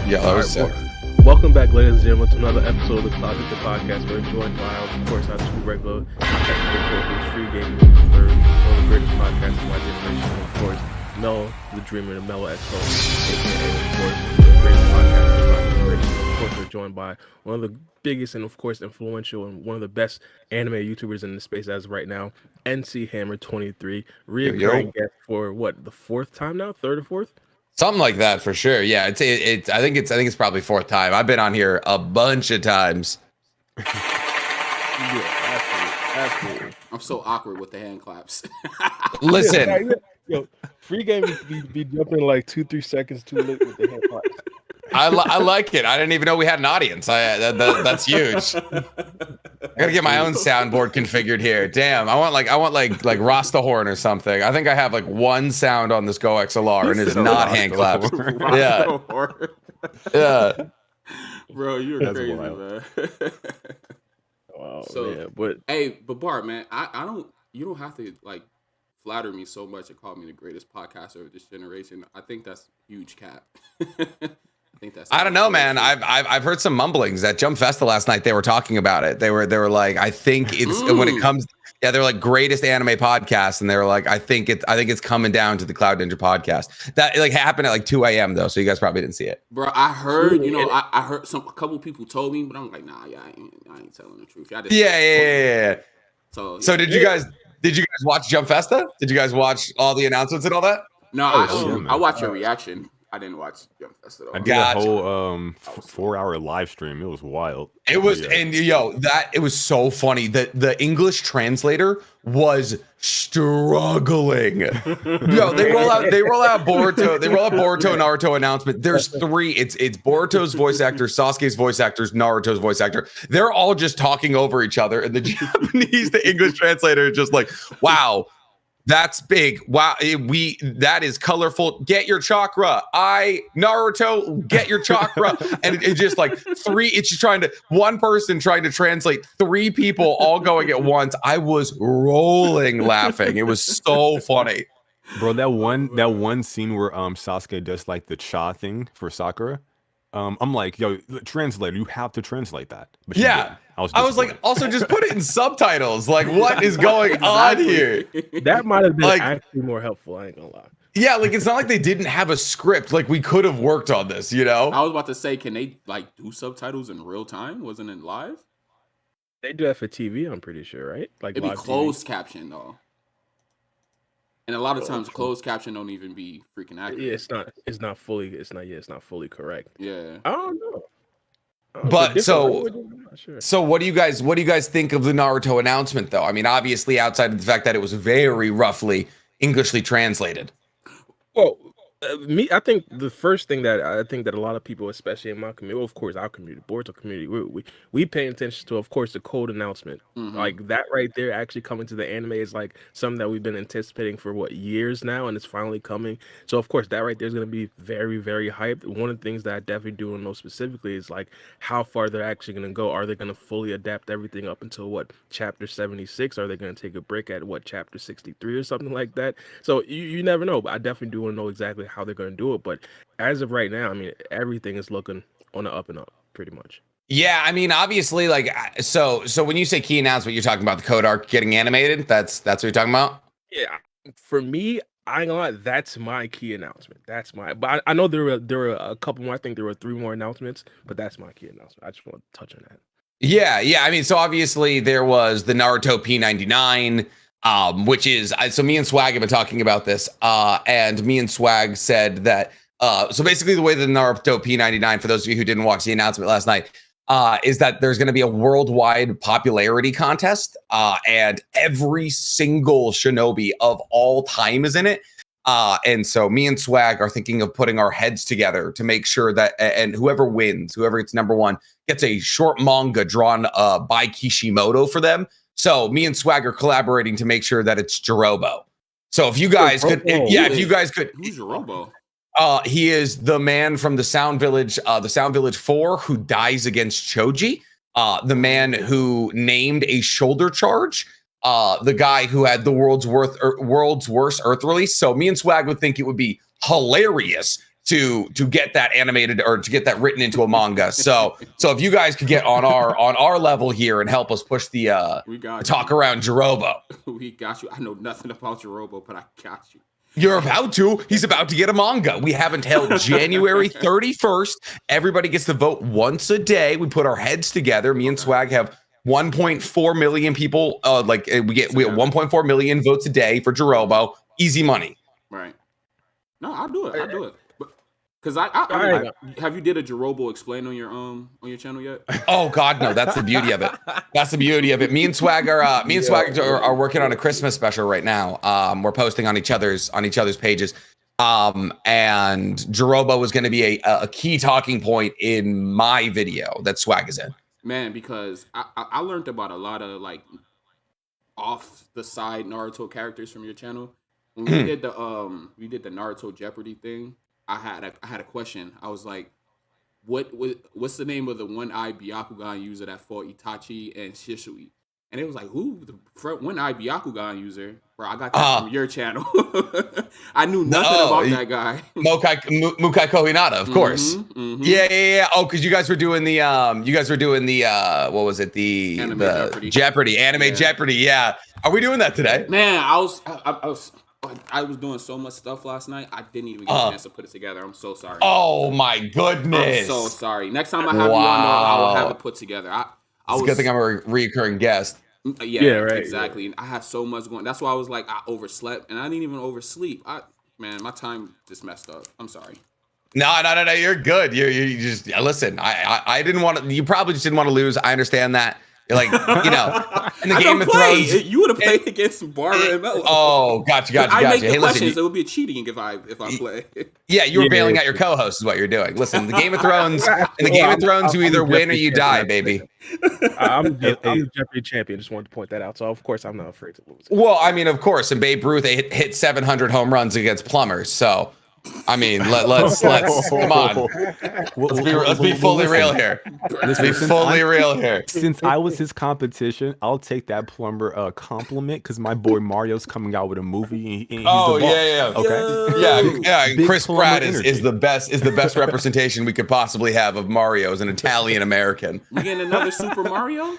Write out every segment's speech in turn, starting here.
Yeah, that was sick. Welcome back, ladies and gentlemen, to another episode of the Cloud Ninja Podcast. We're joined by, of course, our two regular co-hosts, Free Gaming for one of the greatest podcasts of my generation. Of course, Mel, the Dreamer, the Mellow XO, aka, of course, the greatest podcast of my generation. Of course, we're joined by one of the biggest and, of course, influential and one of the best anime YouTubers in the space as of right now, NC Hammer 23, reoccurring guest for what, the fourth time now, third or fourth? Something like that for sure. Yeah, I think it's probably fourth time. I've been on here a bunch of times. Yeah, absolutely. I'm so awkward with the hand claps. Listen, yo, Free Game be jumping like 2-3 seconds too late with the hand claps. I like it. I didn't even know we had an audience. That's huge. I gotta get my own soundboard configured here. Damn, I want like Rasta horn or something. I think I have like one sound on this Go XLR and it's not hand claps. Yeah, yeah. Bro, you're crazy, man. Wow, so, man, but Bart, man, I don't. You don't have to like flatter me so much and call me the greatest podcaster of this generation. I think that's huge cap. I don't know, man. I've heard some mumblings at Jump Festa last night. They were talking about it. They were like, I think it's when it comes. Yeah, they're like greatest anime podcast, and they were like, I think it's coming down to the Cloud Ninja podcast. That like happened at like 2 a.m. though, so you guys probably didn't see it. Bro, I heard, I heard a couple people told me, but I'm like, nah, yeah, I ain't telling the truth. Yeah. So did you guys watch Jump Festa? Did you guys watch all the announcements and all that? No, I watched your reaction. I didn't watch Jump Festa at all. I did a whole 4-hour live stream. It was wild. It was, and it was so funny that the English translator was struggling. They roll out Boruto. They roll out Boruto Naruto announcement. There's 3. It's Boruto's voice actor, Sasuke's voice actors, Naruto's voice actor. They're all just talking over each other, and the Japanese, the English translator is just like, wow. That's big. Wow, that is colorful. Get your chakra. Naruto, get your chakra. And it's just like 3. It's just one person trying to translate 3 people all going at once. I was rolling laughing. It was so funny, bro. That one scene where Sasuke does like the cha thing for Sakura. I'm like, yo, translator, you have to translate that. But yeah. I was like, also just put it in subtitles. Like, what is going on here? That might have been actually more helpful. I ain't gonna lie. Yeah, like it's not like they didn't have a script. Like we could have worked on this, I was about to say, can they like do subtitles in real time? Wasn't it live? They do that for TV, I'm pretty sure, right? Like it'd be closed caption though. And a lot of times, closed caption don't even be freaking accurate. Yeah, it's not fully correct. Yeah, I don't know. But so what do you guys think of the Naruto announcement though? I mean, obviously outside of the fact that it was very roughly Englishly translated. Well, I think the first thing that a lot of people, especially in my community, well, of course our community, Boruto community, we pay attention to, of course, the code announcement. Mm-hmm. Like that right there, actually coming to the anime is like something that we've been anticipating for years now, and it's finally coming. So of course that right there is going to be very, very hyped. One of the things that I definitely do know specifically is like how far they're actually going to go. Are they going to fully adapt everything up until what, chapter 76? Are they going to take a break at what, chapter 63 or something like that? So you never know, but I definitely do want to know exactly how they're going to do it. But as of right now, I mean, everything is looking on the up and up pretty much. Yeah, I mean, obviously, like, so when you say key announcement, you're talking about the Code Arc getting animated. That's what you're talking about. Yeah, for me, I ain't gonna lie, that's my key announcement. But I know there were a couple more. I think there were 3 more announcements, but that's my key announcement. I just want to touch on that. Yeah. I mean, so obviously there was the Naruto P99. Which is, so me and Swag have been talking about this, and me and Swag said that, so basically the way the Naruto P99, for those of you who didn't watch the announcement last night, is that there's going to be a worldwide popularity contest, and every single shinobi of all time is in it. And so me and Swag are thinking of putting our heads together to make sure that, and whoever wins, whoever gets number 1, gets a short manga drawn by Kishimoto for them. So me and Swag are collaborating to make sure that it's Jirobo. So if you guys could, if you guys could, who's Jirobo? He is the man from the Sound Village 4 who dies against Choji. The man who named a shoulder charge. The guy who had the world's worst Earth release. So me and Swag would think it would be hilarious to get that animated or to get that written into a manga. So if you guys could get on our level here and help us push the We got talk around Jirobo. We got you. I know nothing about Jirobo, but I got you. You're about to. He's about to get a manga. We have until January 31st. Everybody gets to vote once a day. We put our heads together. Me and Swag have 1.4 million people. We get 1.4 million votes a day for Jirobo. Easy money. Right. No, I'll do it. I'll do it. Because have you did a Jirobo explain on your channel yet? Oh God, no! That's the beauty of it. That's the beauty of it. Me and Swag are working on a Christmas special right now. We're posting on each other's pages. And Jirobo is going to be a key talking point in my video that Swag is in. Man, because I learned about a lot of like off the side Naruto characters from your channel. When we did the Naruto Jeopardy thing, I had a question. I was like, what's the name of the one-eyed Byakugan user that fought Itachi and Shisui? And it was like, who? The one-eyed Byakugan user? Bro, I got that from your channel. I knew nothing about that guy. Mukai Kohinata, of course. Mm-hmm. Yeah. Oh, because you guys were doing the what was it? The Jeopardy. Anime Jeopardy. Yeah. Are we doing that today? Man, I was doing so much stuff last night. I didn't even get a chance to put it together. I'm so sorry. Oh my goodness! I'm so sorry. Next time I have you on, I will have it put together. It's a good thing I'm a recurring guest. Yeah, right. Exactly. I had so much going. That's why I was like, I overslept, and I didn't even oversleep. My time just messed up. I'm sorry. No. You're good. You just listen. I didn't want to. You probably just didn't want to lose. I understand that. You're like, in the Game of Thrones. You would have played against Barbara and Mello. Oh, gotcha. I make the questions. It would be cheating if I play. Yeah, you were bailing out your co-host is what you're doing. Listen, the Game of Thrones, you either win or you die, baby. I'm the Jeopardy champion. Just wanted to point that out. So of course I'm not afraid to lose. Well, I mean, of course, and Babe Ruth hit 700 home runs against plumbers. So, I mean, let's come on. Let's be fully real here. Let's be fully real here. Since I was his competition, I'll take that plumber compliment because my boy Mario's coming out with a movie. And he's the boss. Yeah. Okay. Yeah. Big Chris Pratt is the energy. best representation we could possibly have of Mario as an Italian American. We getting another Super Mario?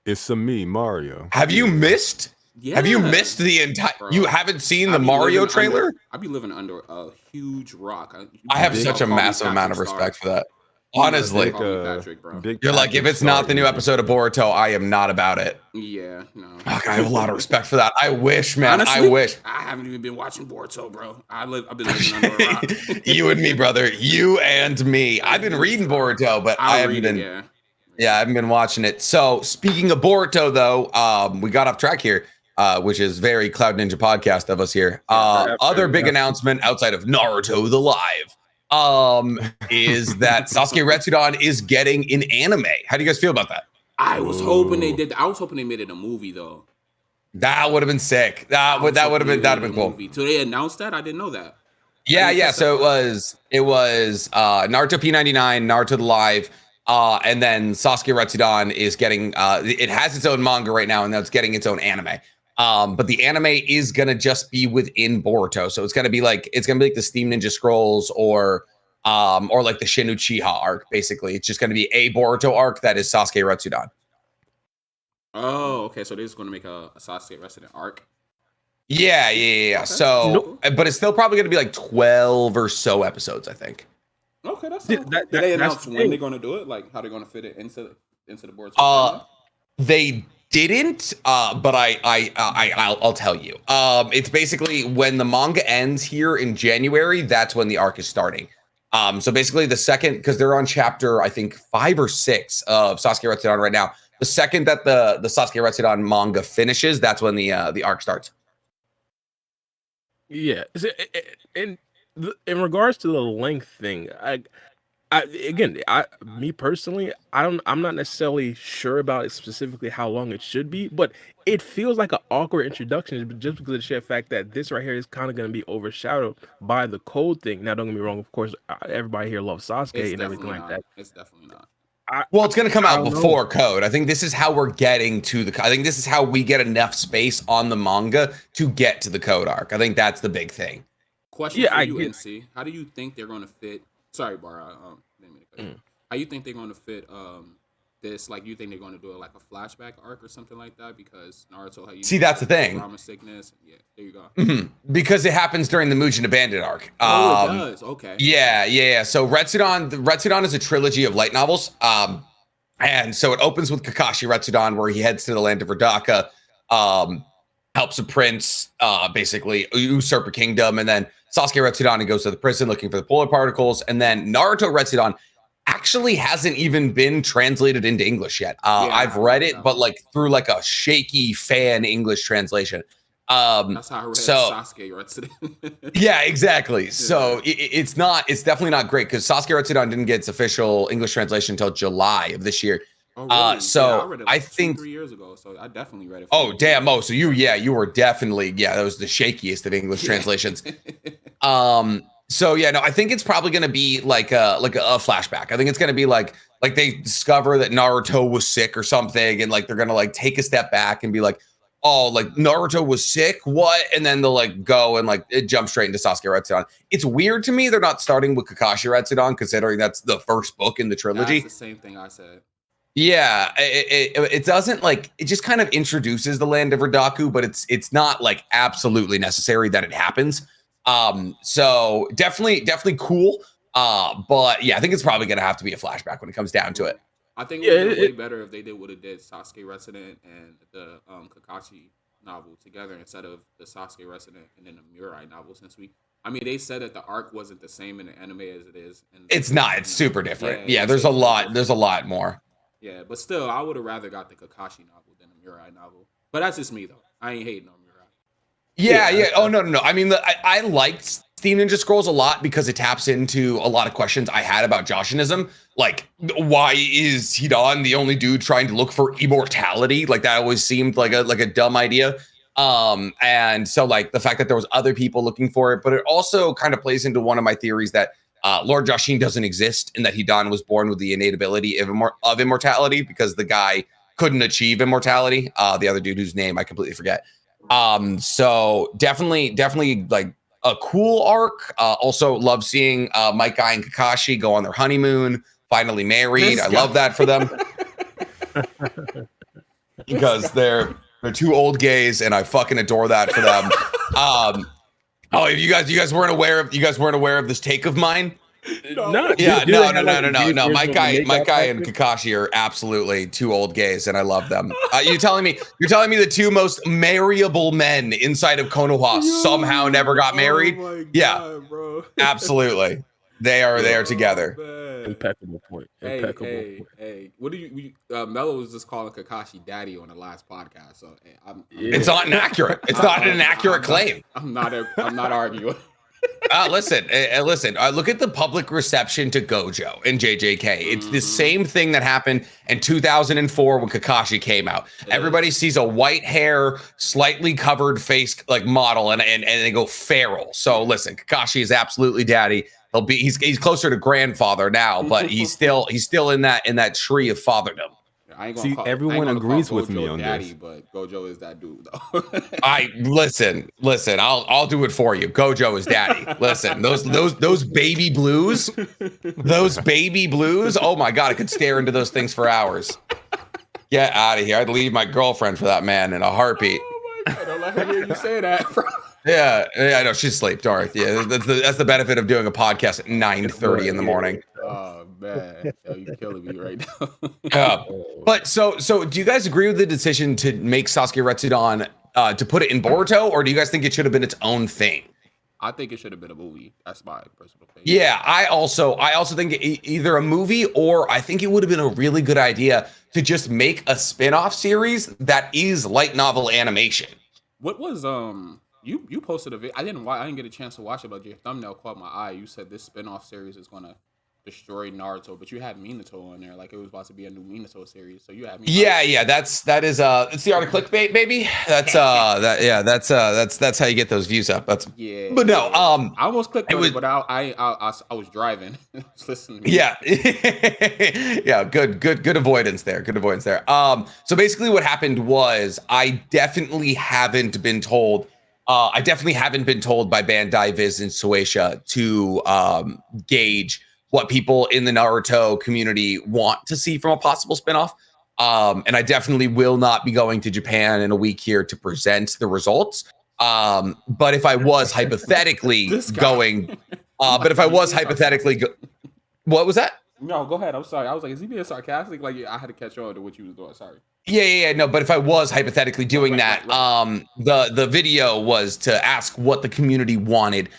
It's a me, Mario. Have you missed? Yeah. Have you missed the entire? You haven't seen the Mario trailer? I'd be living under a huge rock. I have such a massive amount of respect for that. Honestly, you're like, if it's not the new episode of Boruto, I am not about it. Yeah, no. Fuck, I have a lot of respect for that. I wish, man. Honestly, I wish. I haven't even been watching Boruto, bro. I've been living under a rock. You and me, brother. You and me. I've been reading Boruto, but I haven't been. Yeah, I haven't been watching it. So speaking of Boruto, though, we got off track here. Which is very Cloud Ninja podcast of us here. Other big announcement outside of Naruto the Live is that Sasuke Retsuden is getting an anime. How do you guys feel about that? I was hoping they did. I was hoping they made it a movie though. That would have been sick. That would have been cool. So they announced that? I didn't know that. Yeah. So it was Naruto P99, Naruto the Live. And then Sasuke Retsuden is getting it has its own manga right now, and that's getting its own anime. But the anime is gonna just be within Boruto, so it's gonna be like the Steam Ninja Scrolls or like the Shin Uchiha arc. Basically, it's just gonna be a Boruto arc that is Sasuke Retsuden. Oh, okay. So they're just gonna make a Sasuke Retsuden arc. Yeah. Okay. So, but it's still probably gonna be like 12 or so episodes, I think. Okay, that's did they announce when they're gonna do it? Like how they're gonna fit it into the Boruto? They didn't, but I'll tell you. It's basically when the manga ends here in January, that's when the arc is starting. So basically the second, because they're on chapter, I think 5 or 6 of Sasuke Retsuden right now. The second that the Sasuke Retsuden manga finishes, that's when the arc starts. Yeah, and in regards to the length thing, me personally, I'm not necessarily sure about it specifically how long it should be, but it feels like an awkward introduction just because of the sheer fact that this right here is kind of going to be overshadowed by the code thing. Now, don't get me wrong, of course, everybody here loves Sasuke and everything like that. It's definitely not. Well, it's going to come out before Code. I think this is how we're getting to I think this is how we get enough space on the manga to get to the Code arc. I think that's the big thing. Question Yeah, for I you, get. NC. How do you think they're going to fit? Sorry, Bar. Didn't mean to cut you. How you think they're going to fit this? Like, you think they're going to do it like a flashback arc or something like that? Because Naruto, how you See, that's the thing. drama sickness. Yeah, there you go. Because it happens during the Mugen Abandoned arc. Oh, it does. Okay. Yeah. So Retsuden is a trilogy of light novels. And so it opens with Kakashi Retsuden, where he heads to the land of Radaka, helps a prince, basically usurp a kingdom, and then Sasuke Retsuden, he goes to the prison looking for the polar particles, and then Naruto Retsuden actually hasn't even been translated into English yet. I've read it, but like through like a shaky fan English translation. That's how I read Sasuke Retsuden. Yeah, exactly. So it's definitely not great because Sasuke Retsuden didn't get its official English translation until July of this year. Oh, really? So I read it like 3 years ago, so I definitely read it. Oh, damn. Oh, so you were definitely, that was the shakiest of English translations. So yeah, no, I think it's probably going to be like a flashback. I think it's going to be like they discover that Naruto was sick or something, and like they're going to like take a step back and be like, oh, like Naruto was sick, what? And then they'll like go and like jump straight into Sasuke Retsuden. It's weird to me they're not starting with Kakashi Retsuden, considering that's the first book in the trilogy. That's the same thing I said. Yeah, it doesn't like, it just kind of introduces the land of Radaku, but it's not like absolutely necessary that it happens. So definitely cool. But yeah, I think it's probably gonna have to be a flashback when it comes down to it. I think it would be way better if they did what it did Sasuke Retsuden and the Kakashi novel together instead of the Sasuke Retsuden and then the Mirai novel. Since they said that the arc wasn't the same in the anime as it is. It's not. It's super different. Yeah, there's a lot more. Yeah, but still, I would have rather got the Kakashi novel than the Mirai novel. But that's just me, though. I ain't hating on Mirai. Yeah. Oh, no. I mean, I liked Steam Ninja Scrolls a lot because it taps into a lot of questions I had about Joshinism. Like, why is Hidan the only dude trying to look for immortality? Like, that always seemed like a dumb idea. And so, like, the fact that there was other people looking for it, but it also kind of plays into one of my theories that Lord Joshin doesn't exist, and that Hidan was born with the innate ability of immortality because the guy couldn't achieve immortality. The other dude whose name I completely forget. So definitely like a cool arc. Also love seeing Mike Guy and Kakashi go on their honeymoon, finally married. I love that for them because they're two old gays, and I fucking adore that for them. Oh, you guys weren't aware of this take of mine? No. No. Mike Guy and Kakashi are absolutely two old gays, and I love them. You're telling me the two most marryable men inside of Konoha somehow never got married? Oh my Yeah, God, bro. Absolutely. They are together. Man. Impeccable point. Point. Hey. What do you Mello was just calling Kakashi daddy on the last podcast, so hey, It's not inaccurate. It's not an inaccurate claim. I'm not arguing. Listen. Look at the public reception to Gojo and JJK. It's the same thing that happened in 2004 when Kakashi came out. Everybody sees a white hair, slightly covered face like model, and they go feral. So listen, Kakashi is absolutely daddy. He's closer to grandfather now, but he's still in that tree of fatherdom. Everyone agrees with me on daddy, this. But Gojo is that dude, though. Listen. I'll do it for you. Gojo is daddy. Listen, those baby blues, Oh my God, I could stare into those things for hours. Get out of here! I'd leave my girlfriend for that man in a heartbeat. Oh my God, don't let her hear you say that, bro. Yeah, I know she's asleep. Don't worry. Yeah, that's the benefit of doing a podcast at 9:30 in the morning. Oh man, you're killing me right now. But so do you guys agree with the decision to make Sasuke Retsuden to put it in Boruto, or do you guys think it should have been its own thing? I think it should have been a movie. That's my personal opinion. Yeah, I also think either a movie, or I think it would have been a really good idea to just make a spin-off series that is light novel animation. What was you posted a video? I didn't get a chance to watch it, but your thumbnail caught my eye. You said this spin-off series is gonna destroy Naruto, but you had Minato on there, like it was about to be a new Minato series. So you had me. Yeah, that's the art of clickbait, baby. That's that's how you get those views up. But no, I almost clicked on it, but I was driving. Listening to me. Yeah. Yeah, good avoidance there. So basically what happened was I definitely haven't been told I definitely haven't been told by Bandai, Viz, and Shueisha to gauge what people in the Naruto community want to see from a possible spinoff. And I definitely will not be going to Japan in a week here to present the results. But if I was hypothetically going, what was that? No, go ahead. I'm sorry. I was like, is he being sarcastic? Like, I had to catch on to what you was doing. Sorry. Yeah. No, but if I was hypothetically doing that, the video was to ask what the community wanted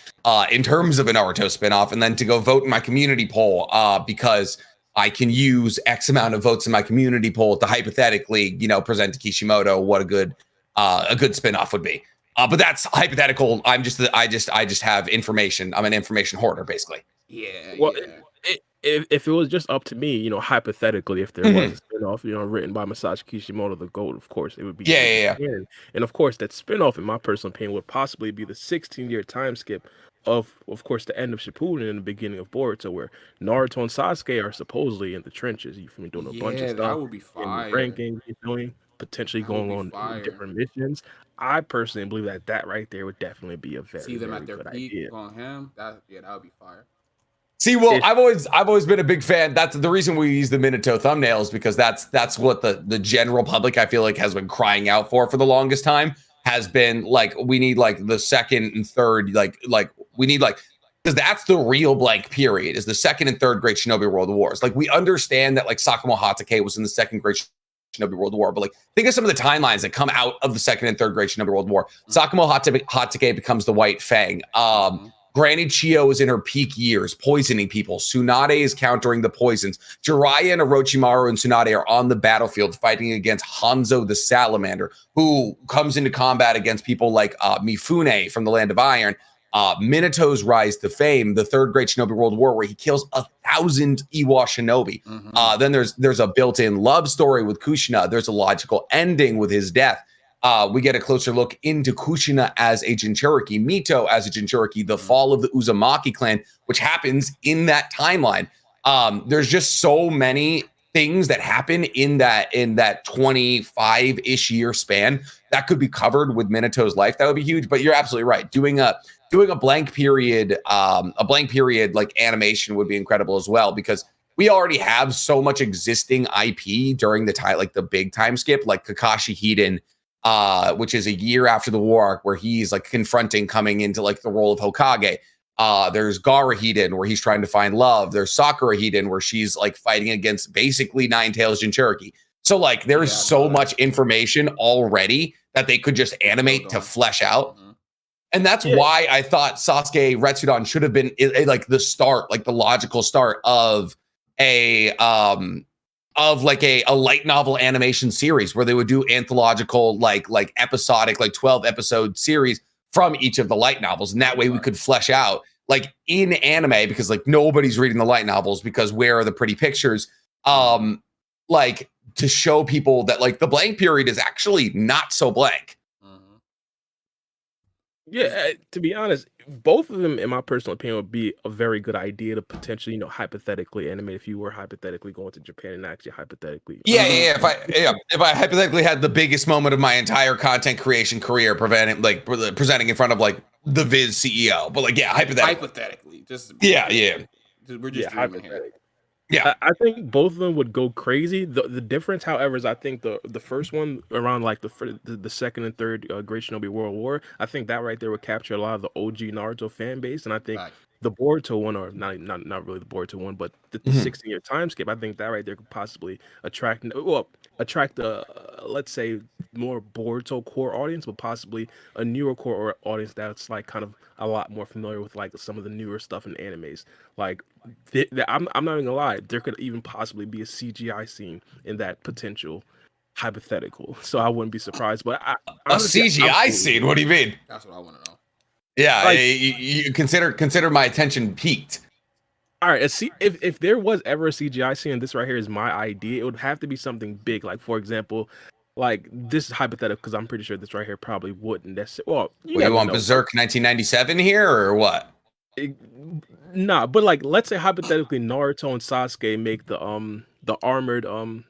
in terms of a Naruto spinoff, and then to go vote in my community poll because I can use X amount of votes in my community poll to hypothetically, present to Kishimoto what a good spinoff would be. But that's hypothetical. I just have information. I'm an information hoarder, basically. Yeah. Well, yeah. If it was just up to me, hypothetically, if there was a spinoff, written by Masashi Kishimoto, the GOAT, of course, it would be. Yeah. And of course, that spinoff, in my personal opinion, would possibly be the 16-year time skip of course, the end of Shippuden and the beginning of Boruto, where Naruto and Sasuke are supposedly in the trenches. You feel me, doing a bunch of stuff. That would be fire. In the ranking, potentially going on different missions. I personally believe that right there would definitely be a very, see them very at their good peak idea. on him. That would be fire. See, well, I've always been a big fan. That's the reason we use the Minato thumbnails, because that's what the general public, I feel like, has been crying out for the longest time. Has been like, we need like the second and third, like we need like, because that's the real blank period, is the second and third Great Shinobi World Wars. Like, we understand that like Sakamo Hatake was in the second Great Shinobi World War, but like, think of some of the timelines that come out of the second and third Great Shinobi World War. Sakamo Hatake becomes the White Fang. Granny Chiyo is in her peak years, poisoning people. Tsunade is countering the poisons. Jiraiya and Orochimaru and Tsunade are on the battlefield fighting against Hanzo the Salamander, who comes into combat against people like Mifune from the Land of Iron. Minato's rise to fame, the third Great Shinobi World War, where he kills 1,000 Iwa Shinobi. Then there's a built-in love story with Kushina. There's a logical ending with his death. We get a closer look into Kushina as a Jinchuriki, Mito as a Jinchuriki, the fall of the Uzumaki clan, which happens in that timeline. There's just so many things that happen in that 25-ish year span that could be covered with Minato's life. That would be huge. But you're absolutely right. Doing a blank period like animation would be incredible as well, because we already have so much existing IP during the time, like the big time skip, like Kakashi Hiden, which is a year after the war arc, where he's like confronting coming into like the role of Hokage. There's Gaara Hiden, where he's trying to find love. There's Sakura Hiden, where she's like fighting against basically Nine Tails Jinchuriki. So like there's so much information already that they could just animate to flesh out. And that's why I thought Sasuke Retsuden should have been like the start, like the logical start of a light novel animation series, where they would do anthological, like episodic, like 12 episode series from each of the light novels. And that way we could flesh out like in anime, because like nobody's reading the light novels, because where are the pretty pictures? Like to show people that like the blank period is actually not so blank. Yeah, to be honest, both of them, in my personal opinion, would be a very good idea to potentially, hypothetically animate if you were hypothetically going to Japan and actually hypothetically. If I hypothetically had the biggest moment of my entire content creation career, presenting in front of like the Viz CEO, but like hypothetically, we're just dreaming here. Yeah, I think both of them would go crazy. The difference, however, is I think the first one around like the second and third Great Shinobi World War, I think that right there would capture a lot of the OG Naruto fan base, and I think the Boruto one, or not really the Boruto one, but the 16-year time skip, I think that right there could possibly attract let's say more Boruto core audience, but possibly a newer core audience that's like kind of a lot more familiar with like some of the newer stuff in animes. Like I'm not even gonna lie, there could even possibly be a CGI scene in that potential hypothetical. So I wouldn't be surprised. But a CGI scene? What do you mean? That's what I want to know. Yeah, like, you consider my attention peaked. All right, if there was ever a CGI scene, and this right here is my idea, it would have to be something big. Like, for example, like this is hypothetical because I'm pretty sure this right here probably wouldn't necessarily. Well, you want Berserk 1997 here or what? Nah, but like let's say hypothetically Naruto and Sasuke make the armored Nine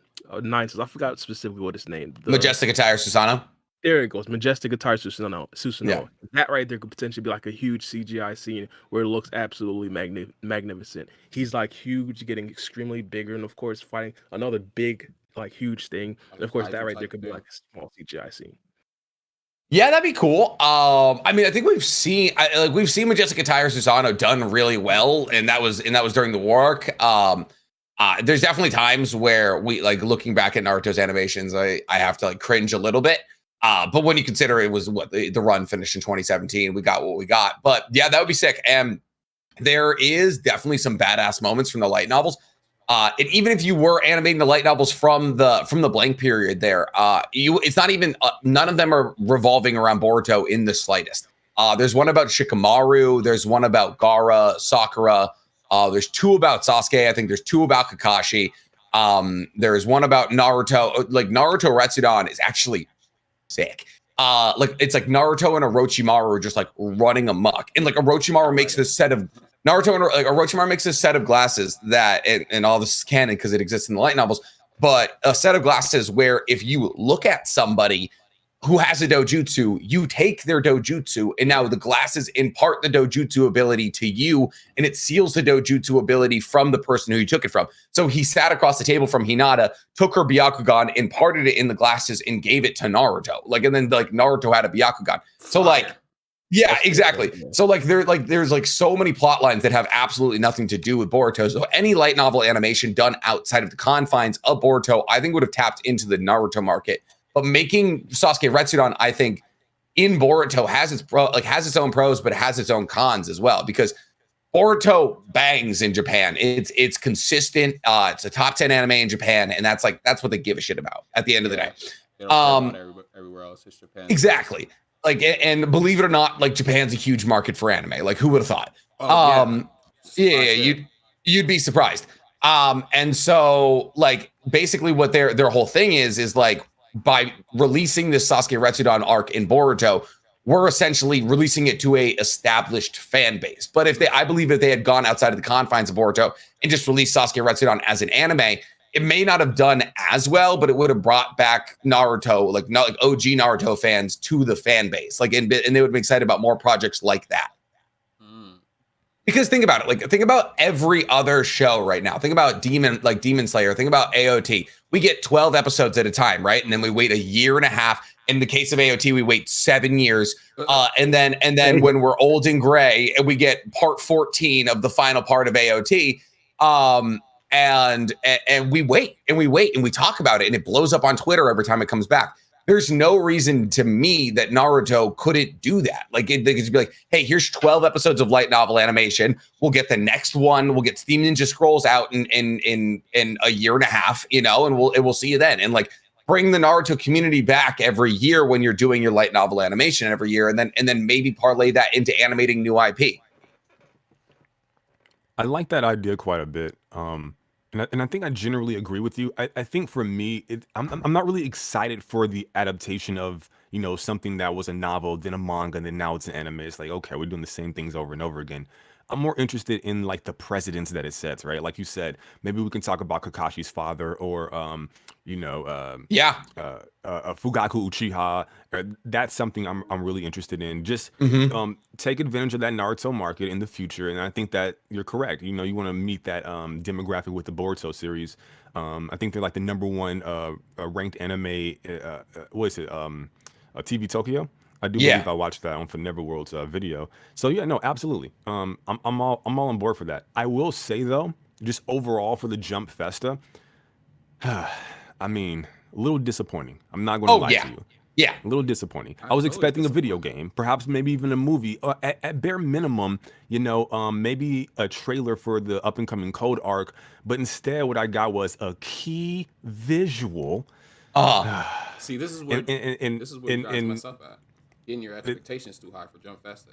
Tails. I forgot specifically what it's named. Majestic Attire Susanoo. There it goes. Majestic Guitar Susanoo. Yeah. That right there could potentially be like a huge CGI scene where it looks absolutely magnificent. He's like huge, getting extremely bigger, and of course fighting another big, like huge thing. Like And of course, a that right kaiju there type could be thing. like a small CGI scene. Yeah, that'd be cool. I mean, I think we've seen Majestic Attire Susano done really well, and that was during the war arc. There's definitely times where we like looking back at Naruto's animations, I have to like cringe a little bit. But when you consider it was what the run finished in 2017, we got what we got. But yeah, that would be sick. And there is definitely some badass moments from the light novels. And even if you were animating the light novels from the blank period there, it's not even none of them are revolving around Boruto in the slightest. There's one about Shikamaru, there's one about Gaara, Sakura, there's two about Sasuke, I think there's two about Kakashi. There's one about Naruto. Like Naruto Retsuden is actually sick. Like it's like Naruto and Orochimaru are just like running amok, and like Orochimaru makes this set of Orochimaru makes this set of glasses that, and all this is canon because it exists in the light novels, but a set of glasses where if you look at somebody who has a dojutsu, you take their dojutsu, and now the glasses impart the dojutsu ability to you, and it seals the dojutsu ability from the person who you took it from. So he sat across the table from Hinata, took her Byakugan, imparted it in the glasses, and gave it to Naruto. Like, and then like Naruto had a Byakugan. So like, yeah, exactly. So like there's like so many plot lines that have absolutely nothing to do with Boruto. So any light novel animation done outside of the confines of Boruto, I think would have tapped into the Naruto market. But making Sasuke Retsuden, I think, in Boruto has its own pros, but it has its own cons as well. Because Boruto bangs in Japan. It's consistent. It's a top 10 anime in Japan, and that's what they give a shit about at the end of the day. They don't care about everywhere else. It's Japan. Exactly. Like, and believe it or not, like Japan's a huge market for anime. Like, who would have thought? You'd be surprised. And so like basically what their whole thing is like, by releasing this Sasuke Retsuden arc in Boruto, we're essentially releasing it to a established fan base. But I believe if they had gone outside of the confines of Boruto and just released Sasuke Retsuden as an anime, it may not have done as well, but it would have brought back Naruto, like OG Naruto fans to the fan base. Like, and they would be excited about more projects like that. Because think about it, like think about every other show right now. Think about Demon Slayer. Think about AOT. We get 12 episodes at a time, right? And then we wait a year and a half. In the case of AOT, we wait 7 years. And then when we're old and gray, we get part 14 of the final part of AOT. And we wait and we talk about it, and it blows up on Twitter every time it comes back. There's no reason to me that Naruto couldn't do that. Like they could just be like, hey, here's 12 episodes of light novel animation. We'll get the next one. We'll get Steam Ninja Scrolls out in a year and a half, you know, and we'll see you then. And like bring the Naruto community back every year when you're doing your light novel animation every year, and then maybe parlay that into animating new IP. I like that idea quite a bit. And I think I generally agree with you. I think for me, I'm not really excited for the adaptation of, you know, something that was a novel, then a manga, and then now it's an anime. It's like, okay, we're doing the same things over and over again. I'm more interested in like the precedents that it sets, right? Like you said, maybe we can talk about Kakashi's father, or Fugaku Uchiha. That's something I'm really interested in. Just take advantage of that Naruto market in the future, and I think that you're correct. You know, you want to meet that demographic with the Boruto series. I think they're like the #1 ranked anime. What is it? TV Tokyo. I do believe I watched that on for Neverworld's video. So yeah, no, absolutely. I'm all on board for that. I will say though, just overall for the Jump Festa, I mean, a little disappointing. I'm not going to lie to you. Yeah, a little disappointing. I was expecting a video game, perhaps maybe even a movie, or at bare minimum, you know, maybe a trailer for the up and coming Code Arc. But instead, what I got was a key visual. See, this is where you guys mess up at. Getting your expectations too high for Jump Festa.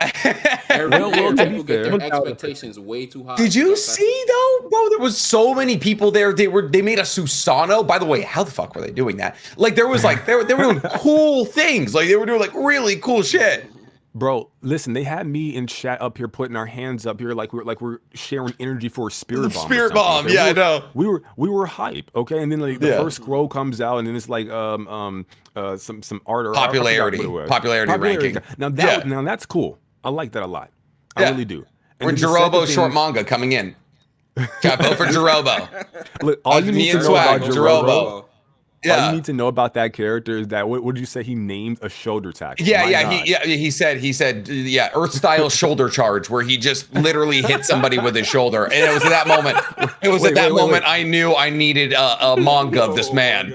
People get their expectations way too high. Did you see though, bro? There was so many people there. They made a Susanoo. By the way, how the fuck were they doing that? Like there was like they were doing cool things. Like they were doing like really cool shit. Bro, listen, they had me in chat up here putting our hands up here like we're sharing energy for a spirit bomb. Spirit bomb, Okay? yeah, I know. We were hype, okay? And then like the Yeah. first scroll comes out, and then it's like some art or Popularity ranking. Now now that's cool. I like that a lot. I Yeah. really do. Or And then the Jirobo second short thing- manga coming in. Got vote for Jirobo. Look, all you Me need to and know Swag, about Jirobo. Jirobo, all Yeah. you need to know about that character is that what did you say? He named a shoulder tackle. Yeah, My yeah, God. he said, Earth style shoulder charge, where he just literally hit somebody with his shoulder, and it was at that moment. It was at that moment I knew I needed a manga of this man.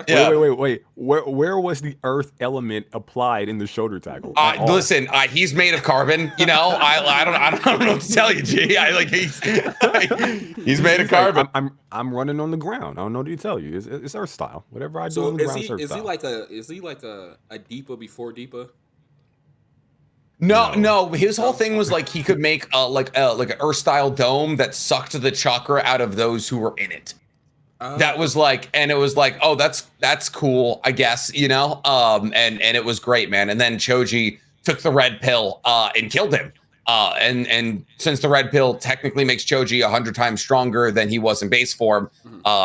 Yeah. Wait. Where was the earth element applied in the shoulder tackle? At all? Listen, he's made of carbon. You know, I don't know what to tell you, G. He's made of carbon. I'm running on the ground. I don't know what to tell you. It's earth style. Whatever I do So on the is ground, he earth style. is he like a Deepa before Deepa? No. His whole thing was like he could make like an Earth style dome that sucked the chakra out of those who were in it. That was like, and it was like, oh, that's cool, I guess, you know. And it was great, man. And then Choji took the red pill and killed him. And since the red pill technically makes Choji 100 times stronger than he was in base form,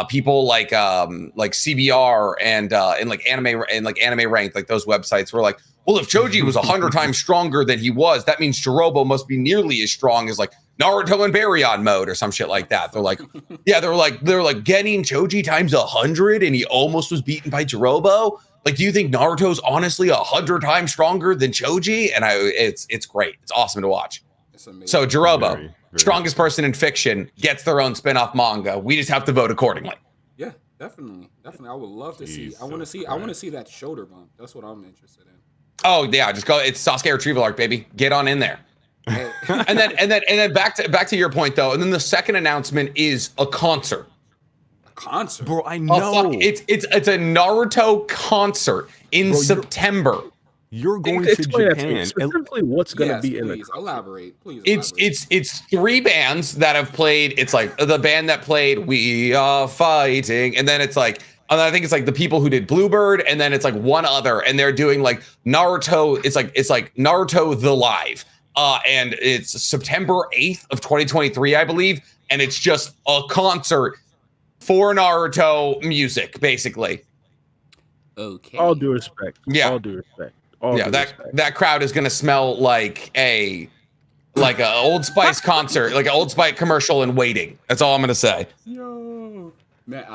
people like CBR and like anime ranked, like those websites were like, well, if Choji was 100 times stronger than he was, that means Jirobo must be nearly as strong as like Naruto and Baryon mode or some shit like that. They're like, yeah, they're like getting Choji times 100 and he almost was beaten by Jirobo. Like, do you think Naruto's honestly 100 times stronger than Choji? And it's great. It's awesome to watch. It's amazing. So Jirobo, Very. strongest person in fiction, gets their own spin-off manga. We just have to vote accordingly. Yeah, definitely. I would love to see. I want to see that shoulder bump. That's what I'm interested in. Oh yeah, just go. It's Sasuke retrieval arc, baby. Get on in there. and then back to your point though. And then the second announcement is a concert. Concert. Bro, I Oh, know. fuck. It's a Naruto concert in September. You're going It's to funny, that's Japan. specifically what's going to Yes, be in the please elaborate. Please. It's three bands that have played. It's like the band that played "We Are Fighting," and then it's like, and I think it's like the people who did Bluebird, and then it's like one other, and they're doing like Naruto. It's like Naruto the Live, and it's September 8th of 2023, I believe, and it's just a concert for Naruto music, basically. Okay. all due respect. Yeah. All due respect. All Yeah, due respect. that crowd is gonna smell like a Old Spice concert, like an Old Spice commercial in waiting. That's all I'm gonna say. Yo, man,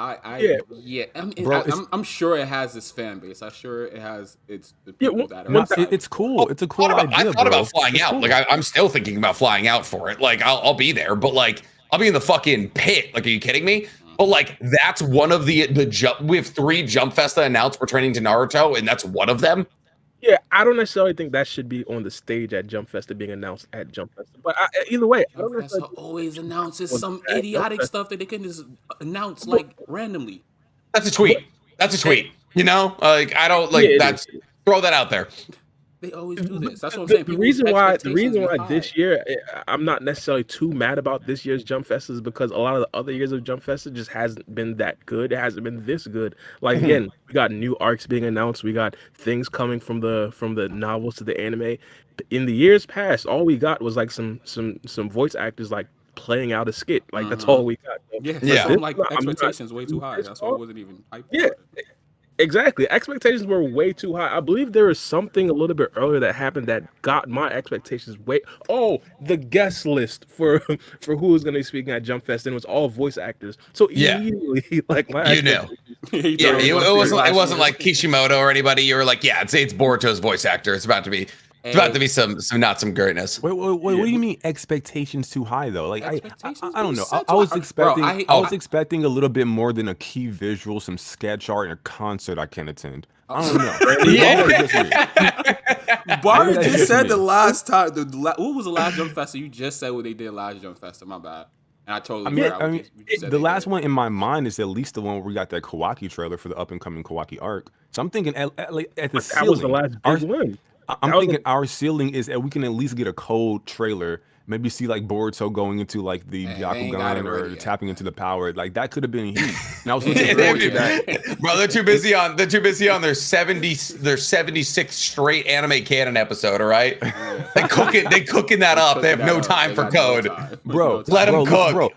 Yeah. Bro, I'm sure it has this fan base. I'm sure it has the Yeah, people that one are. thing- It's cool. It's a cool idea. I thought bro. about flying It's out. cool. Like I'm still thinking about flying out for it. Like I'll be there, but like I'll be in the fucking pit. Like, are you kidding me? But like that's one of the jump. We have 3 Jump Festa announced returning to Naruto, and that's one of them. Yeah, I don't necessarily think that should be on the stage at Jump Festa being announced at Jump Festa. But either way, I don't Professor necessarily always announces Well, some that- idiotic that's- stuff that they can just announce like randomly. That's a tweet. That's a tweet. You know, like I don't like Yeah, it that's throw that out there. They always do this. That's what I'm the saying. the People's reason why expectations be this high. year I'm not necessarily too mad about this year's Jump Festa is because a lot of the other years of Jump Festa just hasn't been that good. It hasn't been this good. Like again, we got new arcs being announced. We got things coming from the novels to the anime. In the years past, all we got was like some voice actors like playing out a skit. Like that's all we got. Yeah, Yeah. so I'm like I'm not- expectations way too high. That's why I wasn't even hyped. Yeah. about it. Exactly. Expectations were way too high. I believe there was something a little bit earlier that happened that got my expectations way. Oh, the guest list for who was going to be speaking at Jump Fest, and it was all voice actors. So Yeah. immediately, like my You knew. expectations- Yeah, He it thought wasn't like Kishimoto or anybody. You were like, yeah, it's Boruto's voice actor. It's about to be some greatness. Wait, what do you mean expectations too high though? Like Expectations I don't being know. set I too was high. Bro, expecting I- I was expecting a little bit more than a key visual, some sketch art, and a concert I can attend. I don't know. Yeah. Maybe that's just me. Barry Maybe that's just just said me. the last time. What was the last Jump Festa? You just said what they did last Jump Festa. My bad. And I totally. forgot what you said the they last did. one in my mind is at least the one where we got that Kawaki trailer for the up and coming Kawaki arc. So I'm thinking at the That ceiling. was the last our- big one. I'm That was thinking our ceiling is that we can at least get a cold trailer maybe see like Boruto going into like the Byakugan or tapping into the power. Like that could have been huge. And I was looking forward to that. Bro, they're too busy on their 76 straight anime canon episode, all right? They cooking that up. They have no time for code. Bro, let them cook. Bro.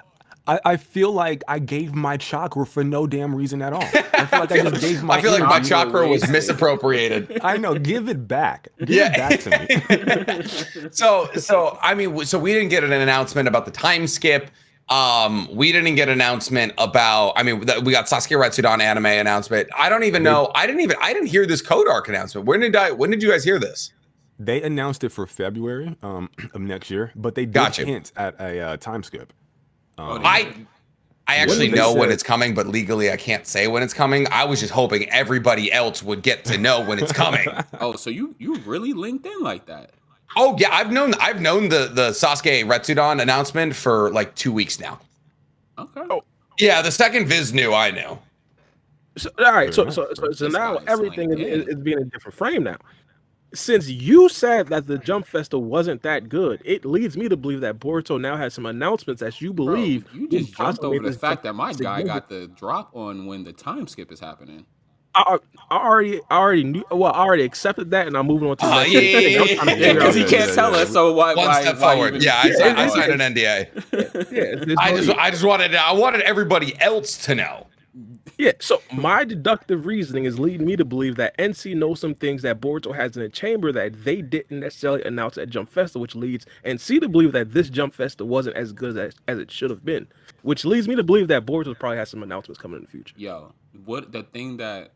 I feel like I gave my chakra for no damn reason at all. I feel like I just gave my. I feel like my chakra was misappropriated. I know. Give it back. Give it back to me. So I mean, so we didn't get an announcement about the time skip. We didn't get an announcement about. I mean, we got Sasuke Retsuden anime announcement. I don't even know. I didn't hear this Code Arc announcement. When did you guys hear this? They announced it for February of next year, but they did hint at a time skip. I actually know when it's coming, but legally I can't say when it's coming. I was just hoping everybody else would get to know when it's coming. Oh, so you really linked in like that? Oh yeah, I've known the Sasuke Retsuden announcement for like 2 weeks now. Okay. Oh. Yeah, the second Viz knew, I knew. So, all right, so now everything is being in a different frame now. Since you said that the Jump Festa wasn't that good, it leads me to believe that Boruto now has some announcements that you believe. Bro, you just jumped over the fact that my guy got the drop on when the time skip is happening. I already knew. Well, I already accepted that, and I'm moving on to the next thing. Because he can't tell us. So why? One step forward. I signed an NDA. I wanted everybody else to know. Yeah, so my deductive reasoning is leading me to believe that NC knows some things that Boruto has in the chamber that they didn't necessarily announce at Jump Festa, which leads NC to believe that this Jump Festa wasn't as good as it should have been, which leads me to believe that Boruto probably has some announcements coming in the future. Yo, what the thing that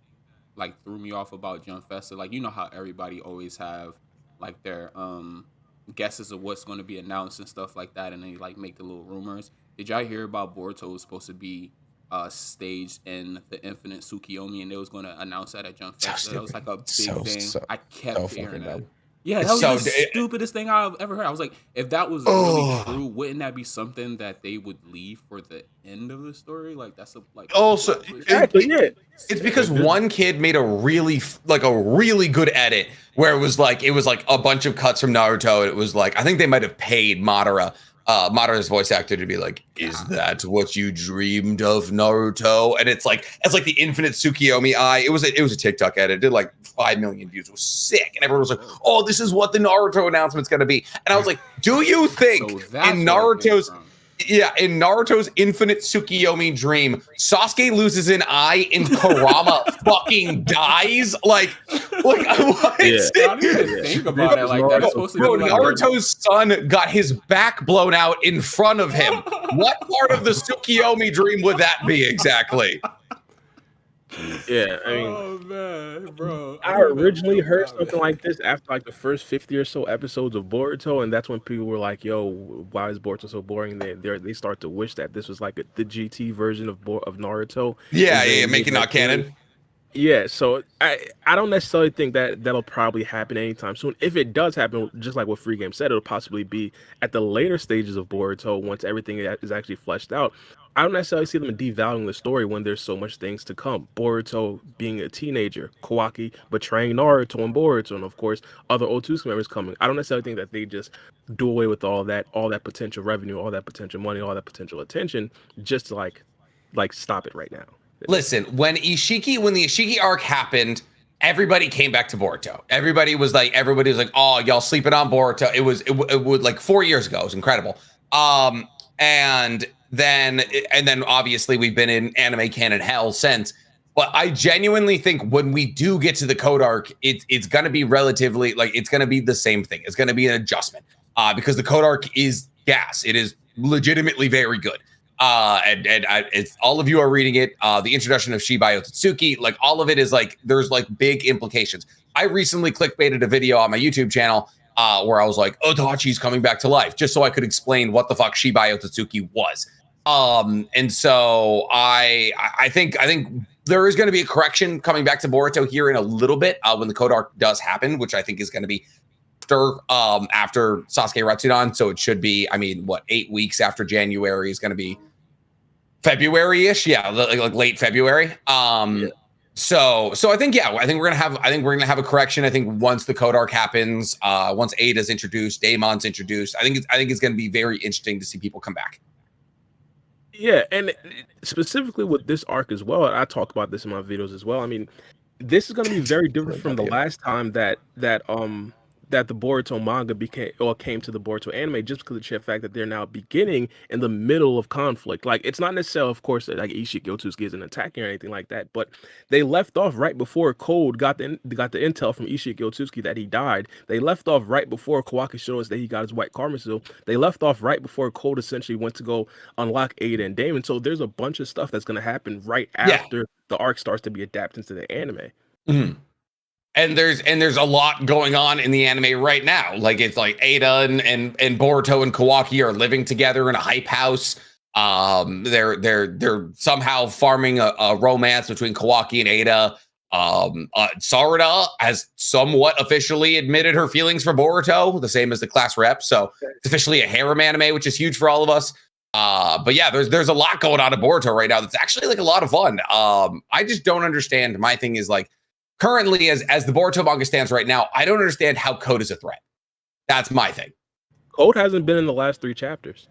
like threw me off about Jump Festa, like you know how everybody always have like their guesses of what's going to be announced and stuff like that, and they like make the little rumors. Did y'all hear about Boruto was supposed to be staged in the Infinite Tsukiyomi, and they was going to announce that at Jump Festa? That was like a big thing. I kept hearing that. Yeah, that was the stupidest thing I've ever heard. I was like, if that was really true, wouldn't that be something that they would leave for the end of the story? Like that's it's because one kid made a really good edit where it was like a bunch of cuts from Naruto. And it was like I think they might have paid Madara's voice actor to be like, is that what you dreamed of, Naruto? And it's like the infinite Tsukiyomi eye. It was a TikTok edit. It did like 5 million views. It was sick. And everyone was like, oh, this is what the Naruto announcement's going to be. And I was like, do you think in Naruto's infinite Tsukiyomi dream, Sasuke loses an eye and Kurama fucking dies? Like what? Yeah. I don't even think about it like that. It's supposed to be like Naruto's son got his back blown out in front of him. What part of the Tsukiyomi dream would that be exactly? Yeah, I mean, oh man, bro. I originally heard something like this after like the first 50 or so episodes of Boruto, and that's when people were like, "Yo, why is Boruto so boring?" They start to wish that this was like the GT version of Naruto. Yeah, make it not canon. Yeah, so I don't necessarily think that that'll probably happen anytime soon. If it does happen, just like what Free Game said, it'll possibly be at the later stages of Boruto once everything is actually fleshed out. I don't necessarily see them devaluing the story when there's so much things to come. Boruto being a teenager, Kawaki betraying Naruto and Boruto, and of course other Otsutsuki members coming. I don't necessarily think that they just do away with all that potential revenue, all that potential money, all that potential attention, just to like stop it right now. Listen, when the Ishiki arc happened, everybody came back to Boruto. Everybody was like, oh, y'all sleeping on Boruto. It was like 4 years ago. It was incredible. And then obviously we've been in anime canon hell since. But I genuinely think when we do get to the Code Arc, it's going to be relatively it's going to be the same thing. It's going to be an adjustment because the Code Arc is gas. It is legitimately very good. It's all of you are reading it. The introduction of Shibai Otsutsuki, like all of it is like there's like big implications. I recently clickbaited a video on my YouTube channel where I was like, Itachi's coming back to life, just so I could explain what the fuck Shibai Otsutsuki was. And so I think there is going to be a correction coming back to Boruto here in a little bit when the Code Arc does happen, which I think is going to be after Sasuke Retsuden. So it should be, 8 weeks after January is going to be February-ish. Yeah, like late February. So I think we're gonna have a correction. I think once the Code Arc happens, once Ada's introduced, Daemon's introduced, I think it's gonna be very interesting to see people come back. Yeah, and specifically with this arc as well, I talk about this in my videos as well. I mean, this is going to be very different from the last time that the Boruto manga came to the Boruto anime, just because of the fact that they're now beginning in the middle of conflict. Like, it's not necessarily, of course, that like Ishiki Otsutsuki isn't attacking or anything like that, but they left off right before Code got the intel from Ishiki Otsutsuki that he died. They left off right before Kawaki showed us that he got his white karma seal. They left off right before Code essentially went to go unlock Ada and Damon. So there's a bunch of stuff that's going to happen right after the arc starts to be adapted into the anime. Mm-hmm. And there's a lot going on in the anime right now. Like, it's like Ada and Boruto and Kawaki are living together in a hype house. They're somehow farming a romance between Kawaki and Ada. Sarada has somewhat officially admitted her feelings for Boruto, the same as the class rep. So it's officially a harem anime, which is huge for all of us. But yeah, there's a lot going on in Boruto right now that's actually like a lot of fun. I just don't understand. My thing is like, currently, as the Boruto manga stands right now, I don't understand how Code is a threat. That's my thing. Code hasn't been in the last 3 chapters.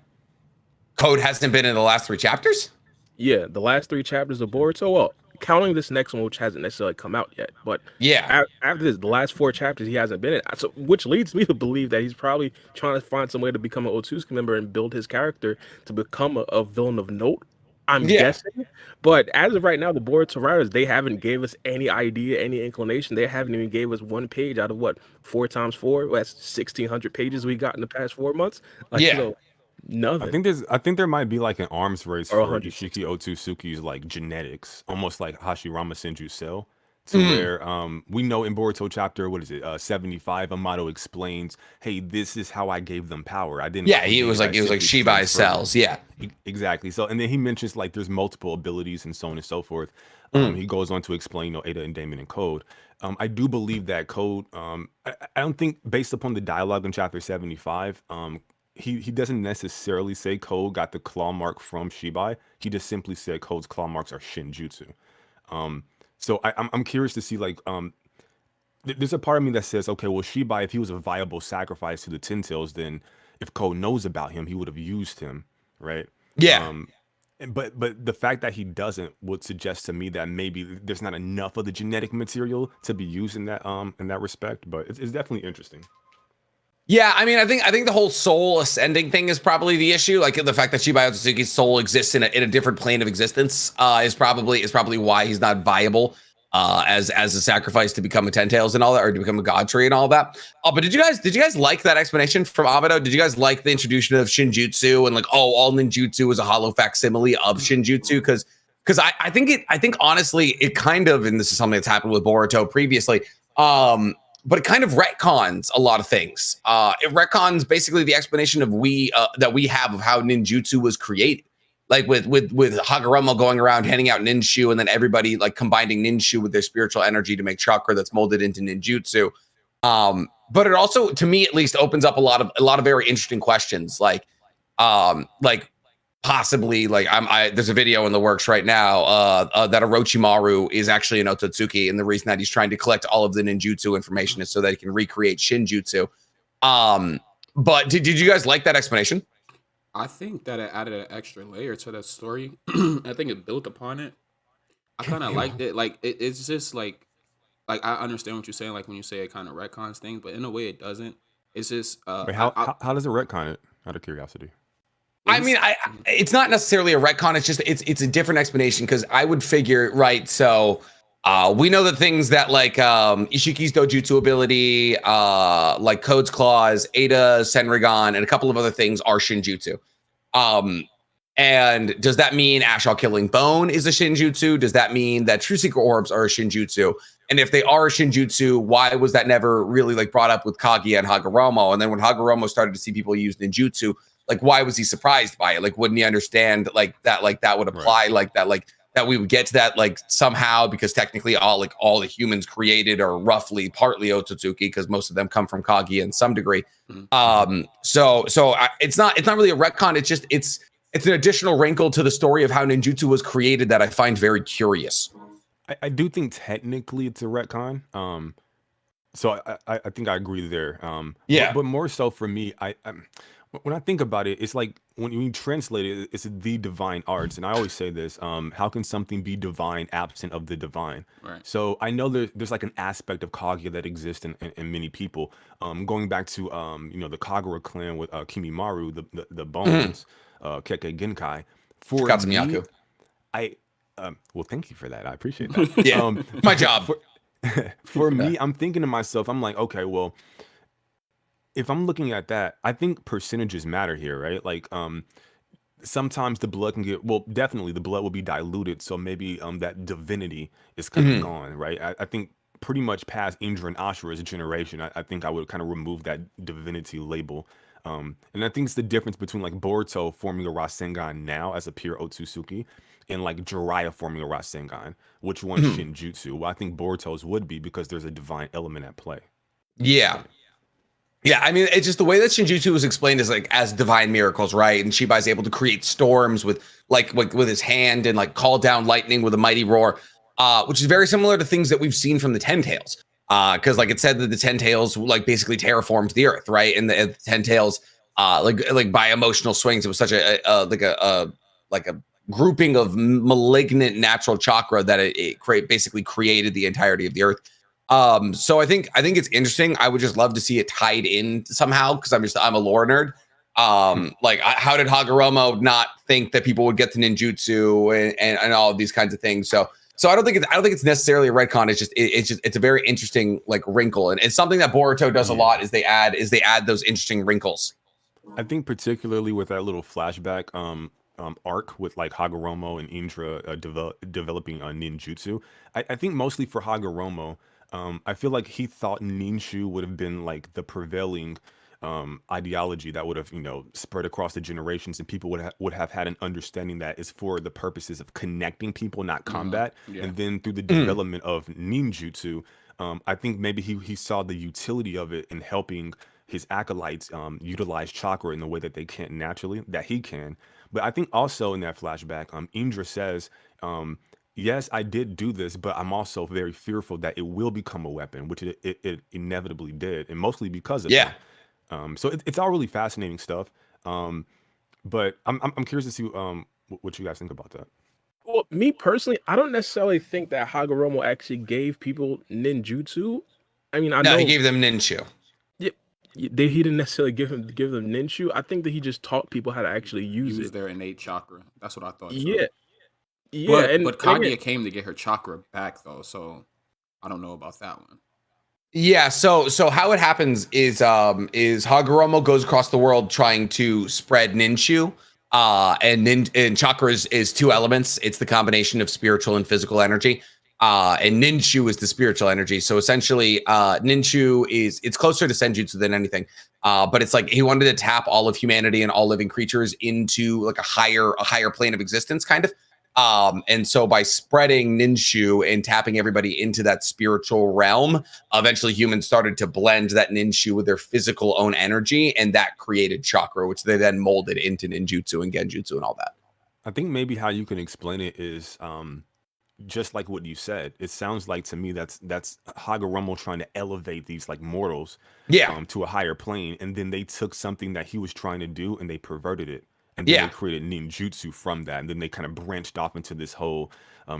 Code hasn't been in the last 3 chapters? Yeah, the last 3 chapters of Boruto. Well, counting this next one, which hasn't necessarily come out yet. But yeah, after this, the last 4 chapters, he hasn't been in. So, which leads me to believe that he's probably trying to find some way to become an Otsutsuki member and build his character to become a villain of note. I'm guessing, but as of right now, the Boruto writers, they haven't gave us any idea, any inclination. They haven't even gave us 1 page out of what 4 times 4. That's 1,600 pages we got in the past 4 months. Like, nothing. I think there might be like an arms race Or for 100. Ishiki Otsutsuki's like genetics, almost like Hashirama Senju Cell. To where we know in Boruto chapter 75, Amato explains, hey, this is how I gave them power. I didn't. Yeah, he was like Shibai cells. Yeah, exactly. So, and then he mentions like there's multiple abilities and so on and so forth. He goes on to explain, Ada and Damon and Code. I do believe that Code. I don't think based upon the dialogue in chapter 75, he doesn't necessarily say Code got the claw mark from Shibai. He just simply said Code's claw marks are Shinjutsu. So I'm curious to see, like, there's a part of me that says, okay, well, Shibai, if he was a viable sacrifice to the Ten Tails, then if Code knows about him, he would have used him, right? Yeah. But the fact that he doesn't would suggest to me that maybe there's not enough of the genetic material to be used in that respect. But it's definitely interesting. Yeah, I mean, I think the whole soul ascending thing is probably the issue. Like, the fact that Shibai Otsutsuki's soul exists in a different plane of existence is probably why he's not viable as a sacrifice to become a Ten Tails and all that, or to become a God Tree and all that. But did you guys like that explanation from Amato? Did you guys like the introduction of Shinjutsu and like, all ninjutsu is a hollow facsimile of Shinjutsu? Because I think honestly it kind of, and this is something that's happened with Boruto previously. But it kind of retcons a lot of things. It retcons basically the explanation of that we have of how ninjutsu was created. Like with Hagoromo going around handing out ninshu, and then everybody like combining ninshu with their spiritual energy to make chakra that's molded into ninjutsu. But it also, to me at least, opens up a lot of very interesting questions. Like possibly, like there's a video in the works right now that Orochimaru is actually an Otsutsuki, and the reason that he's trying to collect all of the ninjutsu information is so that he can recreate Shinjutsu. But did you guys like that explanation? I think that it added an extra layer to that story. I think it built upon it. I kind of liked it. Like it's just like I understand what you're saying. Like when you say it kind of retcons things, but in a way it doesn't. It's just Wait, how does it retcon it? Out of curiosity. I mean, it's not necessarily a retcon. It's just it's a different explanation, because I would figure, right? So we know that things that like Ishiki's dojutsu ability, like Code's claws, Ada, Senrigan, and a couple of other things are Shinjutsu. And does that mean Ashall killing Bone is a Shinjutsu? Does that mean that True Secret Orbs are a Shinjutsu? And if they are a Shinjutsu, why was that never really like brought up with Kaguya and Hagoromo? And then when Hagoromo started to see people use ninjutsu, like, why was he surprised by it? Like, wouldn't he understand that would apply, right? that we would get to that like somehow, because technically all the humans created are roughly partly Otsutsuki, because most of them come from Kaguya in some degree. So it's not really a retcon. It's just it's an additional wrinkle to the story of how ninjutsu was created that I find very curious. I do think technically it's a retcon. So I think I agree there. Yeah. But more so for me, when I think about it, it's like when you translate it, it's the divine arts, and I always say this: how can something be divine absent of the divine? Right. So I know there's like an aspect of Kaguya that exists in many people. Going back to the Kagura clan with Kimimaru, the Mhm. bones, Kekkei Genkai. For Got some me, Yaku. I well, thank you for that. I appreciate that. Yeah. My job. For for Yeah. me, I'm thinking to myself, I'm like, okay, well, if I'm looking at that, I think percentages matter here, right? Like, sometimes the blood can get, well, definitely the blood will be diluted, so maybe that divinity is kind of Mhm. gone, right? I think pretty much past Indra and Ashura's generation, I think I would kind of remove that divinity label. And I think it's the difference between like Boruto forming a Rasengan now as a pure Otsutsuki and like Jiraiya forming a Rasengan. Which one's Mhm. Shinjutsu? Well, I think Boruto's would be because there's a divine element at play. Yeah. Yeah, I mean, it's just the way that Shinjutsu was explained is like as divine miracles, right? And Shibai is able to create storms with like with his hand and like call down lightning with a mighty roar, which is very similar to things that we've seen from the Ten Tails. Because like it said that the Ten Tails like basically terraformed the earth, right? And the Ten Tails, like by emotional swings, it was such like a grouping of malignant natural chakra that it basically created the entirety of the earth. So I think it's interesting. I would just love to see it tied in somehow because I'm a lore nerd. Like how did Hagoromo not think that people would get to ninjutsu and all of these kinds of things? So I don't think it's necessarily a retcon. It's a very interesting like wrinkle, and it's something that Boruto does a Yeah. lot. Is they add those interesting wrinkles. I think particularly with that little flashback arc with like Hagoromo and Indra developing ninjutsu. I think mostly for Hagoromo, I feel like he thought ninshu would have been like the prevailing ideology that would have spread across the generations, and people would have had an understanding that is for the purposes of connecting people, not combat. Yeah. And then through the Mm. development of ninjutsu, I think maybe he saw the utility of it in helping his acolytes utilize chakra in the way that they can't naturally, that he can. But I think also in that flashback, Indra says, yes, I did do this, but I'm also very fearful that it will become a weapon, which it inevitably did, and mostly because of Yeah. him. So it's all really fascinating stuff. But I'm curious to see what you guys think about that. Well, me personally, I don't necessarily think that Hagoromo actually gave people ninjutsu. I mean, I No, know he gave them ninshu. he didn't necessarily give them ninju. I think that he just taught people how to actually use Use it. their innate chakra. That's what I thought too. Yeah, yeah, But and Kaguya again, came to get her chakra back though, so I don't know about that one. Yeah, so how it happens is Hagoromo goes across the world trying to spread ninshu. And chakra is two elements. It's the combination of spiritual and physical energy. And ninshu is the spiritual energy. So essentially, ninshu it's closer to senjutsu than anything. But it's like he wanted to tap all of humanity and all living creatures into like a higher plane of existence, kind of. And so by spreading ninshu and tapping everybody into that spiritual realm, eventually humans started to blend that ninshu with their physical own energy, and that created chakra, which they then molded into ninjutsu and genjutsu and all that. I think maybe how you can explain it is just like what you said. It sounds like to me that's Hagoromo trying to elevate these like mortals Yeah, to a higher plane, and then they took something that he was trying to do and they perverted it, and then they yeah, created ninjutsu from that, and then they kind of branched off into this whole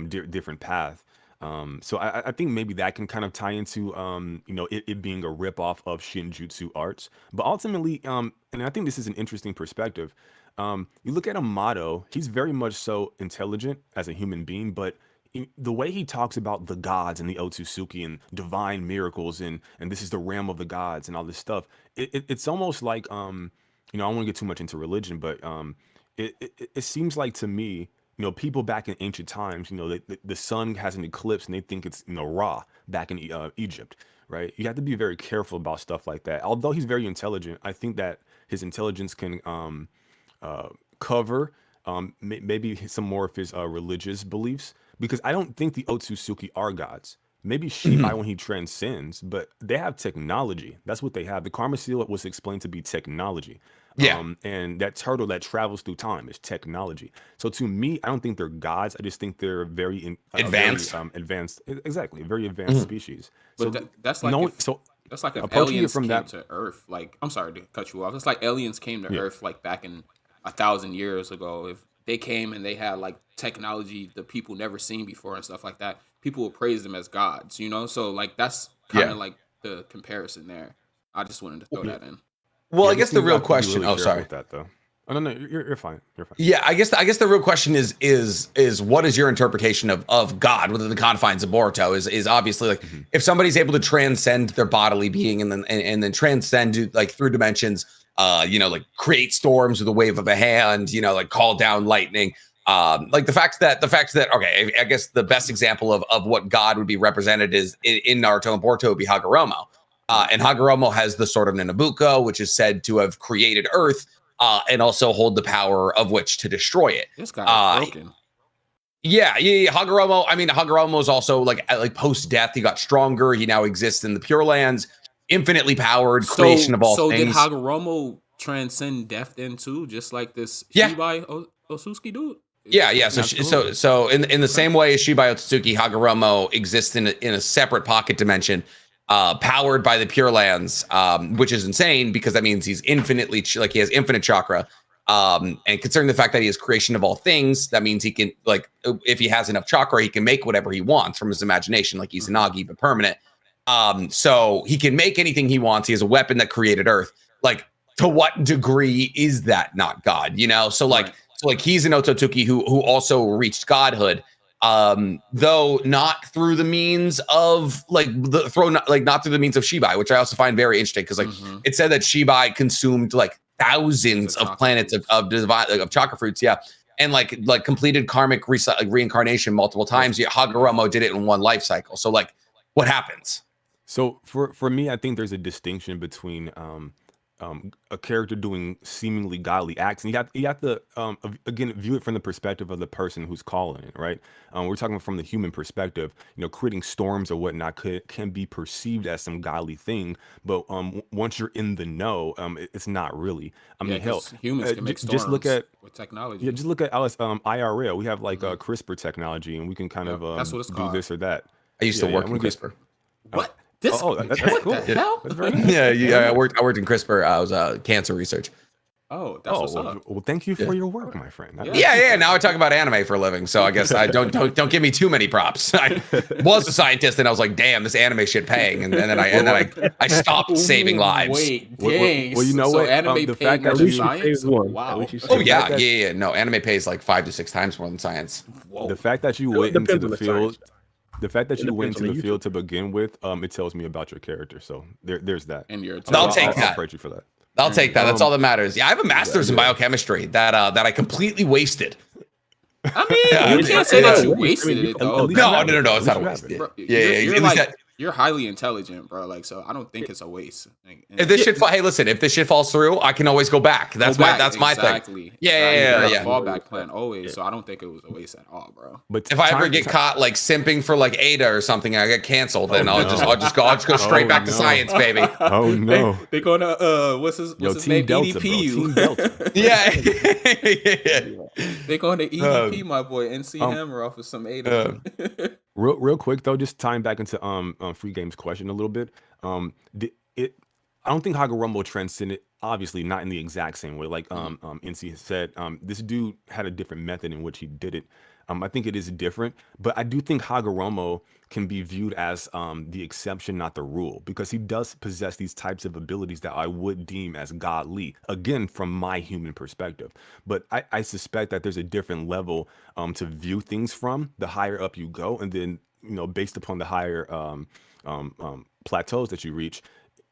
different path. So I think maybe that can kind of tie into it being a ripoff of Shinjutsu arts, but ultimately, and I think this is an interesting perspective. You look at Amato; he's very much so intelligent as a human being, but the way he talks about the gods and the Otsutsuki and divine miracles and this is the realm of the gods and all this stuff, it's almost like I don't want to get too much into religion, but it seems like to me, people back in ancient times, the sun has an eclipse and they think it's Ra back in Egypt, right? You have to be very careful about stuff like that. Although he's very intelligent, I think that his intelligence can cover maybe some more of his religious beliefs, because I don't think the Otsutsuki are gods. maybe Shibai when he transcends, but they have technology. That's what they have. The Karma Seal was explained to be technology. Yeah. And that turtle that travels through time is technology. So to me, I don't think they're gods. I just think they're very Advanced. advanced. Exactly, a very advanced species. So But that's like no, if so that's like if approaching it aliens from came that, to Earth. Like, I'm sorry to cut you off. It's like aliens came to yeah. Earth like back in 1,000 years ago. If they came and they had like technology the people never seen before and stuff like that, people would praise them as gods. So like that's kind Yeah. of like the comparison there. I just wanted to throw Yeah. that in. Well, Yeah, I I guess just the think you real have to be question. really Oh, careful sorry. with that, though. Oh, no, you're fine. You're fine. Yeah, I guess the real question is what is your interpretation of God within the confines of Boruto? Is obviously like if somebody's able to transcend their bodily being and then transcend like through dimensions, like create storms with a wave of a hand, like call down lightning. Like the fact that okay, I guess the best example of what God would be represented is in Naruto and Boruto would be Hagoromo. And Hagoromo has the sword of Nanabuko, which is said to have created Earth. And also hold the power of which to destroy it. This guy is broken. Yeah. Hagoromo. I mean, Hagoromo is also like post death. He got stronger. He now exists in the Pure Lands, infinitely powered, creation of all So did things. Hagoromo transcend death then too, just like this Yeah. Shibai Otsutsuki dude? Yeah. Absolutely. So in the same way as Shibai Otsutsuki, Hagoromo exists in a separate pocket dimension. Powered by the Pure Lands, which is insane because that means he's infinitely he has infinite chakra. And considering the fact that he is creation of all things, that means he can if he has enough chakra, he can make whatever he wants from his imagination, like he's Nagi but permanent. So he can make anything he wants. He has a weapon that created Earth. Like, to what degree is that not God? So he's an Otsutsuki who also reached godhood. Though not through the means of not through the means of Shibai, which I also find very interesting because it said that Shibai consumed like thousands of planets of divine of chakra fruits, and like completed karmic reincarnation multiple times. Yet Hagoromo did it in one life cycle. So like, what happens? So for me, I think there's a distinction between a character doing seemingly godly acts, and you have to again view it from the perspective of the person who's calling it, right? We're talking from the human perspective. Creating storms or whatnot can be perceived as some godly thing, but once you're in the know, it's not really. I mean, hell, humans can make storms just look at with technology. yeah, just look at IRL. We have like CRISPR technology, and we can kind of that's what it's do called. this or that. I used to work in CRISPR. What? That's what cool. the hell? That's very nice. I worked in CRISPR. I was cancer research. Oh, that's what's well, up. well, thank you for your work, my friend. Yeah. Now I talk about anime for a living, so I guess I don't give me too many props. I was a scientist, and I was like, "Damn, this anime shit paying," and then I stopped saving lives. Wait, Well, dang. well, you know so what? anime The paying fact more that than you- science? Wow. Oh yeah. No, anime pays like 5 to 6 times more than science. Whoa. The fact that you It went into depends on the the field, science. the fact that It you went depends into on the the field to begin with, it tells me about your character. So there's that. And you're I'll take I'll that. praise you for that. I'll take that. That's all that matters. Yeah, I have a master's in biochemistry that I completely wasted. I mean, Yeah, you can't say that you I mean, wasted it though. at least No, you have it. it's not a At least waste. you have it. Bro, you're At least like you're highly intelligent, bro. Like, so I don't think it's a waste. Like, if this shit, hey, listen, if this shit falls through, I can always go back. That's my thing. Exactly. Yeah. You got a fallback plan always. So I don't think it was a waste at all, bro. But If I ever time- get caught like simping for like Ada or something, I get canceled, then I'll just go straight Oh, back to no. science, baby. oh no, They gonna what's his Team name? Delta, bro. EDP you. Team Delta. Yeah. They going to EDP, my boy, NC Hammer off of some Ada. Real quick though, just tying back into Free Game's question a little bit. I don't think Hagoromo transcended, obviously not in the exact same way. Like NC has said, this dude had a different method in which he did it. I think it is different, but I do think Hagoromo can be viewed as the exception, not the rule, because he does possess these types of abilities that I would deem as godly, again, from my human perspective. But I suspect that there's a different level to view things from the higher up you go. And then, based upon the higher plateaus that you reach,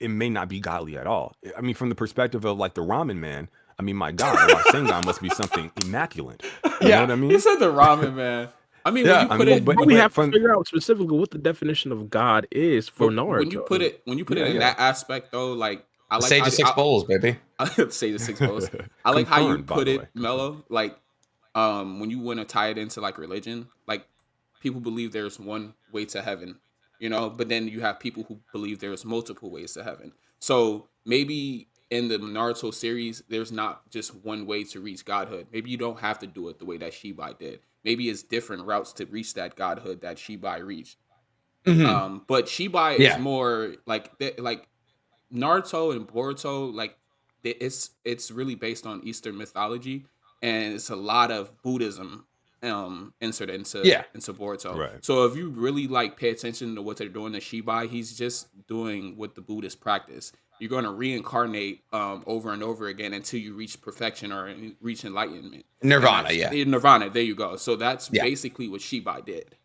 it may not be godly at all. I mean, from the perspective of like the ramen man, I mean, my God, Rasengan must be something immaculate. You know what I mean? He said the ramen man. I mean, Yeah, when you put it, but- But we have to from- figure out specifically what the definition of God is for Naruto. when you put it in that aspect though, like I like Sage how of 6 bowls, baby. say the 6 bowls. I like how you Confirmed, by put the it, way. Mello. Like, when you want to tie it into like religion, like people believe there's one way to heaven. you know. But then you have people who believe there's multiple ways to heaven. So maybe in the Naruto series, there's not just one way to reach godhood. Maybe you don't have to do it the way that Shibai did. Maybe it's different routes to reach that godhood that Shibai reached. But Shibai is more like Naruto and Boruto. Like it's really based on Eastern mythology, and it's a lot of Buddhism inserted into Boruto. Right. So if you really like pay attention to what they're doing to Shibai, he's just doing what the Buddhists practice. You're going to reincarnate over and over again until you reach perfection or reach enlightenment. Nirvana, Nirvana, there you go. So that's basically what Shibai did.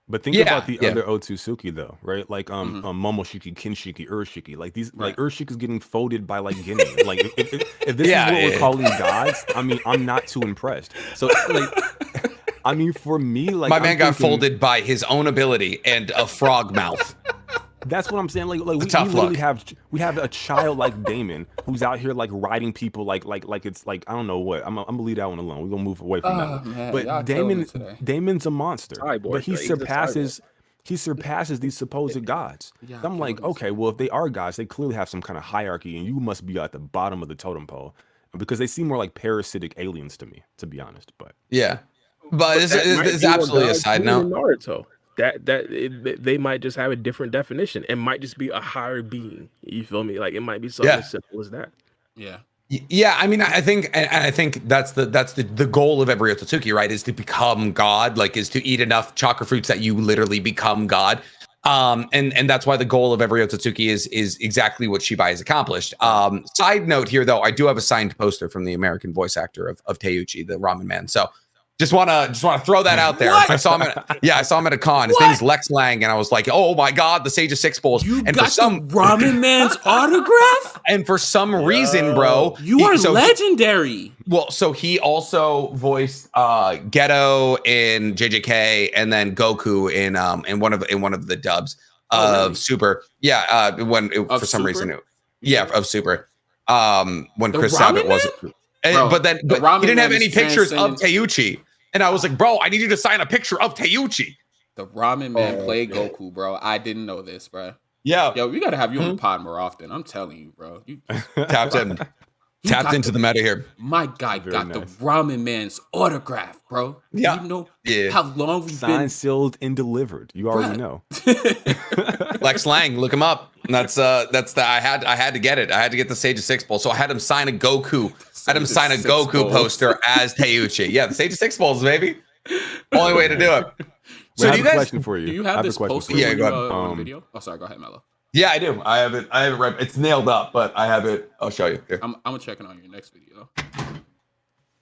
But think about the other Otsutsuki though, right? Like Momoshiki, Kinshiki, Urshiki. Like these, like Urshiki's getting folded by like Ginny. Like if this is what we're calling gods, I mean, I'm not too impressed. So like, I mean, for me, like my man got folded by his own ability and a frog mouth. That's what I'm saying. Like we literally have a child like Damon who's out here like riding people like it's like I don't know what. I'm gonna leave that one alone. We're gonna move away from that. Man, but Damon's a monster. But he surpasses these supposed gods. So I'm like, okay, well if they are gods, they clearly have some kind of hierarchy, and you must be at the bottom of the totem pole because they seem more like parasitic aliens to me, to be honest. But but it's absolutely a side note. Naruto. They might just have a different definition. It might just be a higher being. You feel me? Like it might be something as simple as that. Yeah, I mean, I think that's the goal of every Otsutsuki, right? Is to become God, like is to eat enough chakra fruits that you literally become God. And that's why the goal of every Otsutsuki is exactly what Shibai has accomplished. Side note here, though, I do have a signed poster from the American voice actor of Teiuchi, the ramen man. So. Just wanna throw that out there. I saw him at a con. His name is Lex Lang, and I was like, "Oh my God, the Sage of Six Bowls!" You and got the ramen man's autograph? And for some reason, bro, you are legendary. Well, so he also voiced Geto in JJK, and then Goku in one of the dubs of Super. Yeah, for some reason, of Super. When Chris Sabat wasn't. Bro, but he didn't have any pictures of Teiuchi. And I was like, bro, I need you to sign a picture of Teiuchi. The ramen man played Goku, bro. I didn't know this, bro. Yeah. Yo, we got to have you on the pod more often. I'm telling you, bro. You tapped into the meta here. My guy got the ramen man's autograph, bro. Yeah. You know how long we've signed, been sealed, and delivered. You already know. Lex Lang, look him up. That's I had to get it. I had to get the Sage of Six Bowl. So I had him sign a Goku. I had him sign a Goku poster as Teiuchi. Yeah, the Sage of Six Bowls, baby. Only way to do it. So I have a question for you. Do you have this poster? Yeah, go ahead. On video? Oh, sorry. Go ahead, Mello. Yeah, I do. I have it right. It's nailed up, but I have it. I'll show you. Here. I'm gonna check it on your next video.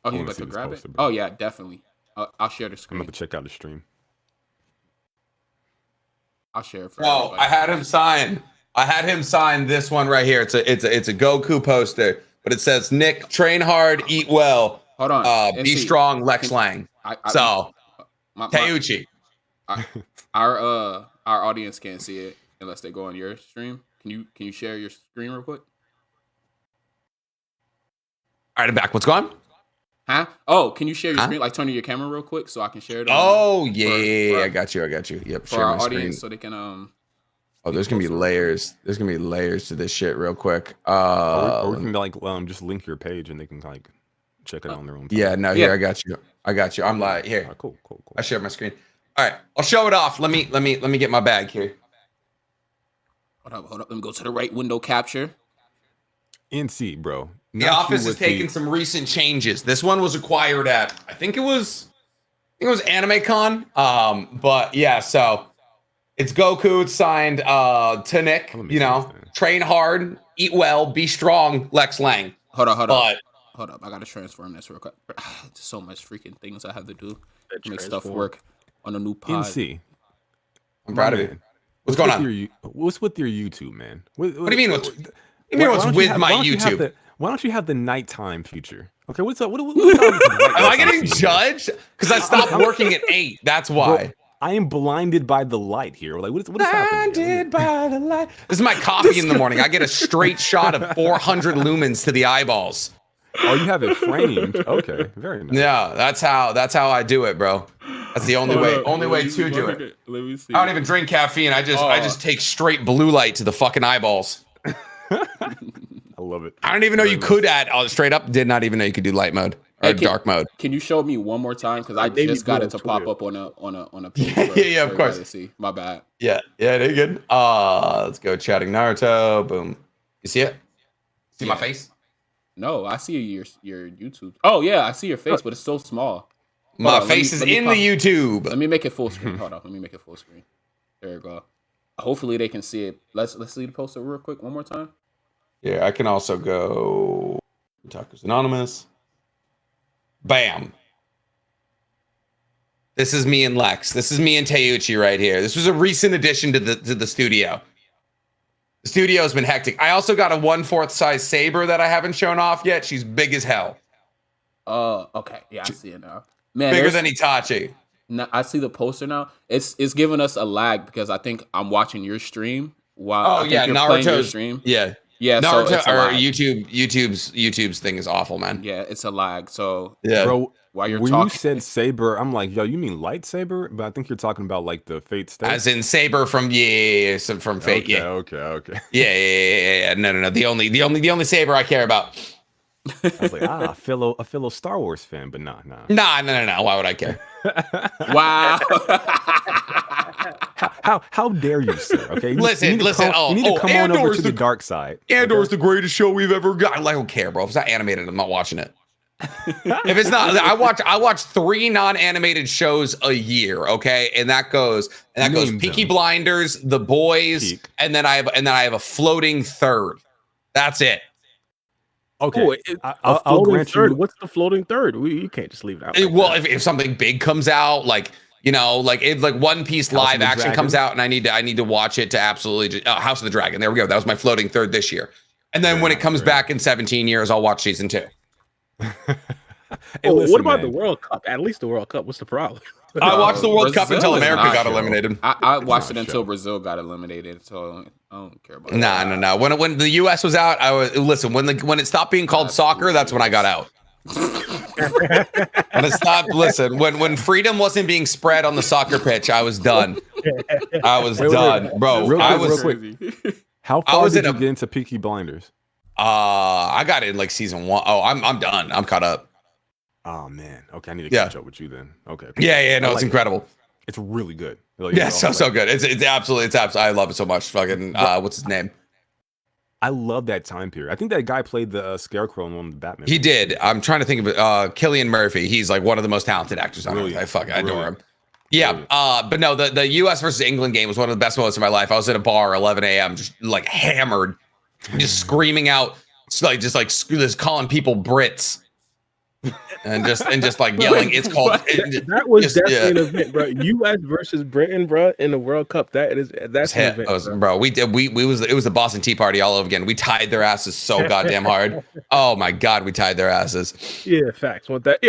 Oh, he's about to grab it. Oh yeah, definitely. I'll share the screen. I'm about to check out the stream. I'll share it for everybody. I had him sign this one right here. It's a Goku poster, but it says Nick, train hard, eat well. Hold on. Be strong, Lex Lang. Teiuchi. Our audience can't see it unless they go on your stream. Can you share your screen real quick? All right, I'm back. What's going on? Huh? Oh, can you share your screen? Like turn on your camera real quick so I can share it. I got you. Yep. For our audience, so they can Oh, there's gonna be layers. There's gonna be layers to this shit real quick. Or we can like just link your page and they can like check it on their own time. Yeah, no, here I got you. I'm like here. Right, cool. I share my screen. All right, I'll show it off. Let me get my bag here. Hold up. Let me go to the right window capture. NC, bro. The office is taking some recent changes. This one was acquired at I think it was AnimeCon. But yeah, so it's Goku. It's signed to Nick. Train hard, eat well, be strong, Lex Lang. Hold up. I gotta transform this real quick. There's so much freaking things I have to do to make stuff work on a new pod. NC. I'm proud of you. What's going on? What's with your YouTube, man? What do you mean? What's with my YouTube? Why don't you have the nighttime feature? Okay, what's up? Am I getting judged? Because I stopped working at 8. That's why. Bro, I am blinded by the light here. Like, what is happening? Blinded by the light. This is my coffee in the morning. I get a straight shot of 400 lumens to the eyeballs. Oh, you have it framed. Okay, very nice. Yeah, that's how I do it, bro. That's the only way to do it. Let me see. I don't even drink caffeine. I just take straight blue light to the fucking eyeballs. I love it. I don't even know you could add straight up. Did not even know you could do light mode or dark mode. Can you show me one more time? Because I just got it to pop up on a page. Yeah, of course. See, my bad. Yeah, they're good. Let's go chatting Naruto. Boom. You see it? See my face? No, I see your YouTube. Oh yeah, I see your face, but it's so small. My face is in the YouTube. Let me make it full screen. Hold on, let me make it full screen. There you go. Hopefully they can see it. Let's see the poster real quick one more time. Yeah, I can also go Otaku's Anonymous. Bam. This is me and Lex. This is me and Teuchi right here. This was a recent addition to the studio. The studio's been hectic. I also got a 1/4 size Saber that I haven't shown off yet. She's big as hell. Okay. Yeah, I see it now. Man, bigger than Itachi. No, I see the poster now. It's giving us a lag because I think I'm watching your stream while Naruto's stream. Yeah. Naruto so it's or YouTube's thing is awful, man. Yeah, it's a lag. So yeah, bro. While you're when talking, you said Saber, I'm like, yo, you mean lightsaber? But I think you're talking about like the Fate Stay. As in Saber from from Fate. Okay. Yeah. No. The only Saber I care about. I was like, a fellow Star Wars fan, but nah. No. Why would I care? Wow. How dare you, sir? Okay, listen. You need to come on over to the dark side. Andor's the greatest show we've ever got. I don't care, bro. If it's not animated, I'm not watching it. If it's not, I watch 3 non-animated shows a year. Okay, and that goes Peaky Blinders, The Boys, and then I have a floating third. That's it. Okay, I'll grant you. What's the floating third? You can't just leave it out. If something big comes out, like if One Piece live action comes out, and I need to watch it to absolutely House of the Dragon. There we go. That was my floating third this year. And then when it comes back in 17 years, I'll watch season 2. What about the World Cup? At least the World Cup. What's the problem? I watched the World Cup until America got eliminated. I watched it until Brazil got eliminated, so I don't care about that. No. When the US was out, when it stopped being called soccer, that's when I got out. When it stopped, when freedom wasn't being spread on the soccer pitch, I was done. Bro. Real quick. How far did you get into Peaky Blinders? I got it in like season 1. Oh, I'm done. I'm caught up. Oh man. Okay, I need to catch up with you then. Okay. Yeah. No, it's incredible. It's really good. So good. It's absolutely. I love it so much. Fucking. What's his name? I love that time period. I think that guy played the Scarecrow in one of the Batman. He did. I'm trying to think of it. Cillian Murphy. He's like one of the most talented actors on earth. I adore him. Yeah. But no, the U.S. versus England game was one of the best moments of my life. I was at a bar, 11 a.m., just like hammered, just screaming out, just calling people Brits. And just like yelling, it's called. That was definitely an event, bro. U.S. versus Britain, bro, in the World Cup. That's an event, bro. It was the Boston Tea Party all over again. We tied their asses so goddamn hard. Oh my god, we tied their asses. Yeah, facts. Want that?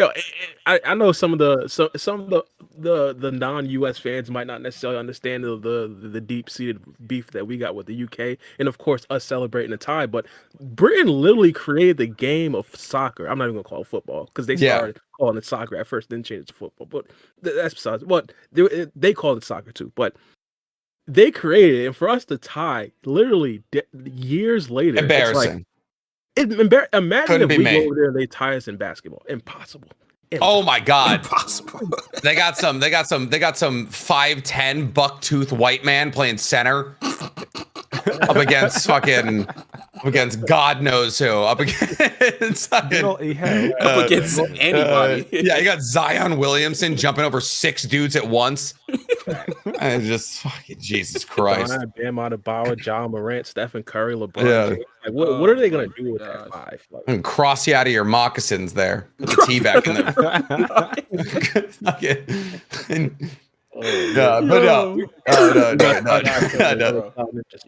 I know some of the non-U.S. fans might not necessarily understand the deep-seated beef that we got with the UK, and of course us celebrating the tie. But Britain literally created the game of soccer. I'm not even gonna call it football because they started calling it soccer at first, then changed it to football. But that's besides. But they called it soccer too. But they created it, and for us to tie, literally years later, embarrassing. Imagine if we go over there and they tie us in basketball. Impossible. Oh my god. Impossible. They got some 5'10" buck-toothed white man playing center up against God knows who. Up against anybody. Yeah, you got Zion Williamson jumping over 6 dudes at once. And just fucking Jesus Christ. Bam Adebayo, John Morant, Stephen Curry, LeBron. Yeah. Like, what are they gonna do with that 5? Like, and cross you out of your moccasins there. Put the tee back in there.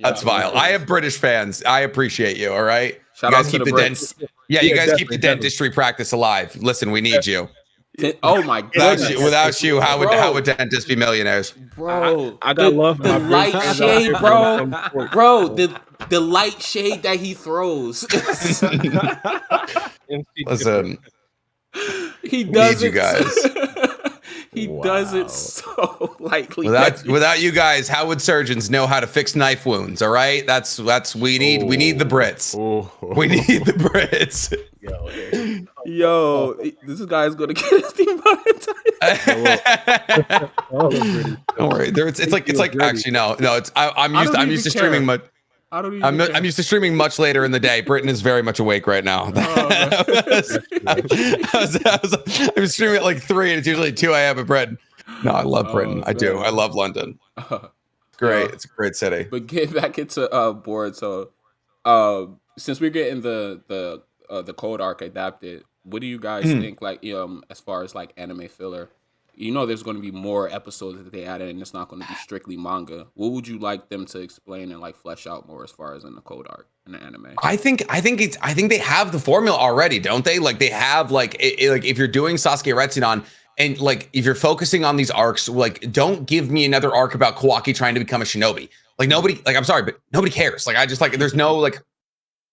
That's vile. I have British fans. I appreciate you. All right. You guys keep the dentistry practice alive. Listen, we need you. Oh my god! Without you, how would dentists be millionaires, bro? I got love the light shade, bro. The light shade that he throws. Listen, he does you guys. He does it so lightly. Without you guys, how would surgeons know how to fix knife wounds? All right, that's we need the Brits. We need the Brits. Yo, this guy's gonna get his demonetized. Don't worry. It's like actually no. I'm used to streaming much. I'm used to streaming much later in the day. Britain is very much awake right now. I was streaming at like 3 and it's usually 2 a.m. in Britain. No, I love Britain. I do. I love London. Great. It's a great city. But getting back into board, so since we're getting the Code Arc adapted, what do you guys think? Like, as far as like anime filler, there's going to be more episodes that they added, and it's not going to be strictly manga. What would you like them to explain and like flesh out more as far as in the Code Arc in the anime? I think they have the formula already, don't they? Like they have like if you're doing Sasuke Retsuden and like if you're focusing on these arcs, like don't give me another arc about Kawaki trying to become a shinobi. Like nobody, like I'm sorry, but nobody cares. Like I just like there's no like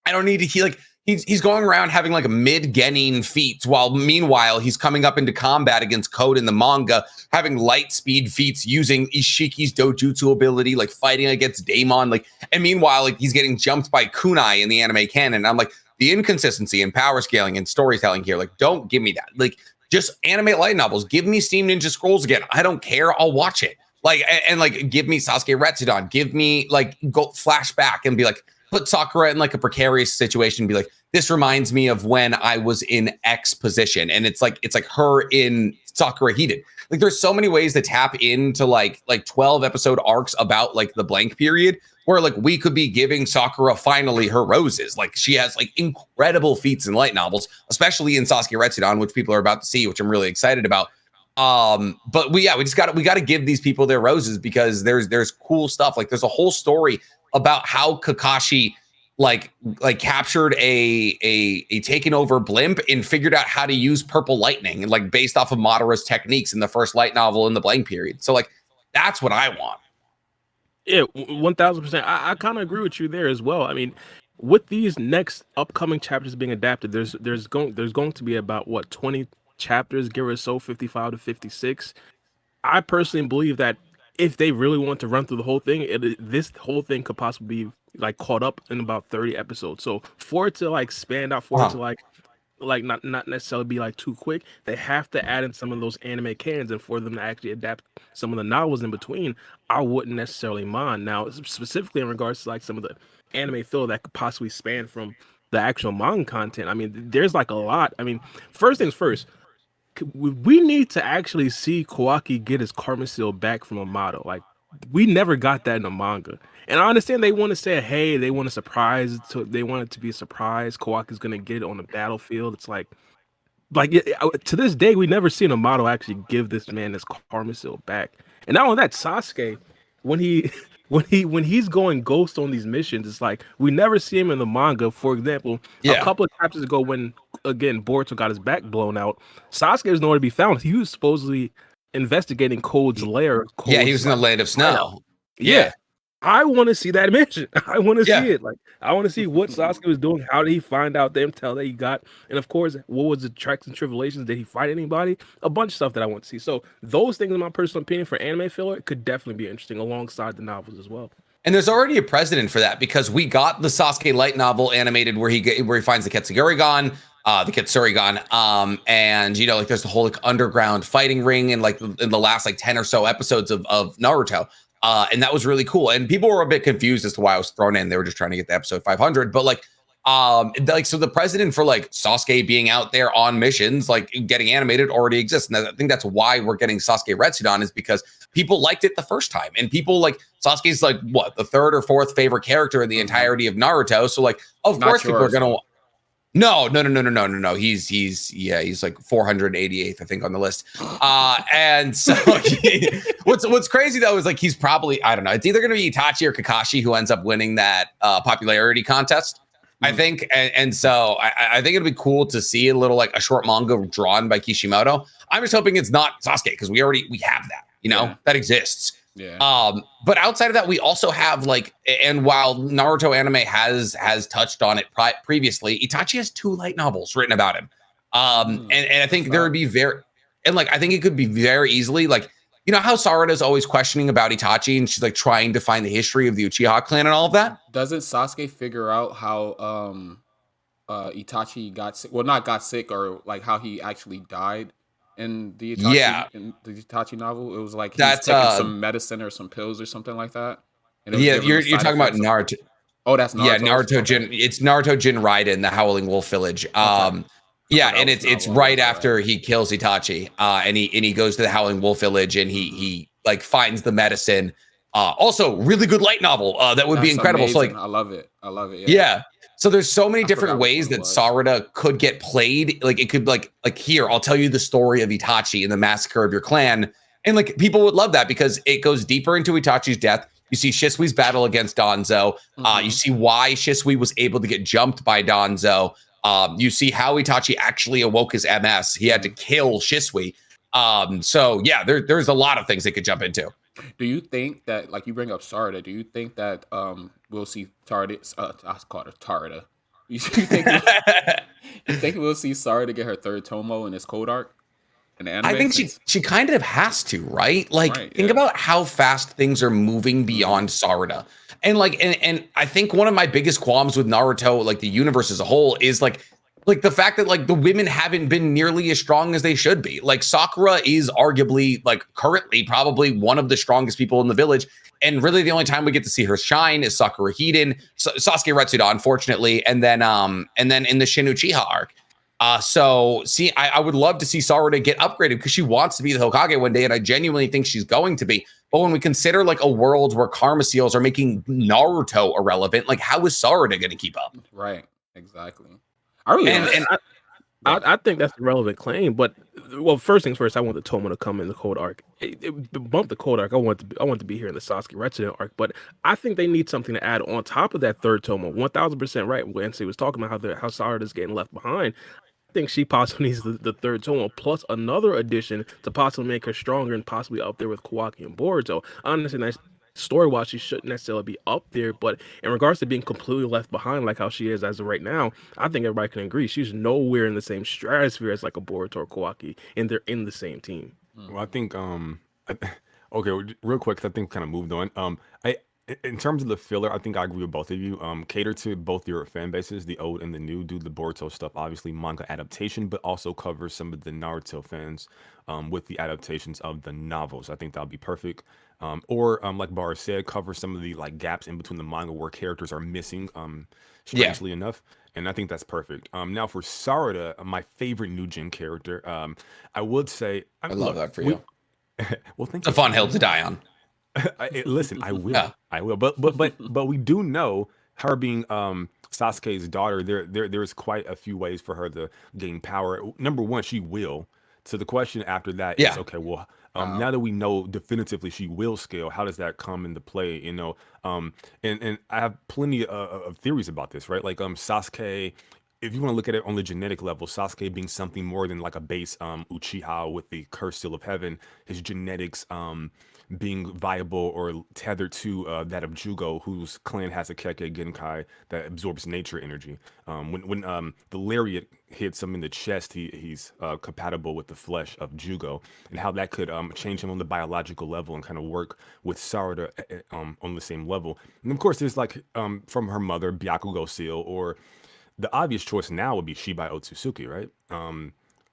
I don't need to He's going around having like a mid-Genin feats while meanwhile he's coming up into combat against Code in the manga, having light speed feats using Ishiki's dojutsu ability, like fighting against Daemon, like, and meanwhile like he's getting jumped by Kunai in the anime canon. And I'm like, the inconsistency in power scaling and storytelling here, like, don't give me that. Like, just animate light novels. Give me Steam Ninja Scrolls again. I don't care. I'll watch it. Like, and like, give me Sasuke Retsuden. Give me like go flashback and be like, put Sakura in like a precarious situation, be like, this reminds me of when I was in X position. And it's like her in Sakura Heated. Like there's so many ways to tap into like 12 episode arcs about like the blank period where like we could be giving Sakura finally her roses. Like she has like incredible feats in light novels, especially in Sasuke Retsuden, which people are about to see, which I'm really excited about. But we got to give these people their roses because there's cool stuff. Like there's a whole story about how Kakashi like captured a taken over blimp and figured out how to use purple lightning and like based off of Madara's techniques in the first light novel in the blank period. So like that's what I want. Yeah, 1000%. I kind of agree with you there as well. I mean, with these next upcoming chapters being adapted, there's going to be about 20 chapters, give or so, 55 to 56. I personally believe that if they really want to run through the whole thing, this whole thing could possibly be like caught up in about 30 episodes. So for it to like span out, for it to like not necessarily be like too quick, they have to add in some of those anime cans, and for them to actually adapt some of the novels in between, I wouldn't necessarily mind. Now, specifically in regards to like some of the anime filler that could possibly span from the actual manga content, I mean, there's like a lot. I mean, first things first, we need to actually see Kawaki get his karma seal back from Amato. Like, we never got that in the manga. And I understand they want to say, hey, they want a surprise. They want it to be a surprise. Kawaki's going to get it on the battlefield. It's like to this day, we never seen Amato actually give this man his karma seal back. And not only that, Sasuke, when he's going ghost on these missions, it's like we never see him in the manga. For example, a couple of chapters ago, when again Boruto got his back blown out, Sasuke was nowhere to be found. He was supposedly investigating Code's lair. He was in the land of snow. Yeah. I want to see that mission. I want to see it. Like, I want to see what Sasuke was doing. How did he find out the intel that he got? And of course, what was the tracks and tribulations? Did he fight anybody? A bunch of stuff that I want to see. So those things, in my personal opinion, for anime filler, could definitely be interesting alongside the novels as well. And there's already a precedent for that because we got the Sasuke light novel animated where he finds the Ketsugurigan, the Ketsurigan, and like there's the whole like underground fighting ring and like in the last like 10 or so episodes of Naruto. And that was really cool. And people were a bit confused as to why I was thrown in. They were just trying to get the episode 500. But so the precedent for like Sasuke being out there on missions, like getting animated already exists. And I think that's why we're getting Sasuke Retsuden is because people liked it the first time. And people like Sasuke's like the third or fourth favorite character in the entirety of Naruto. So like, of course people are going to. No. He's like 488th, I think, on the list. And so what's crazy though is like he's probably, I don't know, it's either going to be Itachi or Kakashi who ends up winning that popularity contest, I think. And so I think it'll be cool to see a little like a short manga drawn by Kishimoto. I'm just hoping it's not Sasuke because we have that, that exists. Yeah. But outside of that, we also have like, and while Naruto anime has touched on it previously, Itachi has 2 light novels written about him. And I think there would be And like, I think it could be very easily like, you know how Sarada's always questioning about Itachi and she's like trying to find the history of the Uchiha clan and all of that? Doesn't Sasuke figure out how Itachi got sick? Well, not got sick, or like how he actually died in the Itachi Yeah. in the Itachi novel. It was like he was That's taking some medicine or some pills or something like that. And it was yeah, giving him you're side talking about effects. Naruto. Oh, that's Naruto. Yeah, Naruto Okay. Jin. It's Naruto Jin Raiden, the Howling Wolf Village. I Yeah, thought that and was it's novel. right after he kills Itachi, and he goes to the Howling Wolf Village, and he like finds the medicine. Also, really good light novel. That would be That's incredible. So like, amazing. I love it. I love it. yeah. So there's so many I different forgot which ways one it that was. Sarada could get played. Like it could like here, I'll tell you the story of Itachi and the massacre of your clan. And like people would love that because it goes deeper into Itachi's death. You see Shisui's battle against Danzo. Mhm. You see why Shisui was able to get jumped by Danzo. You see how Itachi actually awoke his MS. He had to kill Shisui. So yeah, there's a lot of things they could jump into. Do you think that, like you bring up Sarada, do you think that we'll see Sarada? I called her Tarada. You think you think we'll see Sarada get her third tomo in this Code Arc in the anime? I think since- she kind of has to, right? Like, Right, think yeah. about how fast things are moving beyond Sarada. And like, and I think one of my biggest qualms with Naruto, like the universe as a whole, is like the fact that like the women haven't been nearly as strong as they should be. Like Sakura is arguably like currently probably one of the strongest people in the village. And really the only time we get to see her shine is Sakura Hiden, Sasuke Retsuden, unfortunately, and then in the Shin Uchiha arc. So see, I would love to see Sarada get upgraded because she wants to be the Hokage one day, and I genuinely think she's going to be. But when we consider like a world where karma seals are making Naruto irrelevant, like how is Sarada going to keep up? Right, exactly. I really And I think that's a relevant claim, but well, first things first, I want the Tomo to come in the Code Arc. Bump the Code Arc. I want to be here in the Sasuke Retsuden arc, but I think they need something to add on top of that third Tomo. 1000% right. When she was talking about how Sarada's getting left behind, I think she possibly needs the third Tomo plus another addition to possibly make her stronger and possibly up there with Kawaki and Boruto. I understand that story-wise, she shouldn't necessarily be up there, but in regards to being completely left behind, like how she is as of right now, I think everybody can agree she's nowhere in the same stratosphere as like a Boruto or Kawaki, and they're in the same team. Well, I think okay, real quick, 'cause I think kind of moved on. In terms of the filler, I think I agree with both of you. Cater to both your fan bases, the old and the new. Do the Boruto stuff, obviously manga adaptation, but also cover some of the Naruto fans with the adaptations of the novels. I think that'll be perfect. Or like Bar said, cover some of the like gaps in between the manga where characters are missing, strangely enough. And I think that's perfect. Now for Sarada, my favorite new gen character, I would say I love that for we- you. well, thank It's a you. fun hill to die on. Listen, I will. Yeah. I will. But we do know her being Sasuke's daughter. There's quite a few ways for her to gain power. Number one, she will. So the question after that is, Yeah. okay, well, now that we know definitively she will scale, how does that come into play? You know, and I have plenty of theories about this, right? Like Sasuke. If you want to look at it on the genetic level, Sasuke being something more than like a base Uchiha with the Cursed Seal of Heaven, his genetics being viable or tethered to that of Jugo, whose clan has a Kekkei Genkai that absorbs nature energy. When the lariat hits him in the chest, he's compatible with the flesh of Jugo, and how that could change him on the biological level and kind of work with Sarada on the same level. And of course, there's like from her mother, Byakugo Seal, or the obvious choice now would be Shibai Otsutsuki, right?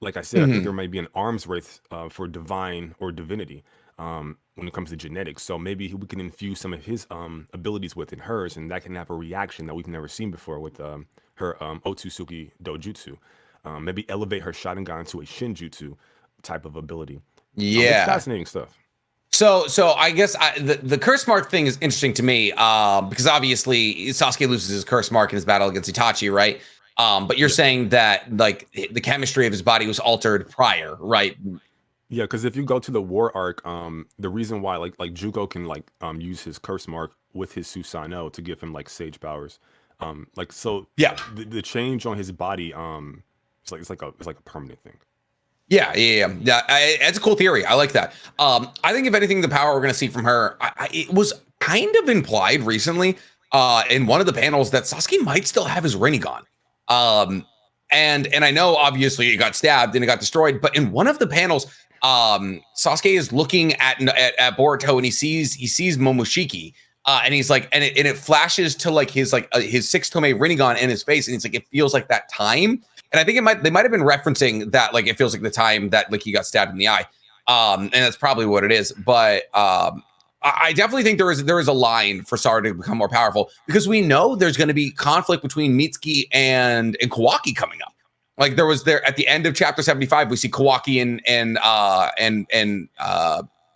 Like I said, I think there may be an arms race for divine or divinity when it comes to genetics. So maybe we can infuse some of his abilities within hers, and that can have a reaction that we've never seen before with her Otsutsuki Dojutsu. Maybe elevate her Sharingan to a Shinjutsu type of ability. It's Yeah. fascinating stuff. So I guess the curse mark thing is interesting to me because obviously Sasuke loses his curse mark in his battle against Itachi, right? But you're saying that like the chemistry of his body was altered prior, right? Yeah, because if you go to the war arc, the reason why like Jugo can like use his curse mark with his Susanoo to give him like sage powers, like so Yeah. the change on his body, it's like a permanent thing. Yeah. It's a cool theory. I like that. I think if anything, the power we're going to see from her, it was kind of implied recently in one of the panels that Sasuke might still have his Rinnegan. And I know obviously it got stabbed and it got destroyed, but in one of the panels, Sasuke is looking at Boruto and he sees Momoshiki. And he's like, and it flashes to like his 6-tome Rinnegan in his face, and it's like it feels like that time. And I think they might have been referencing that, like it feels like the time that like he got stabbed in the eye. And that's probably what it is. But I definitely think there is a line for Sarada to become more powerful, because we know there's going to be conflict between Mitsuki and Kawaki coming up. Like there at the end of chapter 75, we see Kawaki and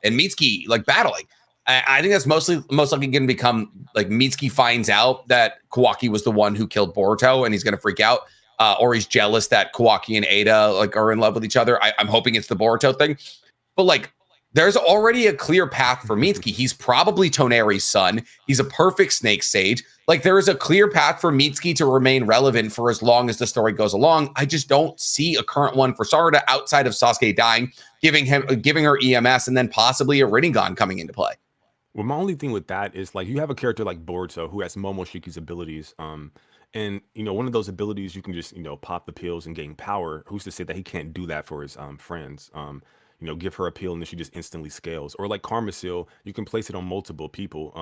Mitsuki like battling. I think that's most likely going to become like Mitsuki finds out that Kawaki was the one who killed Boruto, and he's going to freak out, or he's jealous that Kawaki and Ada like are in love with each other. I'm hoping it's the Boruto thing, but like there's already a clear path for Mitsuki. He's probably Toneri's son. He's a perfect snake sage. Like there is a clear path for Mitsuki to remain relevant for as long as the story goes along. I just don't see a current one for Sarada outside of Sasuke dying, giving her EMS, and then possibly a Rinnegan coming into play. Well, my only thing with that is like you have a character like Boruto who has Momoshiki's abilities, and one of those abilities you can just pop the pills and gain power. Who's to say that he can't do that for his friends? Give her a pill and then she just instantly scales. Or like Karma Seal, you can place it on multiple people.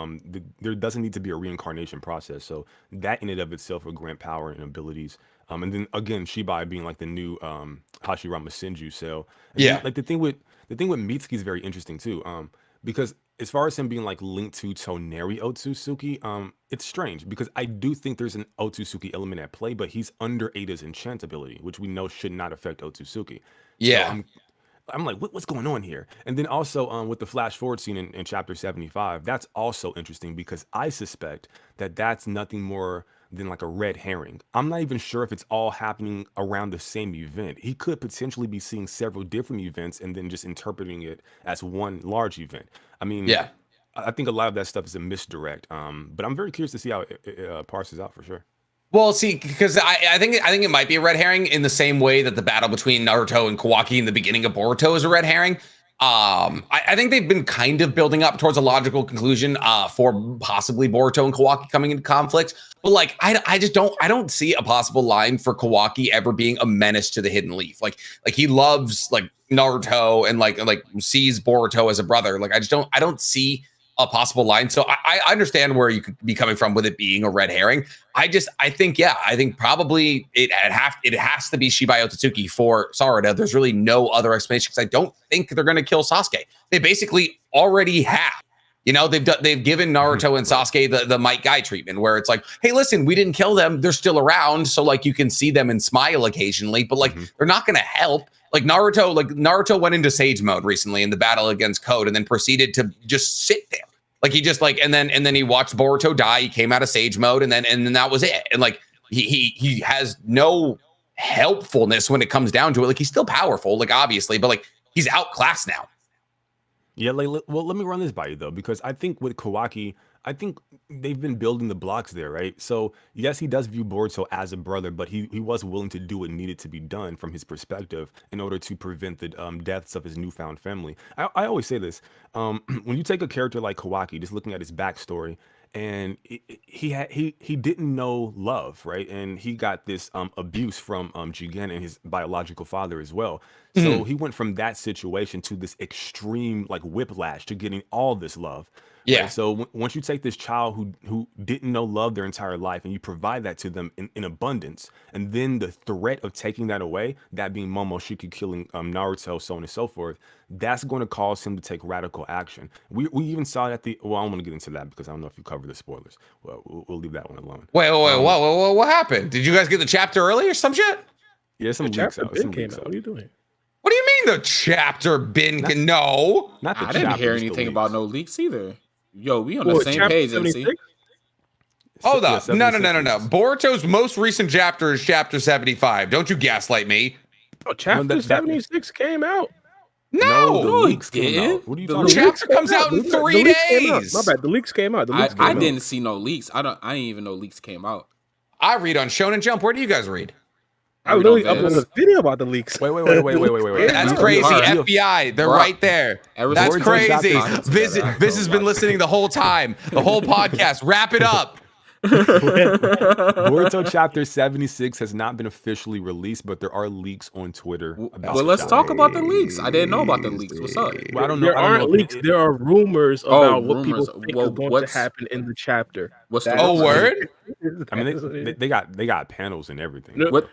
There doesn't need to be a reincarnation process, so that in and of itself will grant power and abilities. And then again, Shibai being like the new Hashirama Senju cell. And Yeah. then, like the thing with Mitsuki is very interesting too. Because as far as him being like linked to Toneri Otsutsuki, it's strange because I do think there's an Otsutsuki element at play, but he's under Ada's enchant ability, which we know should not affect Otsutsuki. Yeah. So I'm like, what's going on here? And then also with the flash forward scene in chapter 75, that's also interesting because I suspect that that's nothing more than like a red herring. I'm not even sure if it's all happening around the same event. He could potentially be seeing several different events and then just interpreting it as one large event. I mean, Yeah. I think a lot of that stuff is a misdirect. But I'm very curious to see how it parses out for sure. Well, see, because I think it might be a red herring in the same way that the battle between Naruto and Kawaki in the beginning of Boruto is a red herring. I think they've been kind of building up towards a logical conclusion for possibly Boruto and Kawaki coming into conflict. But like, I don't see a possible line for Kawaki ever being a menace to the Hidden Leaf. Like he loves like Naruto and like sees Boruto as a brother. Like I don't see a possible line. So I understand where you could be coming from with it being a red herring. I think probably it has to be Shibai Otsutsuki for Sarada. There's really no other explanation because I don't think they're going to kill Sasuke. They basically already have. They've given Naruto and Sasuke the Might Guy treatment where it's like, hey, listen, we didn't kill them. They're still around. So like you can see them and smile occasionally, but like they're not going to help. Like Naruto went into Sage mode recently in the battle against Code and then proceeded to just sit there. Like he just like and then he watched Boruto die. He came out of Sage mode and then that was it. And like he has no helpfulness when it comes down to it. Like he's still powerful, like obviously, but like he's outclassed now. Yeah, well, let me run this by you though, because I think with Kawaki, I think they've been building the blocks there, right? So yes, he does view Boruto as a brother, but he was willing to do what needed to be done from his perspective in order to prevent the deaths of his newfound family. I always say this: when you take a character like Kawaki, just looking at his backstory, and he didn't know love, right? And he got this abuse from Jigen and his biological father as well. So he went from that situation to this extreme like whiplash to getting all this love. Yeah. Right? So once you take this child who didn't know love their entire life and you provide that to them in abundance, and then the threat of taking that away, that being Momoshiki killing Naruto, so on and so forth, that's going to cause him to take radical action. We even saw that I don't want to get into that because I don't know if you cover the spoilers. Well, we'll leave that one alone. Wait, what happened? Did you guys get the chapter early or some shit? Yeah, some The leaks chapter out. been Some came leaks out. out. What are you doing? What do you mean the chapter been no? Not the I didn't chapter, hear just the anything leaks. about no leaks either. Yo, we on the Well, same chapter page, MC. 76? Hold Yeah, up. No. 76 leaks. Boruto's most recent chapter is chapter 75. Don't you gaslight me. Oh, chapter that- 76 came out. No. the No, he leaks came didn't. out. What are you The talking The about? chapter comes out in 3 leaks came out. days. My bad. The leaks came out. The leaks I came out. didn't see no leaks. I didn't even know leaks came out. I read on Shonen Jump. Where do you guys read? I literally read on uploaded Viz. a video about the leaks. Wait. That's Yeah. crazy. Hard. FBI, they're Bro. right there. Ever That's since Boruto crazy. chapter- Viz has been listening the whole time, the whole podcast. Wrap it up. Boruto chapter 76 has not been officially released, but there are leaks on Twitter about Well, the let's chapter. talk about the leaks. I didn't know about the leaks. What's up? Well, I don't know. There aren't leaks. There are rumors about what people rumors. think Well, is going to what's- happen in the chapter. What's the Oh, word? I mean, they got panels and everything. No, What-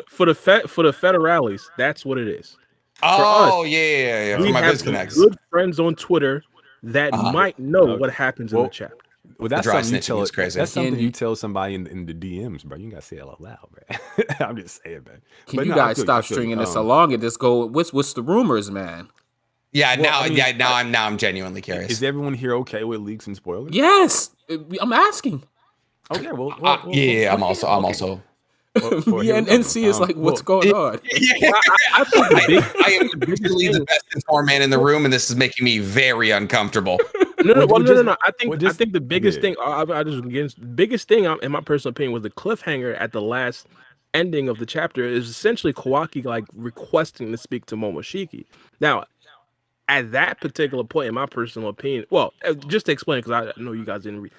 for the federales, that's what it is. Oh, yeah. We For my have biz connects. good friends on Twitter that might know Okay. what happens in Well, the chapter. Well, that's dry something you snitching tell. is crazy. That's something Can you you- tell somebody in the DMs, bro. You gotta say it out loud, bro. I'm just saying, man. Can But you no, I guys feel you, stop I feel you. stringing this along and just go? What's the rumors, man? Yeah, Well, now I'm genuinely curious. Is everyone here okay with leaks and spoilers? Yes, I'm asking. Okay. Well, Yeah, I'm okay. also. Well, Yeah, here and we go. NC is like, what's well, going on? Yeah, I am usually the best informed man in the room, and this is making me very uncomfortable. No. just- I just- think the biggest yeah. thing. I just against the biggest thing, in my personal opinion, was the cliffhanger at the last ending of the chapter. Is essentially Kawaki like requesting to speak to Momoshiki. Now, at that particular point, in my personal opinion, well, just to explain, because I know you guys didn't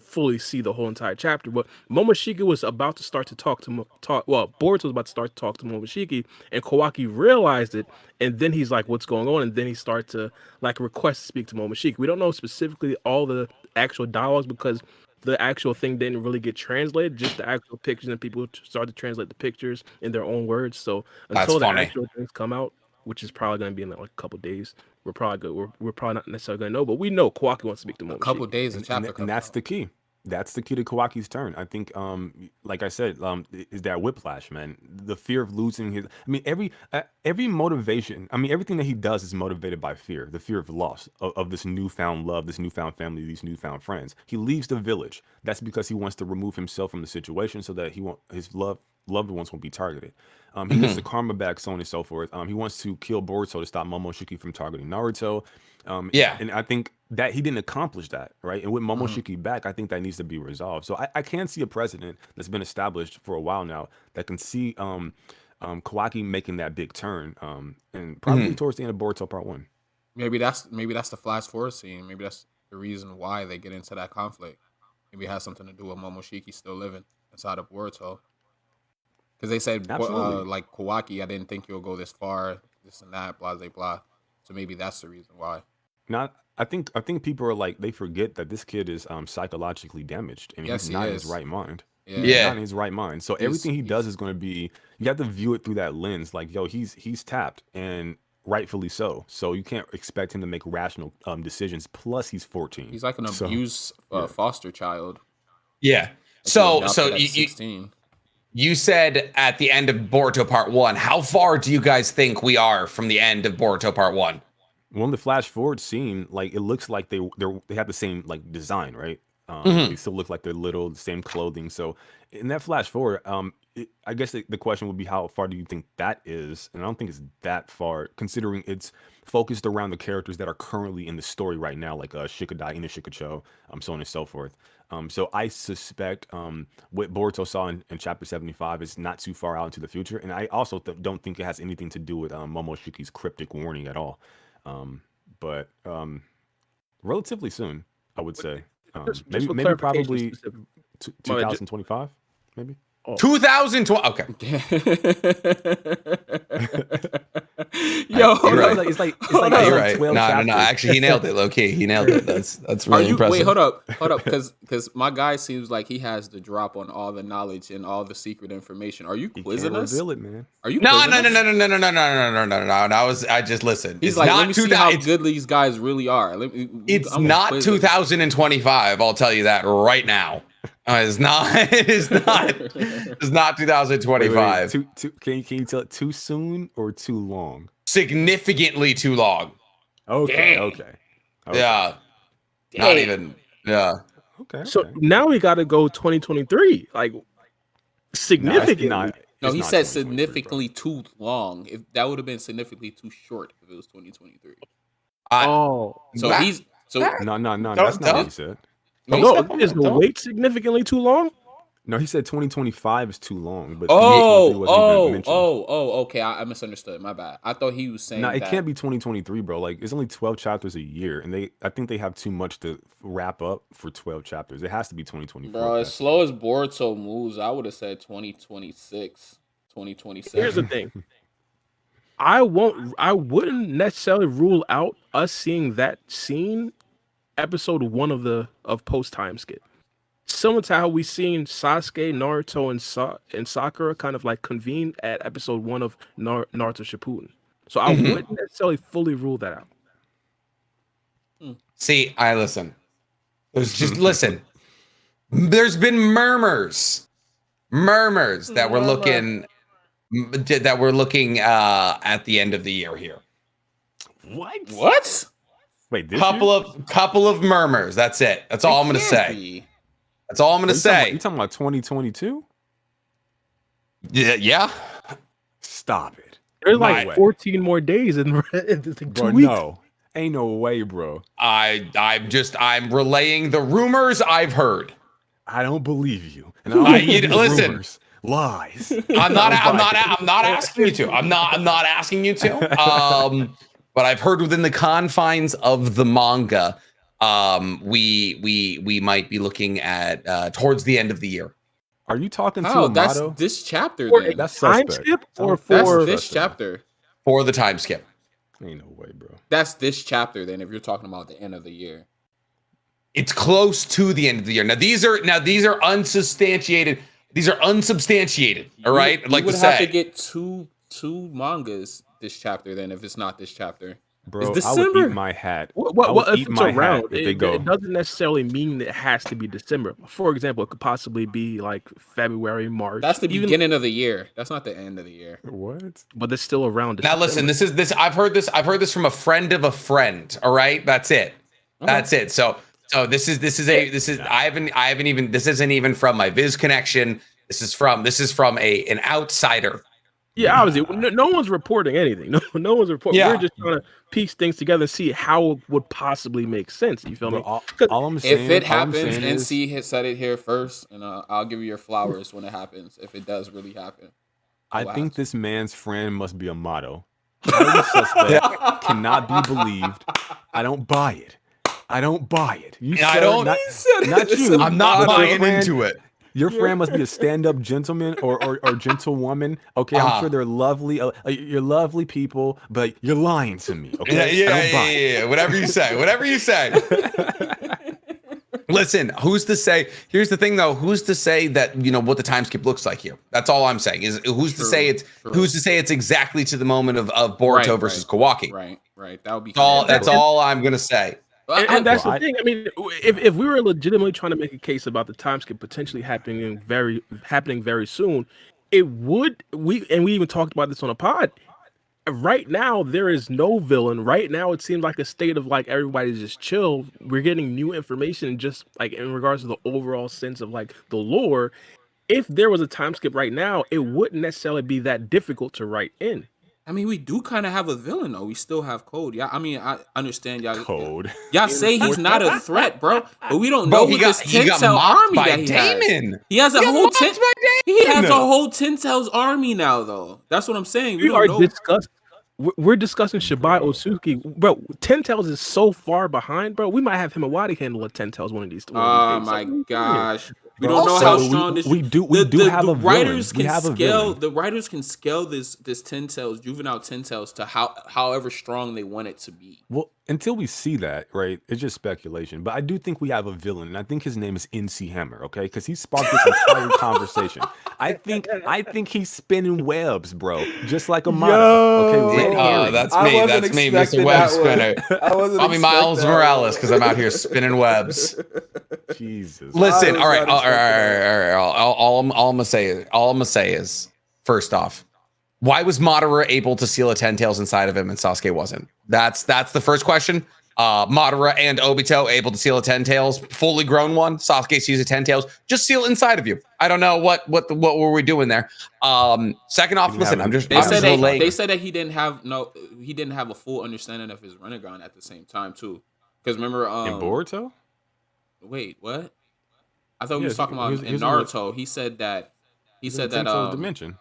fully see the whole entire chapter, but Momoshiki was about to start to Boruto was about to start to talk to Momoshiki, and Kawaki realized it, and then he's like, what's going on? And then he started to like request to speak to Momoshiki. We don't know specifically all the actual dialogues because the actual thing didn't really get translated, just the actual pictures, and people started to translate the pictures in their own words. So until the funny. actual things come out, which is probably going to be in like a couple days, we're probably good. We're probably not necessarily going to know, but we know Kawaki wants to speak to Momoshiki. A couple days of chapter, and that's the key. That's the key to Kawaki's turn. I think, like I said, is that whiplash, man. The fear of losing his. I mean, every motivation. I mean, everything that he does is motivated by fear. The fear of loss of this newfound love, this newfound family, these newfound friends. He leaves the village. That's because he wants to remove himself from the situation so that his loved ones won't be targeted. He gets the karma back, so on and so forth. He wants to kill Boruto to stop Momoshiki from targeting Naruto. And I think that he didn't accomplish that, right? And with Momoshiki back, I think that needs to be resolved. So I can see a precedent that's been established for a while now that can see Kawaki making that big turn, and probably towards the end of Boruto Part 1. Maybe that's the flash forward scene. Maybe that's the reason why they get into that conflict. Maybe it has something to do with Momoshiki still living inside of Boruto. Because they said, like, Kawaki, I didn't think you'll go this far, this and that, blah, blah, blah. So maybe that's the reason why. Now, I think people are like, they forget that this kid is psychologically damaged and Yes, he's he not in is. his right mind. Yeah. He's not in his right mind. So everything he does is going to be, you have to view it through that lens. Like, yo, he's tapped, and rightfully so. So you can't expect him to make rational decisions. Plus, he's 14. He's like an abused foster child. Yeah. Like, So adopted at you 16. you said at the end of Boruto Part 1, how far do you guys think we are from the end of Boruto Part 1? Well, in the flash forward scene, like it looks like they have the same like design, right? They still look like they're little, the same clothing. So in that flash forward, I guess the question would be, how far do you think that is? And I don't think it's that far, considering it's focused around the characters that are currently in the story right now, like Shikadai, Ina Shikacho, so on and so forth. So I suspect what Boruto saw in chapter 75 is not too far out into the future. And I also don't think it has anything to do with Momoshiki's cryptic warning at all. But relatively soon, I would say. Just for Maybe clarification, probably specific- 2025, maybe. 2020. Okay. Yo, You're right. It's like No, you're right. 12 No. chapters. Actually, he nailed it. Low key, he nailed it. That's Are really you impressive. wait? Hold up, because my guy seems like he has the drop on all the knowledge and all the secret information. Are you You quizzing can't us? reveal it, man. Are you? No. quizzing us? I just listened. He's It's like, not let me see how good these guys really are. It's I'm gonna not quiz him. 2025. I'll tell you that right now. It's not. It's not. It's not 2025. Can you tell it too soon or too long? Significantly too long. Okay. Dang. Okay. Yeah. Not even. Yeah. Okay. So okay. now we got to go 2023, like significantly. No, It's he not said 2023, bro. significantly too long. If that would have been significantly too short if it was 2023. Oh, So That- he's so that- No. That's not what he said. no, is the wait significantly too long? No, he said 2025 is too long, but 2023 wasn't even mentioned. Okay. I misunderstood. My bad. I thought he was saying No, it that. can't be 2023, bro. Like it's only 12 chapters a year, and I think they have too much to wrap up for 12 chapters. It has to be 2024. Bro, as slow as Boruto moves, I would have said 2026, 2027. Here's the thing. I wouldn't necessarily rule out us seeing that scene episode 1 of post time skip. Similar to how we seen Sasuke, Naruto, and Sakura kind of like convene at episode 1 of Naruto Shippuden. So I wouldn't necessarily fully rule that out. See, I listen. Listen. There's been murmurs that we're looking at the end of the year here. What? Wait, this couple of murmurs. That's it. That's all I'm gonna say. That's all I'm gonna say. You talking about 2022? Yeah. Stop it. There's like 14 more days in 2 Bro, weeks. no. Ain't no way, bro. I'm relaying the rumors I've heard. I don't believe you. And listen. Rumors, lies. I'm not asking you to. I'm not asking you to. But I've heard within the confines of the manga, we might be looking at towards the end of the year. Are you talking to Oh, that's Amato? this chapter For then. That's time suspect. skip or That's for this chapter. For the time skip. Ain't no way, bro. That's this chapter then if you're talking about the end of the year. It's close to the end of the year. Now these are unsubstantiated. These are unsubstantiated. All right. You would have to get two mangas this chapter then if it's not this chapter. Bro, It's I would December. eat my hat. Well, I would if eat it's my hat around, if they go. it doesn't necessarily mean that it has to be December. For example, it could possibly be like February, March. That's the beginning of the year. That's not the end of the year. What? But it's still around. Now listen, this I've heard this from a friend of a friend. All right, that's it. That's it. So this isn't even from my Viz connection. This is from an outsider. Yeah, obviously, no one's reporting anything. No one's reporting. Yeah. We're just trying to piece things together and see how it would possibly make sense. You feel me? All I'm saying, If it all I'm happens, saying is- NC has said it here first, and I'll give you your flowers when it happens. If it does really happen, I think this man's friend must be a motto. Highly suspect, cannot be believed. I don't buy it. You I said don't- not you. I'm not Your buying friend- into it. Your friend must be a stand-up gentleman or gentlewoman. Okay, I'm sure they're lovely. You're lovely people, but you're lying to me. Okay, Yeah. Whatever you say. Listen, who's to say? Here's the thing, though. Who's to say that what the time skip looks like here? That's all I'm saying. Is who's to say it's exactly to the moment of Boruto versus Kawaki? Right. That would be That's all I'm gonna say. And that's the thing. I mean, if we were legitimately trying to make a case about the time skip potentially happening very soon, it would. We even talked about this on a pod. Right now, there is no villain. Right now, it seems like a state of like everybody's just chill. We're getting new information, just like in regards to the overall sense of like the lore. If there was a time skip right now, it wouldn't necessarily be that difficult to write in. I mean, we do kind of have a villain though. We still have Code. Yeah, I mean, I understand y'all. Code. Y'all say he's not a threat, bro, but we don't Bro, know he who got- this he got Ten-Tail mocked army by that he has. Damon. He has a He got whole mocked ten. by He has a Damon. whole Ten-Tails army now, though. That's what I'm saying. We don't are know. we're discussing Shibai Otsutsuki, bro. Ten-Tails is so far behind, bro. We might have him and Waddy handle a Ten-Tails one of these. Oh days. my So, gosh. We Bro, don't know how also, strong this. we do have the a writers villain. We can have a scale. villain. The writers can scale this Ten-Tails, juvenile Ten-Tails to however strong they want it to be. Well, until we see that, right? It's just speculation. But I do think we have a villain, and I think his name is NC Hammer, okay? Because he sparked this entire conversation. I think he's spinning webs, bro, just like a model. Okay, red herring. That's I me. wasn't That's me, Mr. expecting Web that one. Spinner. I wasn't Call me Miles expecting that Morales one. because I'm out here spinning webs. Jesus. Listen, I all was right. not expecting All I'm gonna say is, first off, why was Madara able to seal a 10 tails inside of him and Sasuke wasn't? That's the first question. Madara and Obito able to seal a 10 tails, fully grown one. Sasuke sees a 10 tails, just seal it inside of you. I don't know what were we doing there. Second off, listen, I'm just They said relaying. they said that he didn't have a full understanding of his Rinnegan at the same time too. Because remember, In Boruto? wait, what? I thought we was talking about in Naruto. He said that dimension.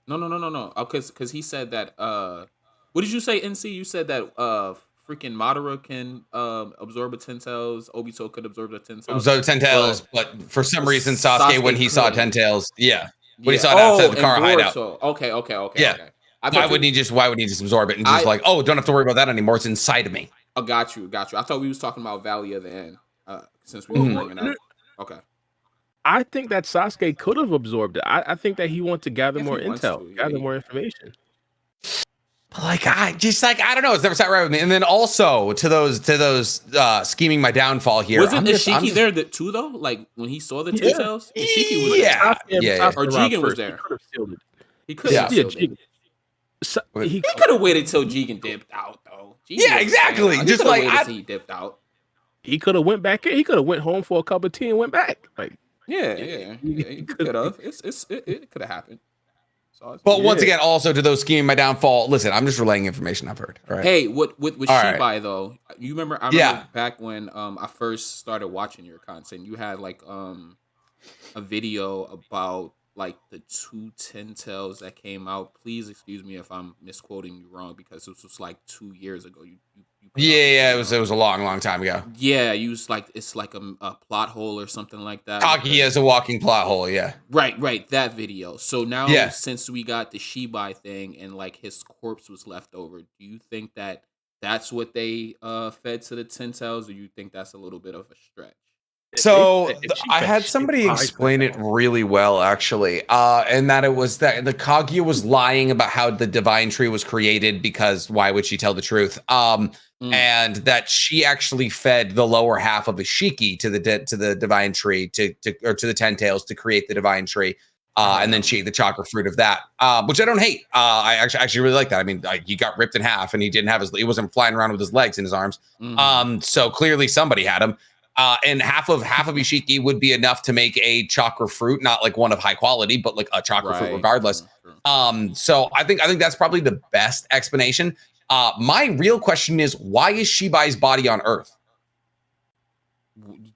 No. Because he said that what did you say, NC? You said that freaking Madara can absorb a 10 tails. Obito could absorb the 10 tails. Absorb 10 tails, but for some reason Sasuke when he saw 10 tails, when he saw it outside the car hideout. Okay. Yeah. Okay. Why wouldn't he just absorb it and just don't have to worry about that anymore? It's inside of me. I got you. I thought we was talking about Valley of the End since we were bringing up. Okay. I think that Sasuke could have absorbed it. I think that he wants to gather more intel, gather more information. I don't know. It's never sat right with me. And then also to those scheming my downfall here. Wasn't Ishiki there too though? Like when he saw the 10 tails, Ishiki was there. Or Jigen was there. He could have sealed it. He could have waited till Jigen dipped out though. Exactly. Just like he dipped out. He could have went back in. He could have went home for a cup of tea and went back. Like he could have. It could have happened. But once again, also to those scheming my downfall. Listen, I'm just relaying information I've heard. All right. Hey, with Shibai though, you remember? I remember back when I first started watching your content. You had like a video about like the 2 10 tails that came out. Please excuse me if I'm misquoting you wrong because this was like 2 years ago. You it was a long time ago. Yeah, you was like it's like a plot hole or something like that. Kaguya is a walking plot hole. Yeah. Right. That video. So now since we got the Shibai thing and like his corpse was left over, do you think that that's what they fed to the 10 tails, or you think that's a little bit of a stretch? So I had somebody explain it really well, actually, and that it was that the Kaguya was lying about how the divine tree was created because why would she tell the truth? And that she actually fed the lower half of Ishiki to the divine tree to the 10 tails to create the divine tree, and then she ate the chakra fruit of that, which I don't hate. I actually really like that. I mean, he got ripped in half, and he wasn't flying around with his legs in his arms. So clearly somebody had him. And half of Ishiki would be enough to make a chakra fruit, not like one of high quality, but like a chakra fruit regardless. So I think that's probably the best explanation. My real question is, why is Shibai's body on Earth?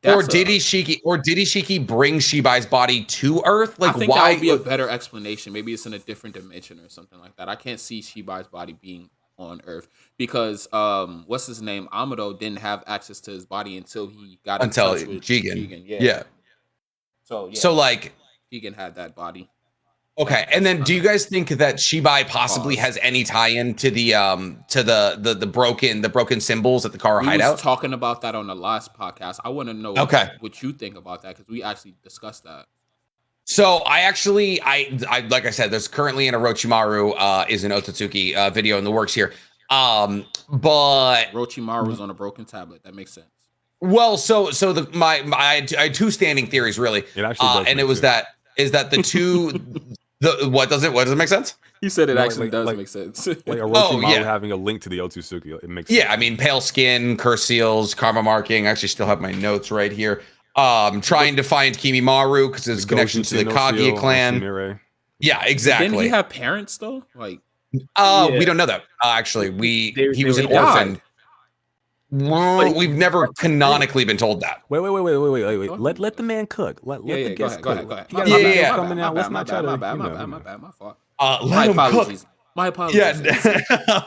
Or did Ishiki bring Shibai's body to Earth? Like, I think why that would be a better explanation. Maybe it's in a different dimension or something like that. I can't see Shibai's body being on Earth because what's his name? Amado didn't have access to his body until he got in touch with Jigen. Yeah. So like Jigen had that body. Okay, and then do you guys think that Shibai possibly has any tie-in to the broken symbols at the Kara hideout? We was talking about that on the last podcast. I want to know what you think about that because we actually discussed that. So I like I said, there's currently an Orochimaru is an Otsutsuki video in the works here. But Orochimaru's on a broken tablet. That makes sense. Well, I had two standing theories really. It actually does and it was sense. that the two what does it make sense? He said it actually does make sense. Like Orochimaru having a link to the Otsutsuki. It makes sense. Yeah, I mean pale skin, curse seals, karma marking. I actually still have my notes right here. Trying to find Kimimaru because his connection to the Kaguya clan. Yeah, exactly. Didn't he have parents though? Like, we don't know that. Actually, he was an orphan. Well, we've never canonically been told that. Wait. Let the man cook. Let the guest cook. Go ahead. Yeah. Coming out. Let's not try to. My bad. My fault. Let him cook. My apologies. Yeah.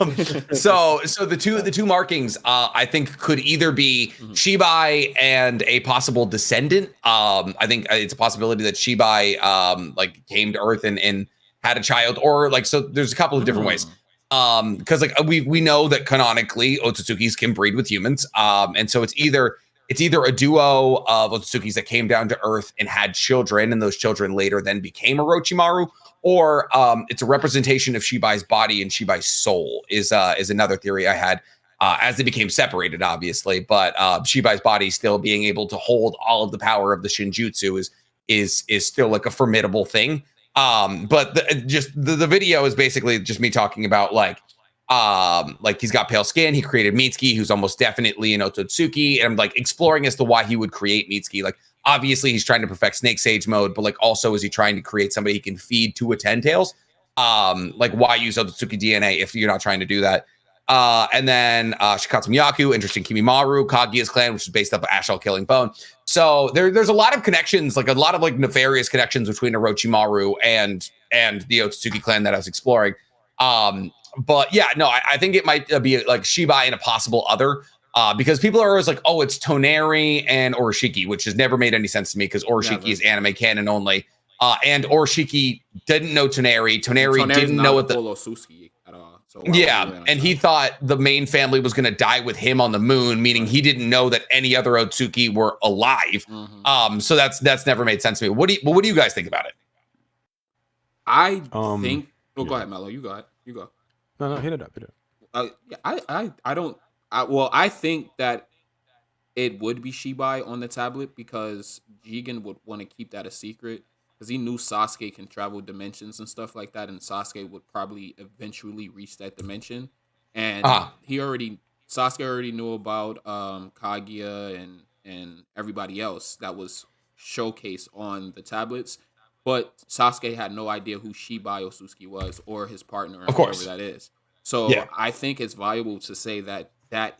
So the two markings I think could either be Shibai and a possible descendant. I think it's a possibility that Shibai like came to Earth and had a child, or like so. There's a couple of different ways. Because like we know that canonically Otsutsukis can breed with humans. And so it's either a duo of Otsutsuki's that came down to Earth and had children, and those children later then became Orochimaru, or it's a representation of Shibai's body and Shibai's soul is another theory I had as they became separated, obviously. But Shibai's body still being able to hold all of the power of the Shinjutsu is still like a formidable thing. But the video is basically just me talking about like he's got pale skin. He created Mitsuki, who's almost definitely an Otsutsuki, and I'm like exploring as to why he would create Mitsuki. Like obviously he's trying to perfect Snake Sage mode, but like also is he trying to create somebody he can feed to a 10 tails? Like why use Otsutsuki DNA if you're not trying to do that? And then Shikatsu Miyaku, interesting Kimimaru, Kaguya's clan, which is based off of Ashall killing Bone. So there's a lot of connections, like a lot of like nefarious connections between Orochimaru and the Otsutsuki clan that I was exploring. But yeah, no, I think it might be like Shibai and a possible other. Because people are always like, oh, it's Toneri and Oroshiki, which has never made any sense to me because Oroshiki is anime canon only. And Oroshiki didn't know Toneri. Toneri didn't know what the Otsutsuki at all. So and he thought the main family was going to die with him on the moon, meaning he didn't know that any other Otsutsuki were alive. So that's never made sense to me. What do you guys think about it? I think. Oh, go ahead, Mello. You got it. You go. No, hit it up. I think that it would be Shibai on the tablet because Jigen would want to keep that a secret because he knew Sasuke can travel dimensions and stuff like that, and Sasuke would probably eventually reach that dimension. And Sasuke already knew about Kaguya and everybody else that was showcased on the tablets, but Sasuke had no idea who Shibai Otsutsuki was or his partner, or whoever that is. So I think it's valuable to say that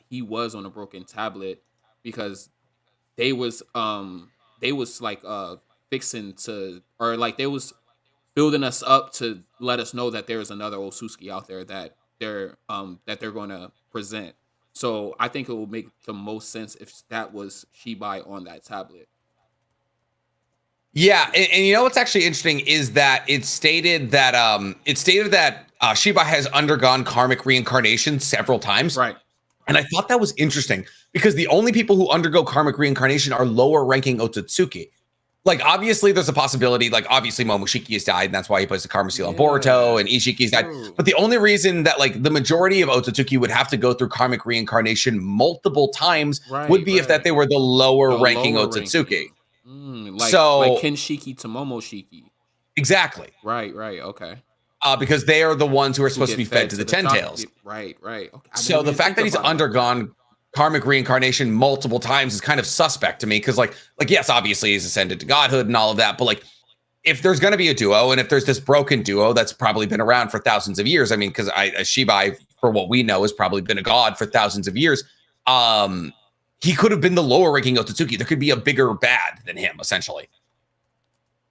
he was on a broken tablet because they was like fixing to, or like they was building us up to let us know that there's another Otsutsuki out there that they're going to present. So I think it will make the most sense if that was Shibai on that tablet. Yeah, and you know what's actually interesting is that it stated that Shibai has undergone karmic reincarnation several times. Right. And I thought that was interesting because the only people who undergo karmic reincarnation are lower ranking Otsutsuki. Like, obviously, there's a possibility, like, obviously, Momoshiki has died, and that's why he puts the karma seal on Boruto, and Ishiki's died. But the only reason that, like, the majority of Otsutsuki would have to go through karmic reincarnation multiple times would be if that they were the lower ranking Otsutsuki. Like Kenshiki to Momoshiki. Exactly. Right, okay. Because they are the ones who are supposed to be fed to the Ten Tails. Right. Okay. So the fact that he's undergone karmic reincarnation multiple times is kind of suspect to me because, like yes, obviously he's ascended to godhood and all of that, but like if there's going to be a duo and if there's this broken duo that's probably been around for thousands of years, I mean, because Shibai, for what we know, has probably been a god for thousands of years. He could have been the lower ranking Otsutsuki. There could be a bigger bad than him, essentially.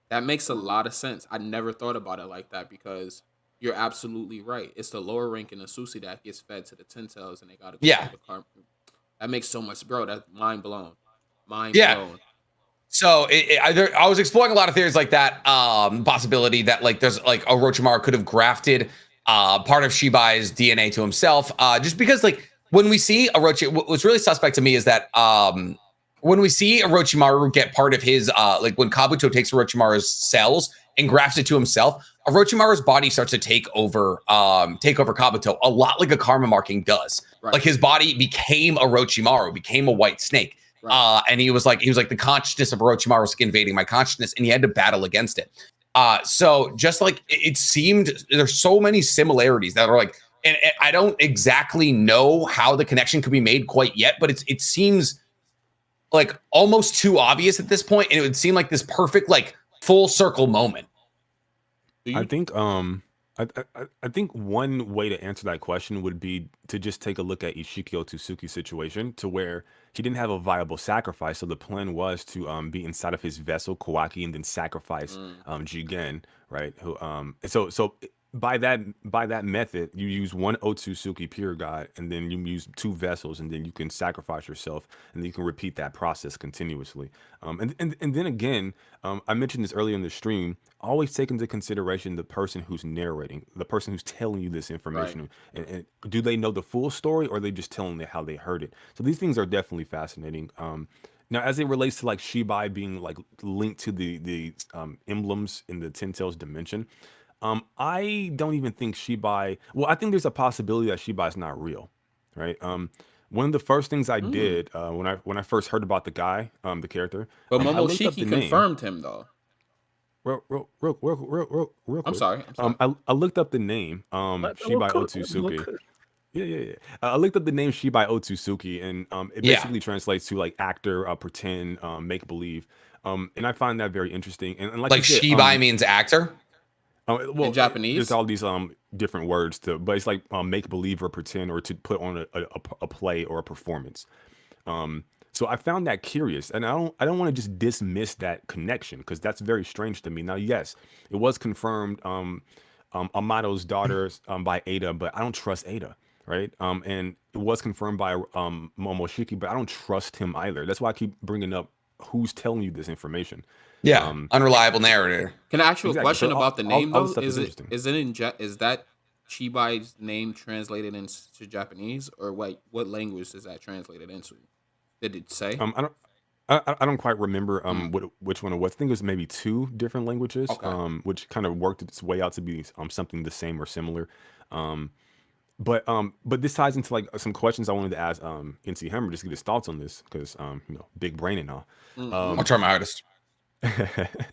That makes a lot of sense. I never thought about it like that because you're absolutely right. It's the lower ranking Otsutsuki that gets fed to the Ten Tails, and they got to go to the karma. That makes so much, bro. That's mind blown. Mind blown. So I was exploring a lot of theories like that. Possibility that like there's like Orochimaru could have grafted part of Shibai's DNA to himself. Just because like when we see what's really suspect to me is that when we see Orochimaru get part of his like when Kabuto takes Orochimaru's cells and grafts it to himself, Orochimaru's body starts to take over Kabuto a lot like a karma marking does. Right. Like his body became Orochimaru, became a white snake. Right. And he was like the consciousness of Orochimaru was invading my consciousness, and he had to battle against it. So just like it seemed, there's so many similarities that are like, and I don't exactly know how the connection could be made quite yet, but it seems like almost too obvious at this point, and it would seem like this perfect like full circle moment. I think I think one way to answer that question would be to just take a look at Ishiki Otsutsuki's situation, to where he didn't have a viable sacrifice, so the plan was to be inside of his vessel Kawaki and then sacrifice Jigen, right? Who so by that method, you use one Otsutsuki pure god, and then you use two vessels, and then you can sacrifice yourself, and then you can repeat that process continuously. And then again, I mentioned this earlier in the stream. Always take into consideration the person who's narrating, the person who's telling you this information, and do they know the full story, or are they just telling you how they heard it? So these things are definitely fascinating. Now, as it relates to like Shibai being like linked to the emblems in the Ten Tails dimension. I don't even think Shibai. Well, I think there's a possibility that Shibai is not real, right? One of the first things I did when I first heard about the guy, the character, but I looked up Momoshiki the name. confirmed him though. Real quick. I'm sorry. I looked up the name, Shibai Otsutsuki. Yeah. I looked up the name Shibai Otsutsuki, and it basically translates to like actor, pretend, make believe. And I find that very interesting. And like Shibai means actor. Well, in Japanese? there's all these different words but it's like make believe or pretend or to put on a play or a performance. So I found that curious, and I don't want to just dismiss that connection because that's very strange to me. Now, yes, it was confirmed Amato's daughter by Ada, but I don't trust Ada, right? And it was confirmed by Momoshiki, but I don't trust him either. That's why I keep bringing up who's telling you this information. Yeah, unreliable narrator. Can I ask you a Exactly. question So about the name all the though? stuff Is is it interesting. is it in is that Chibai's name translated into Japanese, or what language is that translated into? Did it say? I don't quite remember which one it was. I think it was maybe 2 different languages, Okay. which kind of worked its way out to be something the same or similar. But this ties into like some questions I wanted to ask NC Hammer, just get his thoughts on this because big brain and all. I'll try my hardest.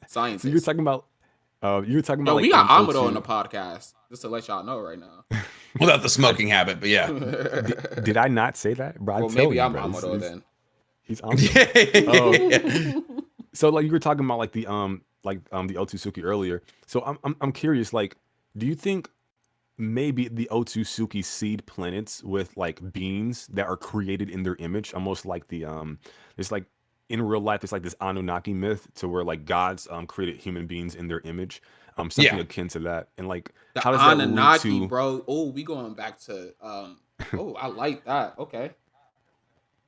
Science. So you were talking about Yo, like we got Amado O2. on the podcast, just to let y'all know right now. Without the smoking habit, but yeah. Did I not say that, bro? I Well, tell maybe you, I'm bro, Amado then. he's Amado. Yeah. So like you were talking about like the Otsutsuki earlier. So I'm curious, like, do you think maybe the Otsutsuki seed planets with like beings that are created in their image, almost like it's like in real life, it's like this Anunnaki myth to where like gods created human beings in their image, something Yeah. akin to that, and like The how does that Anunnaki, lead to? bro. Oh, we going back to oh, I like that. Okay.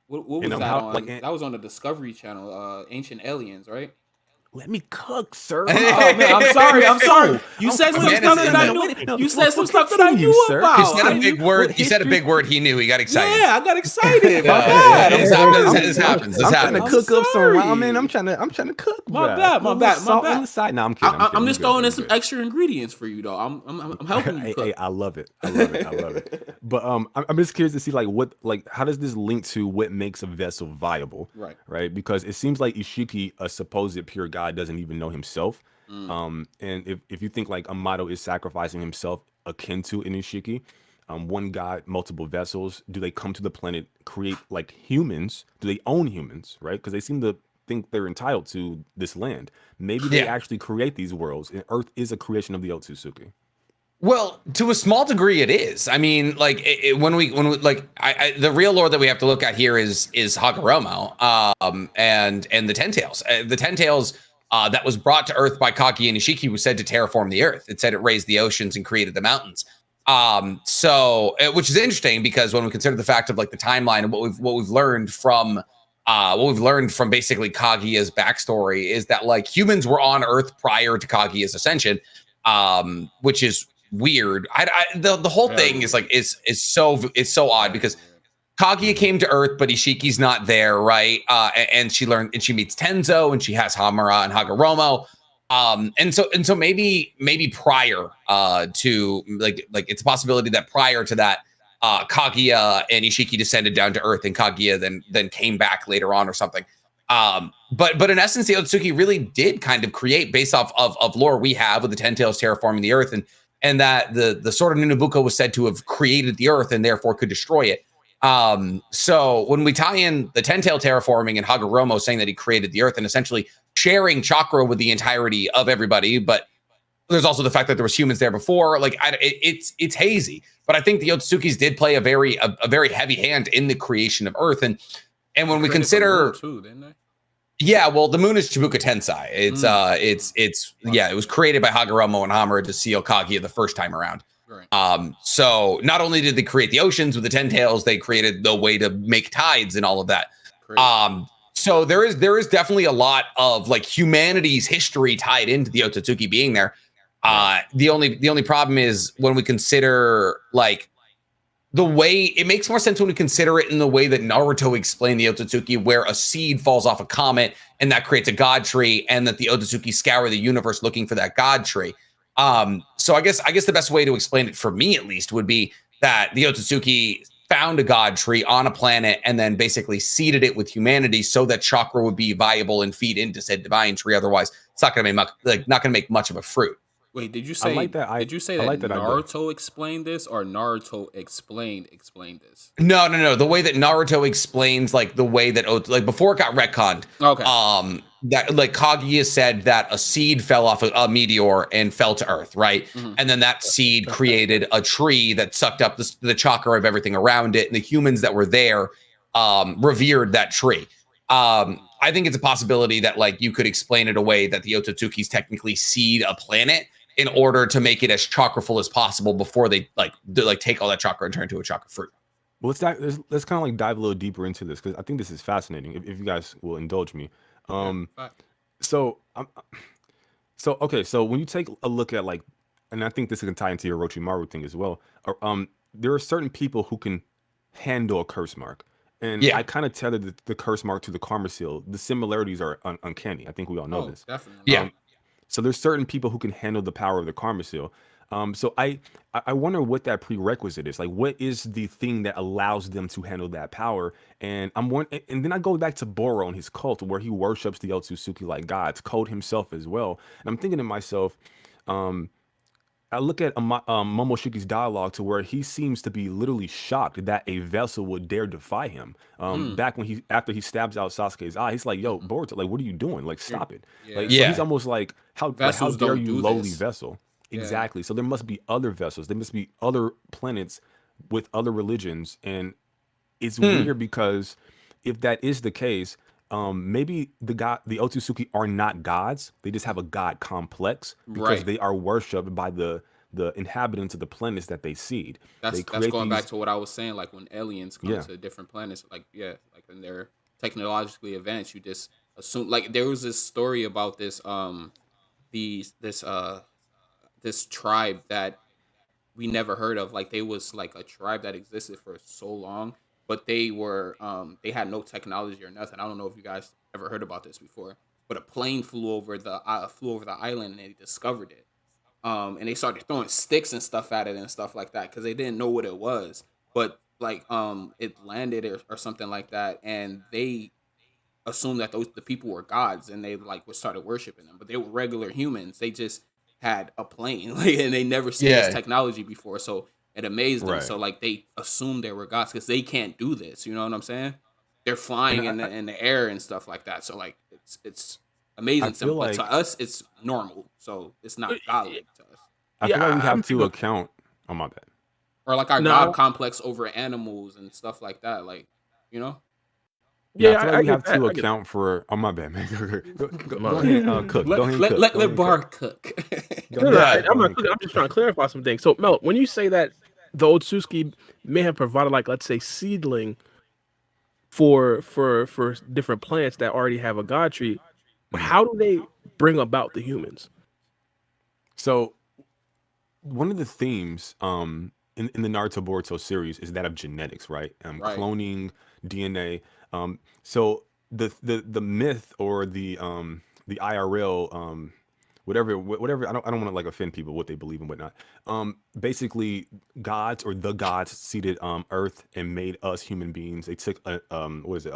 What was And that how on? like That was on the Discovery Channel, Ancient Aliens, right? let me cook, sir. Oh man, I'm sorry. I'm sorry. You I'm said some man, stuff it's that I in knew. the- You said some Well, stuff that I continue, knew sir. about. He said I a big knew- word. He said a big word. He knew. He got excited. Yeah, I got excited. My Yeah, bad. yeah, I'm this sorry. happens. This happens. This I'm trying to happens. cook up some sorry. ramen. I'm trying to cook. My bruh. bad, my A little bad, my salt bad. on the side. No, I'm kidding. I'm just You good, throwing in you some good. extra ingredients for you, though. I'm helping you Hey, cook. I love it. I love it. I love it. But I'm just curious to see like how does this link to what makes a vessel viable? Right. Right. Because it seems like Ishiki, a supposed pure god, doesn't even know himself. And if you think like Amato is sacrificing himself akin to an Ishiki, one god, multiple vessels, do they come to the planet, create like humans? Do they own humans? Right. Because they seem to think they're entitled to this land. Maybe they Yeah. actually create these worlds, and Earth is a creation of the Otsutsuki. Well, to a small degree, it is. I mean, like when we like the real lore that we have to look at here is Hagoromo, and the Ten Tails. The Ten Tails that was brought to Earth by Kagi and Ishiki was said to terraform the Earth. It said it raised the oceans and created the mountains. So which is interesting because when we consider the fact of like the timeline and what we've learned from basically Kaguya's backstory is that like humans were on Earth prior to Kaguya's ascension, which is weird. The whole thing is like is so odd because Kaguya came to Earth, but Ishiki's not there, right? And she meets Tenzo, and she has Hamura and Hagoromo. And so maybe prior to like it's a possibility that prior to that, Kaguya and Ishiki descended down to Earth, and Kaguya then came back later on or something. But in essence, the Otsutsuki really did kind of create based off of lore we have with the Ten Tails terraforming the Earth, and that the Sword of Nunabuka was said to have created the Earth and therefore could destroy it. So when we tie in the Ten Tail terraforming and Hagoromo saying that he created the Earth and essentially sharing chakra with the entirety of everybody, but there's also the fact that there was humans there before. Like it's hazy, but I think the Otsutsukis did play a very heavy hand in the creation of Earth, and when we consider too, didn't they? yeah, well, the moon is Chibuka Tensai. It was created by Hagoromo and Hamura to seal Kaguya the first time around. Right. So not only did they create the oceans with the Ten Tails, they created the way to make tides and all of that. Crazy. So there is definitely a lot of like humanity's history tied into the Otsutsuki being there. The only problem is when we consider like the way it makes more sense when we consider it in the way that Naruto explained the Otsutsuki, where a seed falls off a comet and that creates a god tree, and that the Otsutsuki scour the universe looking for that god tree. So I guess the best way to explain it for me at least would be that the Otsutsuki found a god tree on a planet and then basically seeded it with humanity so that chakra would be viable and feed into said divine tree. Otherwise, it's not going to make much of a fruit. Wait, did you I say like that. did you say I that like that idea. Naruto explained this or Naruto explained this? No. The way that Naruto explains like the way that like before it got retconned, Okay. that like Kaguya said that a seed fell off a meteor and fell to Earth, right? Mhm. And then that seed created a tree that sucked up the chakra of everything around it, and the humans that were there revered that tree. I think it's a possibility that like you could explain it away that the Otsutsukis technically seed a planet in order to make it as chakraful as possible before they take all that chakra and turn it into a chakra fruit. Well, let's kind of like dive a little deeper into this because I think this is fascinating. If you guys will indulge me, Fact. so okay, so when you take a look at like, and I think this can tie into your Orochimaru thing as well. There are certain people who can handle a curse mark, and Yeah. I kind of tethered the curse mark to the karma seal. The similarities are uncanny. I think we all know Oh, this. definitely. Yeah. So there's certain people who can handle the power of the karma seal. So I wonder what that prerequisite is. Like, what is the thing that allows them to handle that power? And and then I go back to Boro and his cult, where he worships the Otsutsuki like gods, Code himself as well. And I'm thinking to myself, I look at Momoshiki's dialogue to where he seems to be literally shocked that a vessel would dare defy him. Back when after he stabs out Sasuke's eye, he's like, "Yo, Boruto, like, what are you doing? Like, stop it!" Like, so Yeah. he's almost like, "How Vessels dare don't you, do lowly this." vessel?" Yeah. Exactly. So there must be other vessels. There must be other planets with other religions, and it's weird because if that is the case, maybe the Otsutsuki are not gods. They just have a god complex because Right. they are worshipped by the inhabitants of the planets that they seed. That's They create going these. back to what I was saying. Like when aliens come Yeah. to different planets, like like when they're technologically advanced, you just assume. Like there was this story about this tribe that we never heard of. Like they was like a tribe that existed for so long, but they had no technology or nothing. I don't know if you guys ever heard about this before, but a plane flew over the island and they discovered it. And they started throwing sticks and stuff at it and stuff like that because they didn't know what it was. But like it landed or something like that, and they assumed that the people were gods and they like started worshiping them, but they were regular humans. They just had a plane, like, and they never seen this Yeah. technology before, so it amazed them. Right. So like they assumed they were gods because they can't do this. You know what I'm saying? They're flying And in the air and stuff like that. So like it's amazing to feel them, but to like us it's normal. So it's not godly to us. I feel like we I'm have to account. Oh, my bad. Or like our No. god complex over animals and stuff like that. Like, you know? Yeah, Yeah, I feel I like we get have that, to I get account for. Oh, my bad, man. Go My ahead, cook. Go ahead, and cook. Go ahead Let and Bar cook. cook. Go No, ahead, I'm go not. ahead and I'm just trying to clarify some things. So, Mel, when you say that the Otsutsuki may have provided, like, let's say, seedling for different plants that already have a god tree, how do they bring about the humans? So one of the themes in the Naruto Boruto series is that of genetics, right? Right. Cloning, DNA. So the myth or the IRL whatever I don't want to like offend people what they believe and whatnot. Basically gods or the gods seeded Earth and made us human beings. They took what is it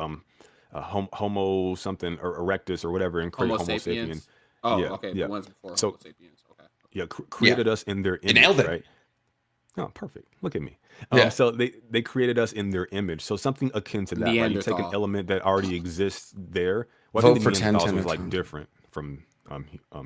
Homo something or erectus or whatever and created Homo Homo sapiens. sapien. Oh, Yeah, okay. yeah. The ones before So Homo sapiens. Okay. yeah, created us in their You image, nailed it. right? Oh, perfect. Look at me. Yeah. So they created us in their image. So something akin to that, right? You take an Neanderthal. element that already exists there. Well, I Vote think for the 10, Neanderthals 10, was or like 20. different from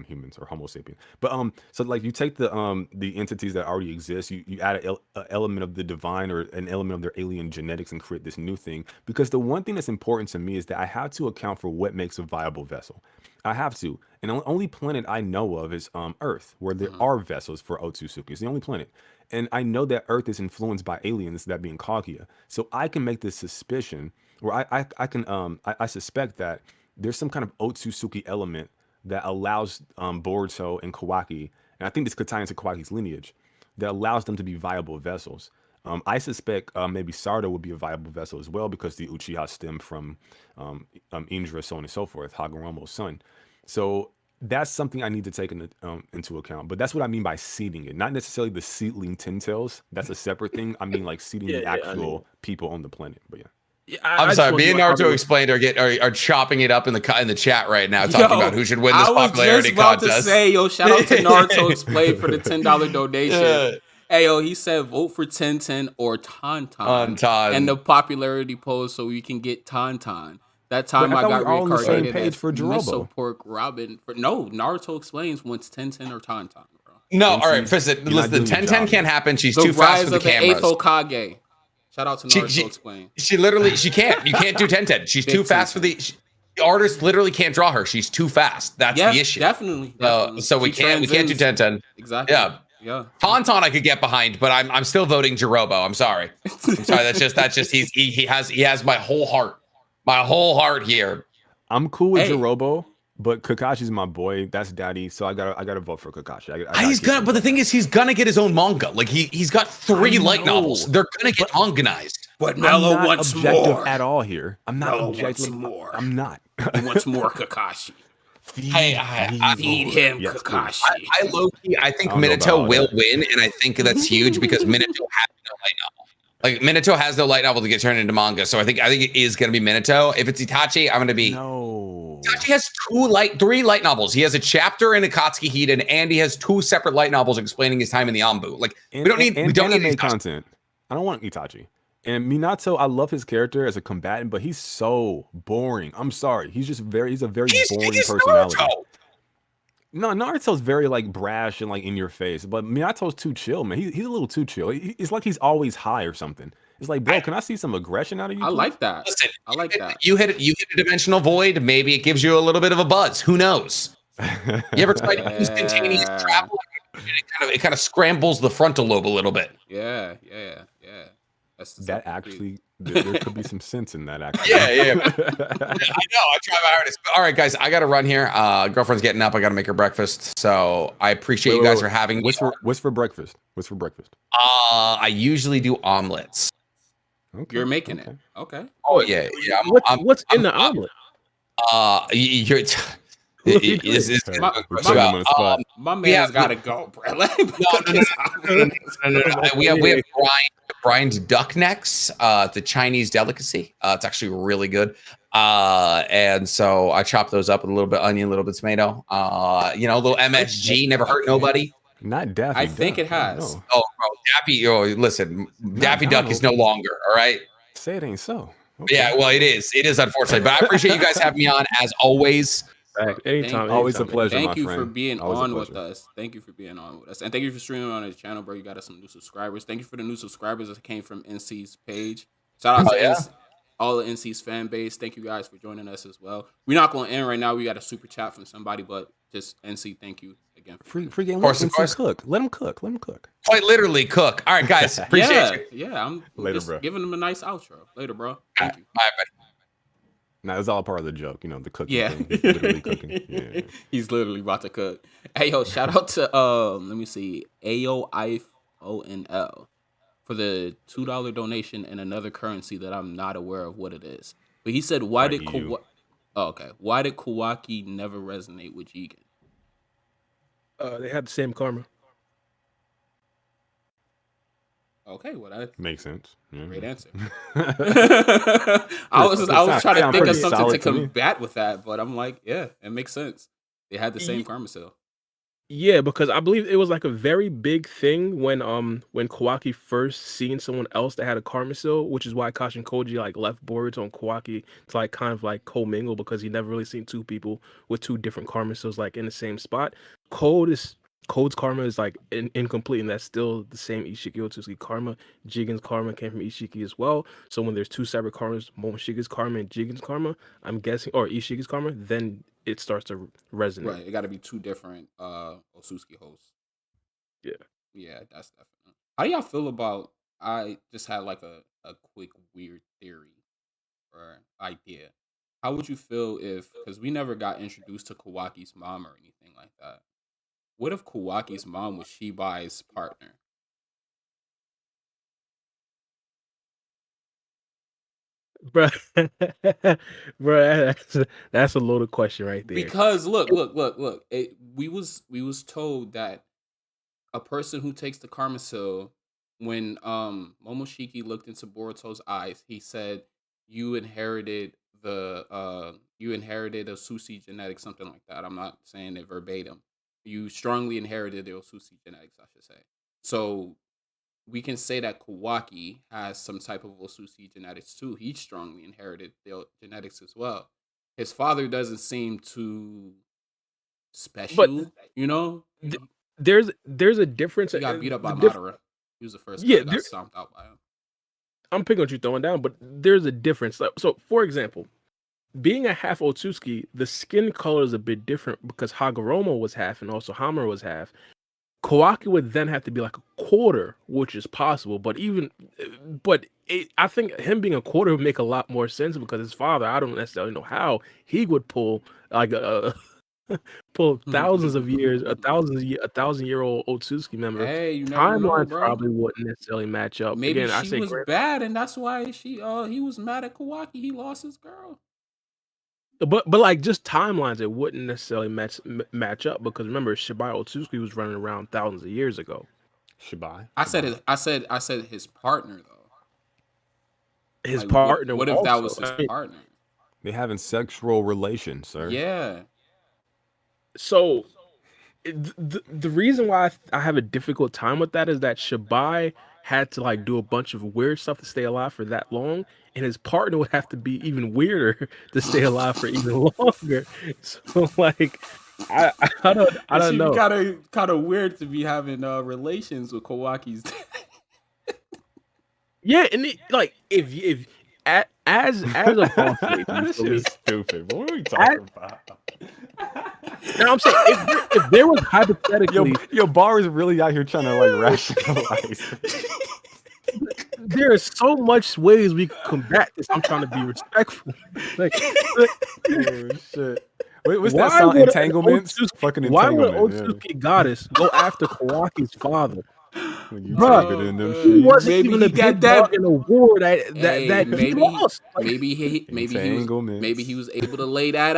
humans or Homo sapien. But so like you take the entities that already exist, you add an element of the divine or an element of their alien genetics and create this new thing. Because the one thing that's important to me is that I have to account for what makes a viable vessel. I have to. And the only planet I know of is Earth, where there are vessels for Otsutsuki. It's the only planet. And I know that Earth is influenced by aliens, that being Kaguya. So I can make this suspicion, or I suspect that there's some kind of Otsutsuki element that allows Boruto and Kawaki, and I think this could tie into Kawaki's lineage, that allows them to be viable vessels. I suspect maybe Sarda would be a viable vessel as well because the Uchiha stem from Indra, so on and so forth, Hagoromo's son. So that's something I need to take into account. But that's what I mean by seeding it, not necessarily the seedling Ten Tails. That's a separate thing. I mean like seeding Yeah, the yeah, I actual know. people on the planet. But yeah. I'm just sorry. want Me and to know how Naruto they- explained are chopping it up in the chat right now, talking Yo, about who should win this I was popularity just about contest. to say, yo, shout out to Naruto Explained for the $10 donation. Yeah. Hey, yo, he said vote for 1010 or Tauntaun and the popularity poll so we can get Tauntaun. That time Wait, I I thought got we were all on the same reincarnated page as for Miso Jirobo. Pork Robin. No, Naruto Explains wants 1010 or Tauntaun, bro. No, MC, all right, listen, you're not doing your 10-10 job, can't man. happen. She's The too fast rise for the of the cameras. 8th Hokage. Shout out to Naruto Explained. She literally, she can't. You can't do 10-10. She's too fast for the artist literally can't draw her. She's too fast. That's the issue. Definitely. So we can't do 10-10. Exactly. Yeah. Tauntaun I could get behind, but I'm still voting Jirobo. I'm sorry. That's just he has my whole heart. My whole heart here. I'm cool with Jirobo, but Kakashi's my boy. That's daddy. So I gotta vote for Kakashi. He's gonna, but the thing is, he's gonna get his own manga. Like he's got 3 light novels. They're gonna get manganized. But Mello wants more at all here. I'm not objective. More. I'm not. He wants more Kakashi. Feed him, Kakashi. I low-key, I think I don't know Minato about will that. win, and I think that's huge because Minato has no light novel. Like Minato has no light novel to get turned into manga, so I think it is going to be Minato. If it's Itachi, I'm going to be. No. Itachi has 3 light novels. He has a chapter in Akatsuki Hiden, and he has 2 separate light novels explaining his time in the Anbu. Like we don't need anime content. I don't want Itachi. And Minato, I love his character as a combatant, but he's so boring. I'm sorry. He's a very boring personality. Naruto. No, Naruto's very like brash and like in your face, but Minato's too chill, man. He's a little too chill. It's like he's always high or something. It's like, bro, can I see some aggression out of you? I please? like that. Listen, I like that. You hit a dimensional void. Maybe it gives you a little bit of a buzz. Who knows? You ever tried instantaneous travel? It kind of scrambles the frontal lobe a little bit. Yeah. That actually, there could be some sense in that. Actually, Yeah. I know. I try my hardest. But, all right, guys, I got to run here. Girlfriend's getting up. I got to make her breakfast. So I appreciate you guys for having me. What's for breakfast? I usually do omelets. Okay. You're making it. Okay. Oh yeah. What's in the omelet? You're. My man's gotta go, bro. We have brined duck necks. It's a Chinese delicacy. It's actually really good. And so I chop those up with a little bit of onion, a little bit of tomato. A little MSG, never hurt nobody. Not Daffy. I think it has. Oh, bro, Daffy. Oh, listen, Daffy Duck is no longer. All right. Say it ain't so. Okay. Yeah, well, it is. It is, unfortunately. But I appreciate you guys having me on as always. Anytime. Always a pleasure. Thank you my for friend. being Always a on with pleasure. us. Thank you for being on with us. And thank you for streaming on his channel, bro. You got us some new subscribers. Thank you for the new subscribers that came from NC's page. Shout out to all of NC's fan base. Thank you guys for joining us as well. We're not going to end right now. We got a super chat from somebody, but just NC, thank you again. Free game. Of course. Cook. Let him cook. Quite literally cook. All right, guys. Appreciate you. Yeah, I'm Later, just bro. giving them a nice outro. Later, bro. Thank you. Bye, buddy. Now it's all part of the joke, the cooking. Yeah. Thing. He's literally cooking. Yeah. He's literally about to cook. Hey, yo, shout out to let me see, AOIFONL for the $2 donation in another currency that I'm not aware of what it is. But he said, why did Kawaki never resonate with Jigen? They had the same karma. Okay, well that Makes sense. Yeah. great answer. I was trying to think of something to solid to me. combat with that, but I'm like, yeah, it makes sense. They had the same karma cell. Yeah, because I believe it was like a very big thing when Kawaki first seen someone else that had a karma seal, which is why Kashin Koji like left Boruto and Kawaki to like kind of like commingle because he never really seen 2 people with 2 different karma seals like in the same spot. Code's karma is like incomplete, and that's still the same Ishiki Otsutsuki karma. Jigen's karma came from Ishiki as well. So when there's 2 separate karmas, Momoshige's karma and Jigen's karma, I'm guessing, or Ishiki's karma, then it starts to resonate. Right, it got to be 2 different Otsutsuki hosts. Yeah, that's definitely. How do y'all feel about? I just had like a quick weird theory or idea. How would you feel if, because we never got introduced to Kawaki's mom or anything like that? What if Kawaki's mom was Shibai's partner? Bruh, that's a loaded question right there. Because look. We was told that a person who takes the karma seal, when Momoshiki looked into Boruto's eyes, he said, you inherited the Otsutsuki genetics, something like that. I'm not saying it verbatim. You strongly inherited the Otsutsuki genetics, I should say. So we can say that Kawaki has some type of Otsutsuki genetics too. He strongly inherited the genetics as well. His father doesn't seem too special, you know. there's a difference. He got beat up by The diff- Madara. He was the first guy yeah, that got stomped out by him. I'm picking what you're throwing down, but there's a difference. So, for example, being a half Otsutsuki, the skin color is a bit different because Hagoromo was half and also Hamura was half. Kawaki would then have to be like a quarter, which is possible. I think him being a quarter would make a lot more sense because his father, I don't necessarily know how he would pull like pull thousands of years, a 1,000-year-old Otsutsuki member. Hey, you never know, Timelines bro. probably wouldn't necessarily match up. Maybe Again, I she say was bad, and that's why he was mad at Kawaki. He lost his girl. but like just timelines, it wouldn't necessarily match up because remember, Shibai Otsutsuki was running around thousands of years ago. Shibai. I said his partner though. His Like, partner. What if that was his partner? They having sexual relations, sir. Yeah. So the reason why I have a difficult time with that is that Shibai had to like do a bunch of weird stuff to stay alive for that long, and his partner would have to be even weirder to stay alive for even longer. So like, I don't know. Kind of weird to be having relations with Kawaki's dad. Yeah, and like if as a boss lady, This so shit is stupid. What are we talking about? now I'm saying if there was hypothetically Your bar is really out here trying to like rationalize. there is so much ways we could combat this. I'm trying to be respectful. Like, Oh shit. What's why that sound? would an Entanglements? Otsutsuki- Fucking Why would entanglement. Otsutsuki goddess go after Kawaki's father? When you Bruh, type it in them He He sheets. wasn't Maybe even he a got big that- dog in a war that Hey, he maybe lost. Like, maybe he Entanglements. maybe he was able to lay that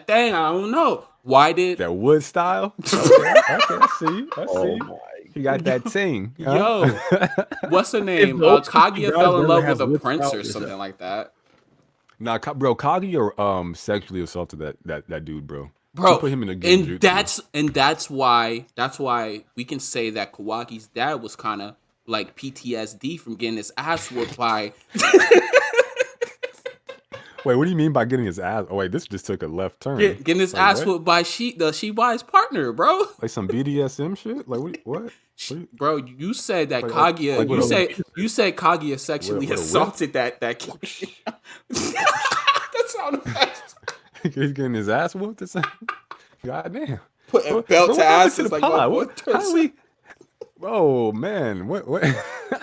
thing. I don't know. Why did That wood style? Okay, I see. oh my. You got that ting. Yo, what's her name? the Otsutsuki Kaguya gods fell in never love have with a wood prince style, or is something that- like that. Nah, bro, Kaguya sexually assaulted that dude, bro. Bro, He put him in a and genjutsu. that's why we can say that Kawaki's dad was kind of like PTSD from getting his ass whooped by. Wait, what do you mean by getting his ass? Oh wait, this just took a left turn. Getting his Like, ass what? whooped by Shibai's partner, bro. Like some BDSM shit? Like what? Bro, you said that Like- Kaguya. like with you said Kaguya sexually with a whip? assaulted that kid. That sound effects. He's getting his ass whooped or something? God damn. Putting Bro, belt what to happened asses the like pod? what? How do we? Oh man, what?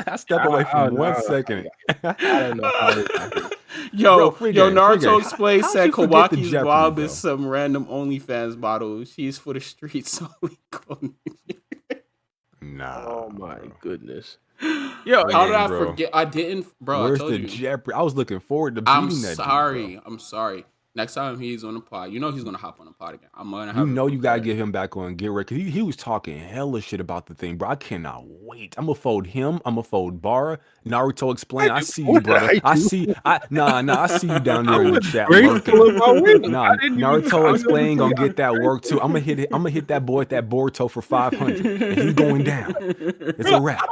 I step away from 1 second. I don't know how it Yo, Bro, free yo, game, Naruto free game. explained How'd said you forget the Kawaki's Jeopardy, mom bro? is some random OnlyFans model. She's for the streets only. Nah. Oh my bro. goodness. Yo, Free How game, did I bro. forget? I didn't, bro. Where's I told the you. Jeopardy? I was looking forward to beating I'm that sorry. dude, I'm sorry. Next time he's on the pod, you know he's gonna hop on the pod again. I'm gonna bro. have You know him you gotta prepared. get him back on Get Ready. Cause he was talking hella shit about the thing, bro. I cannot wait. I'm gonna fold him. I'm gonna fold Bara. Naruto explain. I see you, brother. I see you down there in the chat graceful in my lurking. wings. Nah, I didn't even- Naruto I explain never gonna get that work too. I'm gonna hit that boy at that Boruto for 500. And he's going down. It's a wrap.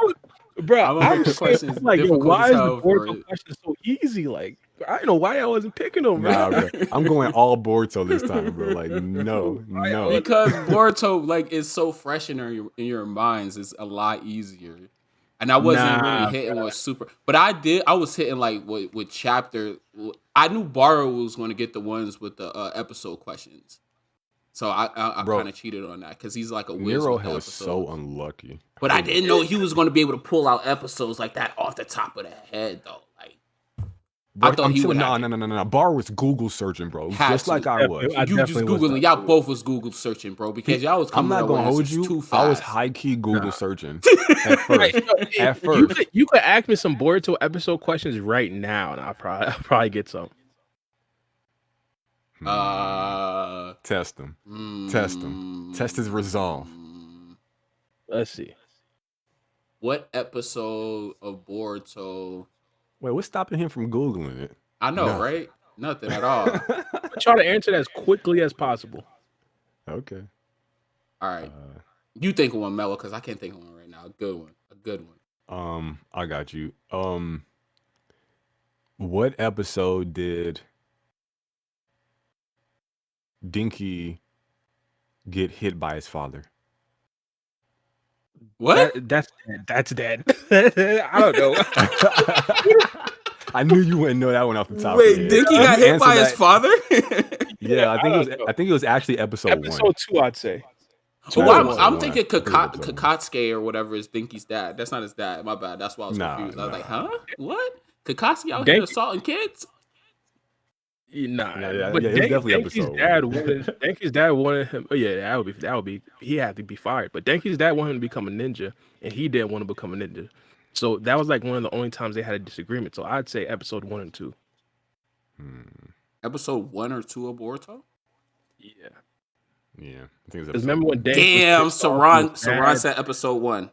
Bro, I'm gonna make the questions like, yo, difficult why as is the hell for Boruto it. question so easy? Like, I don't know why I wasn't picking them, Nah, man. bro. I'm going all Boruto this time, bro. Like, no. Because Boruto like is so fresh in your minds, it's a lot easier. And I wasn't Nah, really hitting with super, but I was hitting like with chapter. I knew Baro was going to get the ones with the episode questions, so I Bro, kind of cheated on that because he's like a whiz Nero with the was episodes. so unlucky. But I didn't know he was going to be able to pull out episodes like that off the top of the head, though. Like, Bro, I thought he would. No. Bar was Google searching, bro. Had Just to. like I was. I You just definitely was googling, not. y'all both was Google searching, bro, because y'all was I'm coming not up with gonna hold answers too you. fast. I was high key Google searching at Hey, first. yo, At first. you could ask me some Boruto episode questions right now, and I'll probably get some. Test him. Test him. Test his resolve. Let's see. What episode of Boruto? Wait, what's stopping him from Googling it? I know, Nothing. right? Nothing at all. I try to answer that as quickly as possible. Okay. All right. Uh, You think of one, Mello, because I can't think of one right now. A good one. A good one. I got you. What episode did Dinky get hit by his father? What? That's dead. I don't know. I knew you wouldn't know that one off the top. Wait, of your Dinky head. got You hit by answered his father? Yeah, I think I it was. don't know. I think it was actually episode one. Episode 2, I'd say. Well, Episode I'm one. thinking I think it was episode one. Kakatsuki or whatever is Dinky's dad. That's not his dad. My bad. That's why I was confused. I was like, huh? What? Kakatsuki out here Dinky- assaulting kids? Nah, Yeah, but it was definitely Denki's episode dad one. Denki's dad wanted him. Oh yeah, that would be. He had to be fired. But Denki's dad wanted him to become a ninja, and he didn't want to become a ninja. So that was like one of the only times they had a disagreement. So I'd say episode 1 and 2. Episode 1 or 2 of Boruto? Yeah. Yeah, I think it was. Because Episode remember when one. Denki Damn, was pissed off with Saran dad? said episode 1.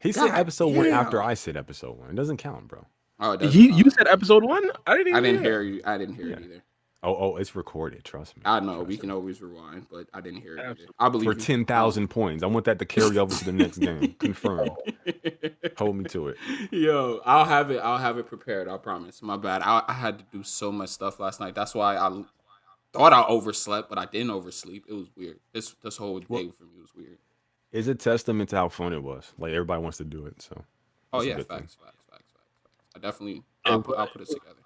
He said God episode one damn. after I said episode one. It doesn't count, bro. Oh, it doesn't You count. said episode 1? I didn't even I didn't hear you. I didn't hear it Yeah. either. Oh, it's recorded. Trust me. I know Trust we me. can always rewind, but I didn't hear it either. Absolutely. I believe For you. 10,000 points. I want that to carry over to the next game. Confirmed. Hold me to it. Yo, I'll have it prepared. I promise. My bad. I had to do so much stuff last night. That's why I thought I overslept, but I didn't oversleep. It was weird. This whole day for me was weird. It's a testament to how fun it was. Like everybody wants to do it. So. Oh that's a yeah, good facts. thing. I definitely I'll put it together.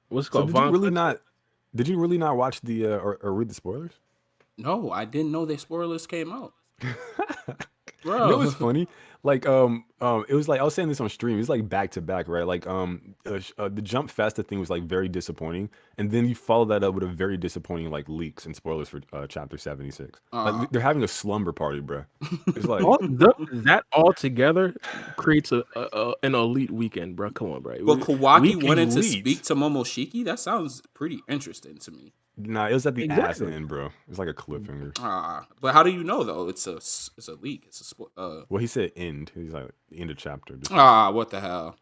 What's it So called? did you really not watch the or read the spoilers? No, I didn't know the spoilers came out. Bro. You know what's funny? Like it was like I was saying this on stream. It's like back to back, right? Like the Jump Festa thing was like very disappointing, and then you follow that up with a very disappointing like leaks and spoilers for chapter 76. Like they're having a slumber party, bro. It's like That all together creates an elite weekend, bro. Come on, bro. But Kawaki Weekend wanted to leads. speak to Momoshiki? That sounds pretty interesting to me. nah, it was at the ass Exactly. end, bro. It's like a cliffhanger. But how do you know though? It's a leak. It's a Well, he said end. He's like the end of chapter. what the hell?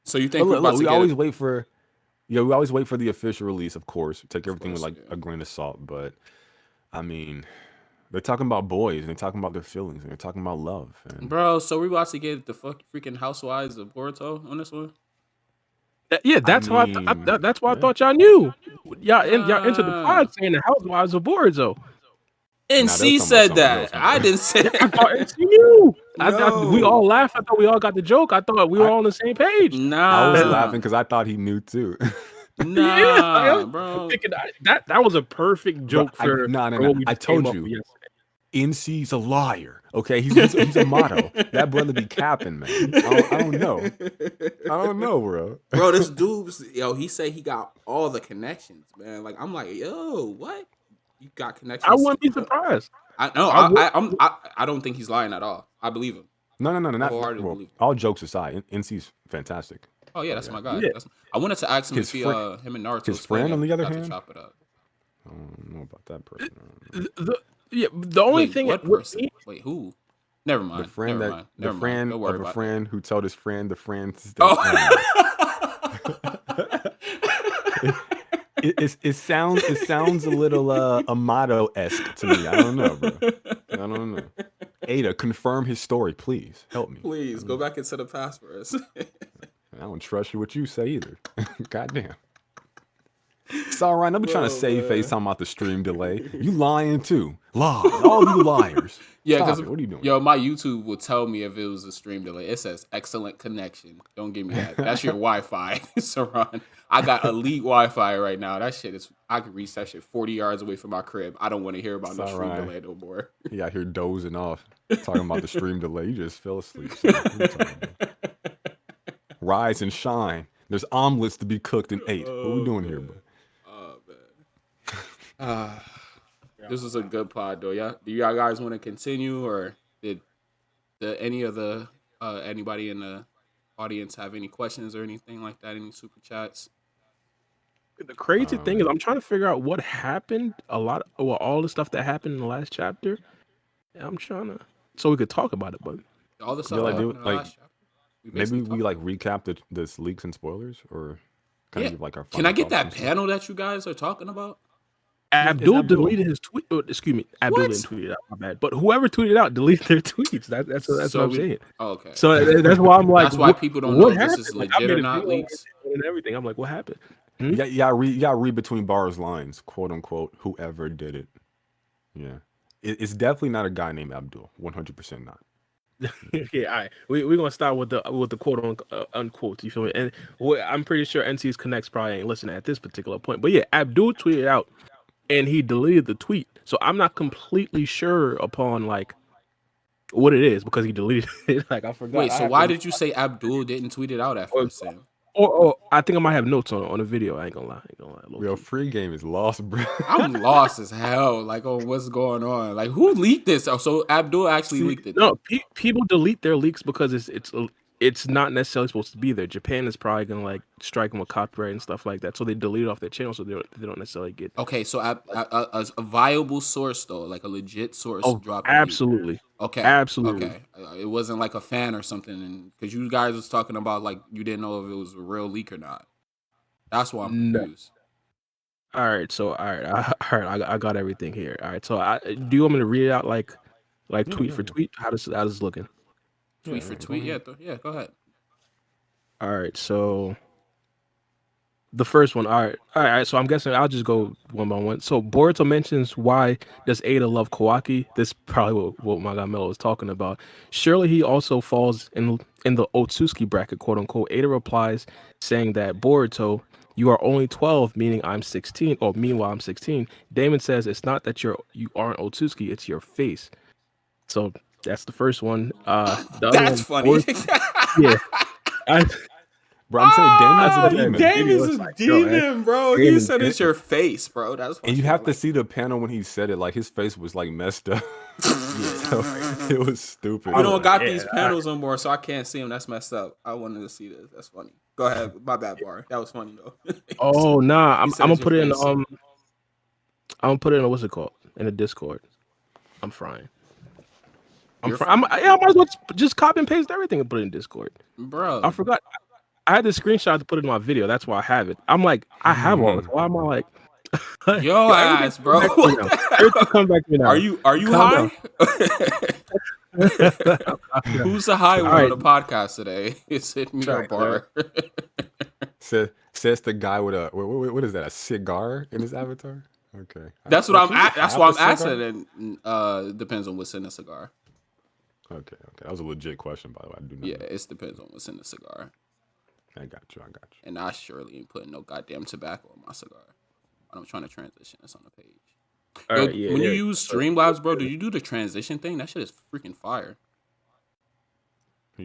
So you think But we're look, about we to always get wait for, we always wait for the official release, of course. Take everything with course, like yeah. a grain of salt. But I mean, they're talking about boys, and they're talking about their feelings, and they're talking about love. And bro? So we about to get the freaking Housewives of Boruto on this one? Yeah, that's why. mean, That's why I yeah. thought y'all knew. Y'all entered the pod saying the Housewives of Boruto. NC talking about said something that. else, I didn't say I thought NC knew. We No. all laughed. I thought we all got the joke. I thought we were all on the same page. Nah. I was laughing because I thought he knew too. Nah, Yeah, bro. Thinking that was a perfect joke I- for. nah, nah, for nah. what we I just came told up you. with yesterday. NC's a liar. Okay, he's a motto. That brother be capping, man. I don't know. I don't know, bro. Bro, this dude, he said he got all the connections, man. Like, I'm like, yo, what? You got connections? I wouldn't be surprised. I know. I don't think he's lying at all. I believe him. No, not wholeheartedly well, believe it. all jokes aside. NC's fantastic. Oh yeah, that's my guy. Yeah. I wanted to ask him His if he, friend- him and Naruto. his friend, on the other got to hand? chop it up. I don't know about that person. I don't know. The only Wait, thing. what with person? me- Wait, who? Never mind. The friend Never that mind. the Never mind. friend Don't worry of a about friend who told his friend the friend. It sounds a little Amato-esque to me. I don't know, bro. I don't know. Ada, confirm his story, please. Help me. Please go back into the past for us. I don't trust you what you say either. Goddamn. It's all right. Don't be trying to save face talking about the stream delay. You lying too. Lies. All you liars. Yeah, Stop because it. What are you doing? Yo, my YouTube will tell me if it was a stream delay. It says excellent connection. Don't give me that. That's your Wi-Fi, Saran. I got elite Wi-Fi right now. That shit is. I can reach that shit 40 yards away from my crib. I don't want to hear about no It's stream alright. delay no more. You out here dozing off, talking about the stream delay. You just fell asleep. So what you talking about? Rise and shine. There's omelets to be cooked and ate. What we doing here, bro? Oh man. This was a good pod though. Yeah. Do y'all guys want to continue, or did any of the anybody in the audience have any questions or anything like that? Any super chats? The crazy thing is, I'm trying to figure out what happened. All the stuff that happened in the last chapter. And I'm trying to, so we could talk about it. But All the stuff like, that happened in the like- last chapter? Maybe we like recap this leaks and spoilers, or kind of give like our. Can I final get that thoughts and panel that you guys are talking about? Abdul. Abdul deleted his tweet. Excuse me, Abdul didn't tweet it out. My bad. But whoever tweeted out deleted their tweets. That's what I'm saying. Okay. So that's why I'm like, that's why people don't know if this is Like, legit or not leaks. And everything. I'm like, what happened? You gotta read between bars lines, quote unquote. Whoever did it, yeah, it's definitely not a guy named Abdul. 100% not. Yeah, all right. We're gonna start with the quote unquote. You feel me? And I'm pretty sure NC's Connects probably ain't listening at this particular point. But yeah, Abdul tweeted out, and he deleted the tweet. So I'm not completely sure upon like what it is because he deleted it. Like I forgot. Wait, so why did you say Abdul didn't tweet it out at first? Sam? Or I think I might have notes on the video. I ain't gonna lie. Real free game is lost, bro. I'm lost as hell. Like, oh, what's going on? Like, who leaked this? Oh, so Abdul actually leaked it. No, people delete their leaks because it's not necessarily supposed to be there. Japan is probably gonna like strike them with copyright and stuff like that, so they delete it off their channel, so they don't necessarily get. Okay, so a viable source though, like a legit source, dropped. Absolutely. Okay, absolutely. Okay, it wasn't like a fan or something, and because you guys was talking about like you didn't know if it was a real leak or not. That's why I'm confused. All right, so I got everything here. All right, so do you want me to read it out like tweet for tweet? How does it looking? Tweet for tweet, yeah, go ahead. All right, so the first one. All right. So I'm guessing I'll just go one by one. So Boruto mentions why does Ada love Kawaki? This probably what Manga Mello was talking about. Surely he also falls in the Otsutsuki bracket, quote unquote. Ada replies saying that Boruto, you are only 12, meaning I'm 16. Or meanwhile I'm 16. Damon says it's not that you aren't Otsutsuki, it's your face. So that's the first one. That's funny. Yeah. Bro, I'm saying Damon's a demon. Damon's a demon, bro. He said it's your face, bro. That's and you have to see the panel when he said it. Like his face was like messed up. So it was stupid. We don't got these panels no more, so I can't see them. That's messed up. I wanted to see this. That's funny. Go ahead. My bad, Bar. That was funny though. Oh nah, I'm gonna put it in I'm gonna put it in what's it called? In the Discord. I'm frying. I might as well just copy and paste everything and put it in Discord. Bro. I forgot. I had the screenshot to put it in my video. That's why I have it. I'm like, I have all this. Why am I like yo ass, bro? Everything come back to me now. Are you high? Who's the high one on the podcast today? It's hit me or Bar. Says the guy with a what is that? A cigar in his avatar? Okay. That's what that's why I'm asking. And depends on what's in the cigar. Okay. That was a legit question, by the way. I do know. Yeah, it depends on what's in the cigar. I got you. And I surely ain't putting no goddamn tobacco in my cigar. I'm trying to transition this on the page. When you use Streamlabs, bro, do you do the transition thing? That shit is freaking fire.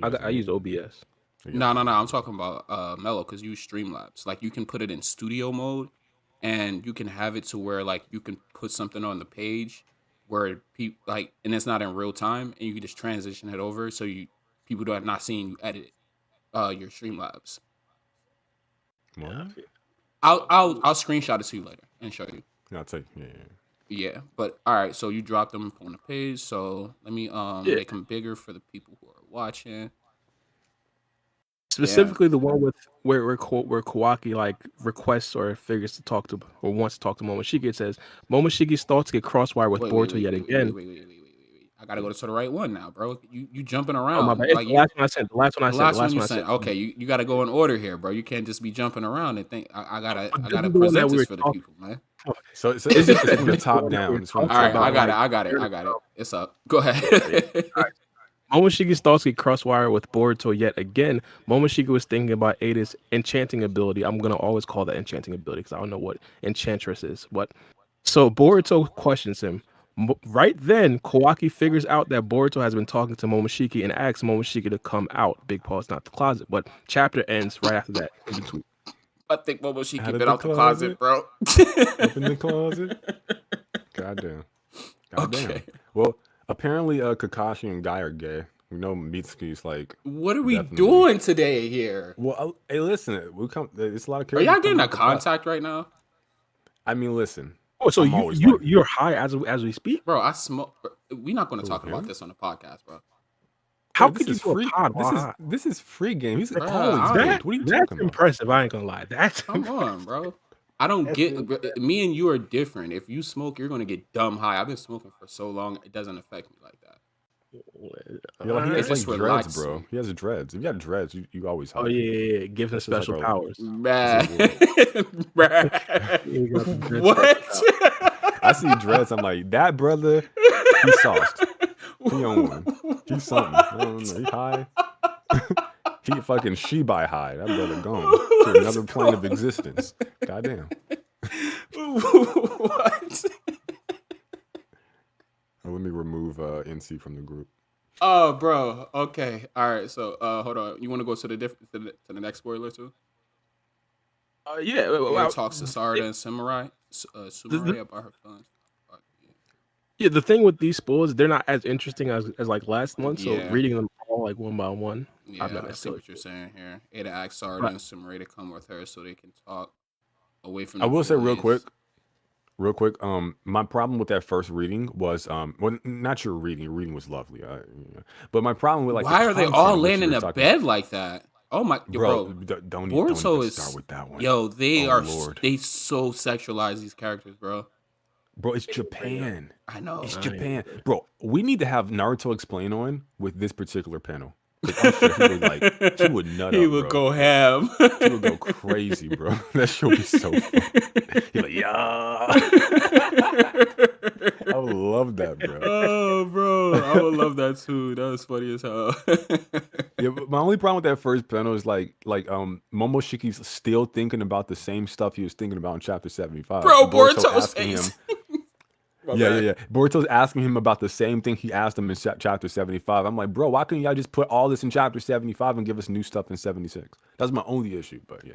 I use OBS. No. I'm talking about Mello because you use Streamlabs. Like you can put it in studio mode, and you can have it to where like you can put something on the page where people like, and it's not in real time, and you can just transition it over so people are not seeing you edit your Streamlabs. What? I'll screenshot it to you later and show you. Yeah, I'll take. Yeah, but all right. So you dropped them on the page. So let me make them bigger for the people who are watching. Specifically, the one with where Kawaki like requests or figures to talk to or wants to talk to Momoshiki. It says Momoshiki's thoughts get crosswired with Boruto yet again. Wait. I gotta go to the right one now, bro. You jumping around. Oh, my bad. Like, the last one I sent. The last one I sent. Okay, you gotta go in order here, bro. You can't just be jumping around and think I gotta present this for the people, man. So it's from the top down. All right, I got it. It's up. Go ahead. All right. Momoshiki's thoughts get crosswired with Boruto yet again. Momoshiki was thinking about Ada's enchanting ability. I'm gonna always call that enchanting ability because I don't know what enchantress is. But so Boruto questions him. Right then, Kawaki figures out that Boruto has been talking to Momoshiki and asks Momoshiki to come out. Big pause, not the closet. But chapter ends right after that. In between. I think Momoshiki been out the closet, bro. Up in the closet. Goddamn. Okay. Well, apparently, Kakashi and Guy are gay. We know Mitsuki's like. What are we doing today here? Well, hey, listen. It's a lot of. Are y'all getting a contact right now? I mean, listen. Oh, so you're high as we speak, bro. I smoke. We're not going to talk about this on the podcast, bro. How This could you is do a free. pod? Why? This is free game. He's Bruh, always I- baked. What are you That's talking about? impressive. I ain't gonna lie. That's Come on, bro. I don't That's get. impressive. Me and you are different. If you smoke, you're gonna get dumb high. I've been smoking for so long, it doesn't affect me like that. He has It's like just dreads, relaxing. bro. He has dreads. If you got dreads, you always high. Oh yeah. Gives him That's just special like powers. Man. He got some good What? I see dreads. I'm like, that brother, he's sauced. He on one. He's something. I don't know. He high. He fucking Shibai high. That brother gone to another plane of existence. Goddamn. What? Let me remove NC from the group. Oh, bro. Okay. All right. So, hold on. You want to go to the next spoiler too? Yeah. Where it talks to Sarada and Samurai about her feelings. Yeah, the thing with these spoilers, they're not as interesting as like last month. So Yeah. reading them all like one by one, Yeah, I'm not I see necessarily. what you're saying here. Ada asked Sarada Right. and Samurai to come with her so they can talk away from. I the will say real villains. quick. My problem with that first reading was well, not your reading. Your reading was lovely. But my problem with like Why the are they content all of what laying you in were a talking bed like that? Oh my, bro, bro. don't Boruto even is start with that one. Yo, they Oh, are Lord. they so sexualize these characters, bro. Bro, it's Japan. I know. It's I Japan. Bro, we need to have Naruto explain on with this particular panel. 'Cause I'm sure he would nut He up, would bro. go ham. He would go crazy, bro. That shit would be so fun. He's like, yeah. I would love that, bro. Oh, bro, I would love that too. That was funny as hell. Yeah, but my only problem with that first panel is like Momoshiki's still thinking about the same stuff he was thinking about in chapter 75. Bro, Boruto Boruto's asking face. Yeah. Boruto's asking him about the same thing he asked him in chapter 75. I'm like, bro, why couldn't y'all just put all this in chapter 75 and give us new stuff in 76? That's my only issue, but yeah.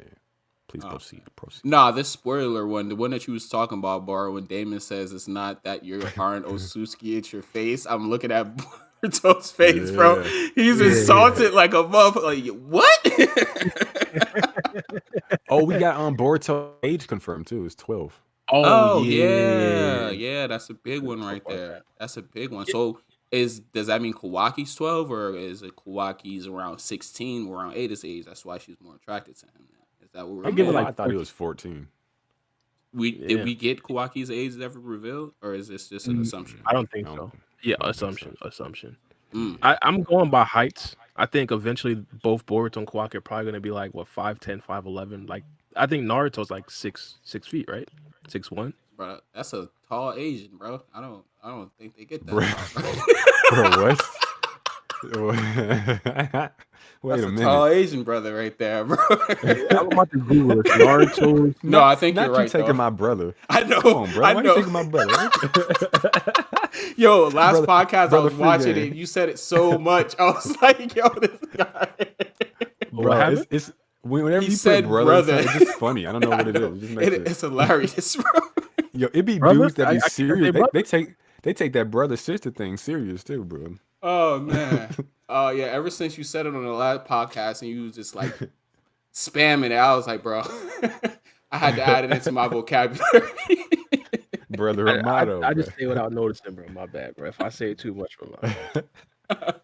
Please proceed. Nah, this spoiler one, the one that you was talking about, Bar, when Damon says it's not that you aren't Otsutsuki, it's your face. I'm looking at Boruto's face, bro. He's insulted like a motherfucker. Like, what? Oh, we got Boruto age confirmed too. It's 12. Oh yeah, that's a big one right there. That's a big one. So does that mean Kawaki's 12 or is it Kawaki's around 16, around Ada's age? That's why she's more attracted to him. Is that what we're give it getting? like I thought he was 14. Did we get Kawaki's age ever revealed, or is this just an assumption? I don't think I don't so. think- Yeah, I don't think assumption. Mm. I'm going by heights. I think eventually both Boruto and Kawaki are probably going to be like what 5'10", 5'11". Like I think Naruto's like 6 feet, right? 6'1". Bro, that's a tall Asian, bro. I don't think they get that. Bro. far, Bro, what? Wait That's a a minute. tall Asian brother right there, bro. I'm about to Google this. Naruto. No, I think Not you're you right. taking though. my brother. I know. Come on, bro. I Why know. you taking my brother? Yo, last Brother- podcast I brother was free watching game. it. You said it so much. I was like, yo, this guy. Bro, it's whenever He you said put brother, brother. It's just funny. I don't know what it I know. is. It just makes it. It's hilarious, bro. Yo, it be Brother? dudes that I be can't say serious. brother. They take that brother sister thing serious too, bro. Oh man. Oh yeah. Ever since you said it on the last podcast and you was just like spamming it, I was like, bro, I had to add it into my vocabulary. Brother I Amato. just say without noticing, bro. My bad, bro. If I say it too much, bro. my bad.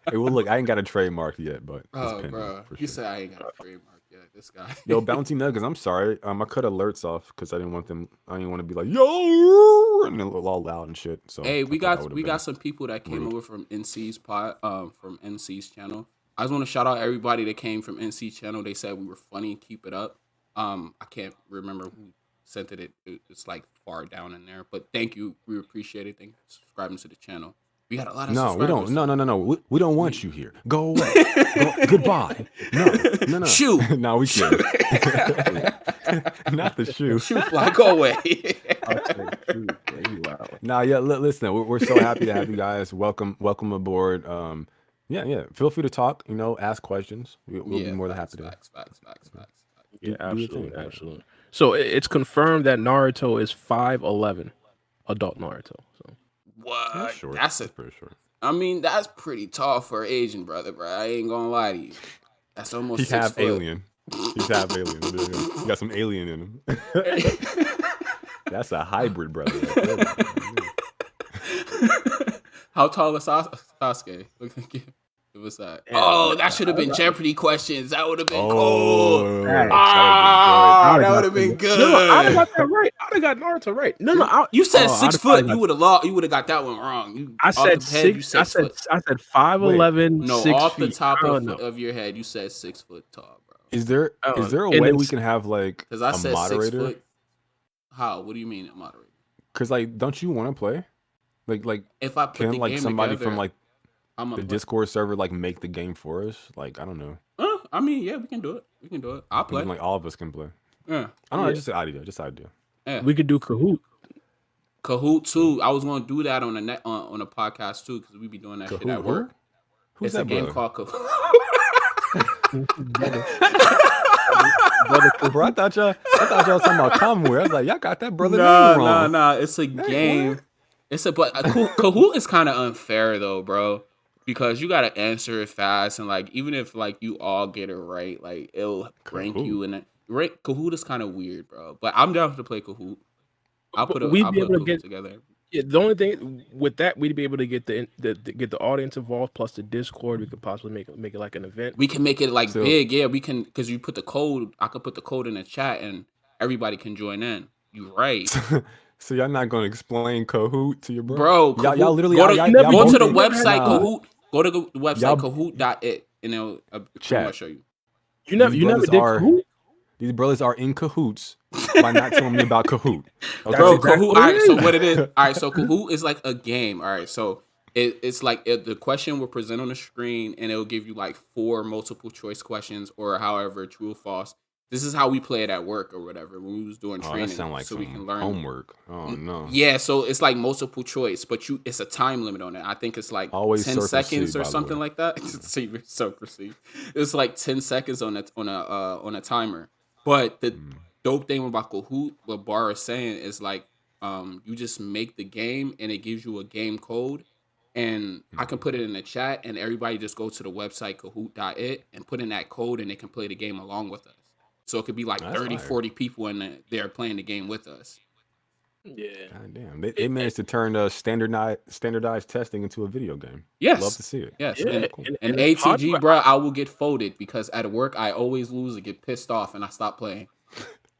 Hey, well, look, I ain't got a trademark yet, but it's Oh, pending, bro. for You sure. said I ain't got a trademark yet. This guy. Yo, Bounty Nuggets, I'm sorry. I cut alerts off because I didn't want to be like, yo, and all loud and shit. So Hey, I we thought that got would've we been got some people that came rude. over from NC's from NC's channel. I just want to shout out everybody that came from NC channel. They said we were funny. Keep it up. I can't remember who sent it. It's like far down in there. But thank you. We appreciate it. Thank you for subscribing to the channel. We got a lot of No, we subscribers. don't. No. We don't want you here. Go away. Goodbye. No. Shoe. No, we can't. Not the shoe. Shoot fly, go away. Nah, yeah. Listen, we're so happy to have you guys. Welcome aboard. Yeah. Feel free to talk. Ask questions. We'll be more than happy to. Facts. Yeah, do your absolutely, thing. absolutely. So it's confirmed that Naruto is 5'11", adult Naruto. So What? That's short. That's pretty short. I mean, that's pretty tall for an Asian brother, bro. I ain't gonna lie to you. That's almost He's 6 half foot. alien. He's half alien. He got some alien in him. That's a hybrid, brother. Right there. How tall is Sasuke? What's that? Yeah, Oh, that should have been Jeopardy questions. That would have been cool. Oh, Right. That would have been good. No, I'd have got that right. I'd have got Naruto right. No. You said Oh, 6 I'd foot. probably You would have lost. You would have got that one wrong. I off said the head, you 6. said I said foot. 5'11", No, 6 off feet. the top I don't know. of your head, you said 6 foot tall, bro. Is there Oh, is there a and way we it's- can have like Because I a said 6 moderator? foot. How? What do you mean a moderator? Because like, don't you want to play? Like, If I put can the like game somebody together, from like I'm the a Discord server like make the game for us? Like, I don't know. I mean, yeah, we can do it. We can do it. I'll I play. mean, like all of us can play. Yeah. I don't know. Yeah. Just an idea. Just an idea. Yeah. We could do Kahoot. Kahoot too. I was going to do that on the on a podcast too because we be doing that shit Kahoot, at work. Who's It's that a game brother? called Kahoot. Bro, I thought y'all was talking about Commonwealth. I was like, y'all got that brother name wrong. Nah. It's a game. what? It's a but Kahoot is kind of unfair though, bro, because you got to answer it fast and like even if like you all get it right, like it'll rank you in it. Right? Kahoot is kind of weird, bro. But I'm down to play Kahoot. I'll put Kahoot together. Yeah, the only thing with that, we'd be able to get the audience involved, plus the Discord. We could possibly make it like an event. We can make it like So- big, yeah. We can because you put the code. I could put the code in the chat and everybody can join in. You right, So y'all not gonna explain Kahoot to your bro? Y'all Kahoot- literally go to, y'all go to the both- website Nah. Kahoot. Go to the website Y'all- Kahoot.it and it'll Chat. I'll show you. You never brothers did are- Kahoot? These brothers are in cahoots by not telling me about Kahoot. Okay? Bro, exactly Kahoot. what All it right, so is. what it is? All right, so Kahoot is like a game. All right, so it's like the question will present on the screen, and it'll give you like 4 multiple choice questions, or however true or false. This is how we play it at work or whatever when we was doing Oh, training, that sound like so some we can learn homework. Oh no. Yeah, so it's like multiple choice, but it's a time limit on it. I think it's like Always 10 Circle seconds C, or by the something way. like that. So proceed. It's like 10 seconds on a timer. But the dope thing about Kahoot, what Bar is saying is like you just make the game and it gives you a game code. And I can put it in the chat and everybody just go to the website Kahoot.it and put in that code and they can play the game along with us. So it could be like That's 30, fire. 40 people in there playing the game with us. Yeah. God damn. They managed to turn standardized testing into a video game. Yes. Love to see it. Yes. Yeah. And it's ATG, popular. bro, I will get folded because at work I always lose and get pissed off and I stop playing.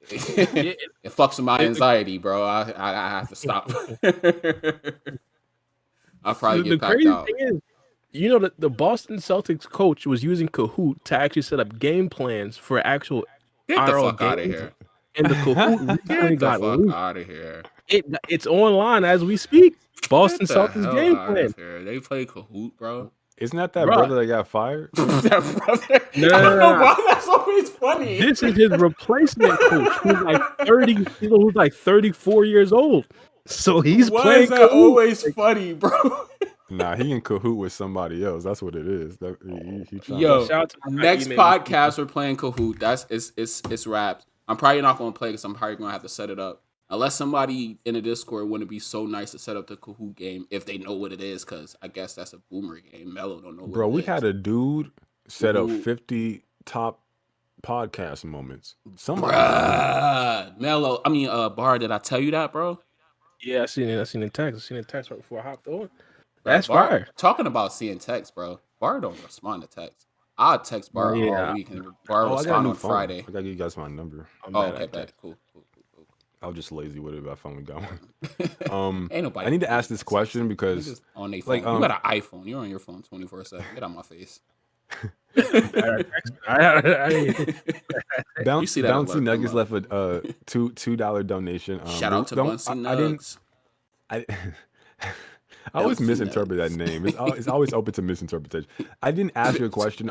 It fucks with my anxiety, bro. I have to stop. I'll probably The get packed crazy out. thing is, you know, the Boston Celtics coach was using Kahoot to actually set up game plans for actual Get the IRL fuck out of games. here. And the Kahoot recently Get the got fuck leaked. out of here. It's online as we speak. Boston Get the Celtics hell game out plan. of here. They play Kahoot, bro. Isn't that Bruh. Bruh. Brother that got fired? That brother. No, I don't no, know no. why that's always funny. This is his replacement coach, who's like 30, who's like 34 years old. So he's Why playing is that Kahoot. always funny, bro? Nah, he in Kahoot with somebody else. That's what it is. He trying Yo, Shout out to my next email. podcast we're playing Kahoot. That's it's wrapped. I'm probably not gonna play because I'm probably gonna have to set it up. Unless somebody in the Discord wouldn't be so nice to set up the Kahoot game if they know what it is, because I guess that's a boomer game. Mello don't know what Bro, it we is. had a dude set up Kahoot. 50 top podcast moments. Somebody. Mello. I mean, Bar, did I tell you that, bro? Yeah, I seen it. I seen the text right before I hopped on. That's Bar, fire. Talking about seeing text, bro. Bar don't respond to text. I'll text Bar Yeah. all week and Bar Oh, I got a respond new on phone. Friday. I gotta give you guys my number. I'm Oh, bad okay, at bad. that. Cool. I was just lazy with it, but I finally got one. Ain't nobody. I need to ask this question because Niggas on their phone. like, You got an iPhone. You're on your phone 24/7. Get out my face. You see that Bouncy alert Nuggets come up. left a $2 donation. Shout out to Bunsy Nugs. I always Bouncy misinterpret that Nugs. name. It's always open to misinterpretation. I didn't ask you a question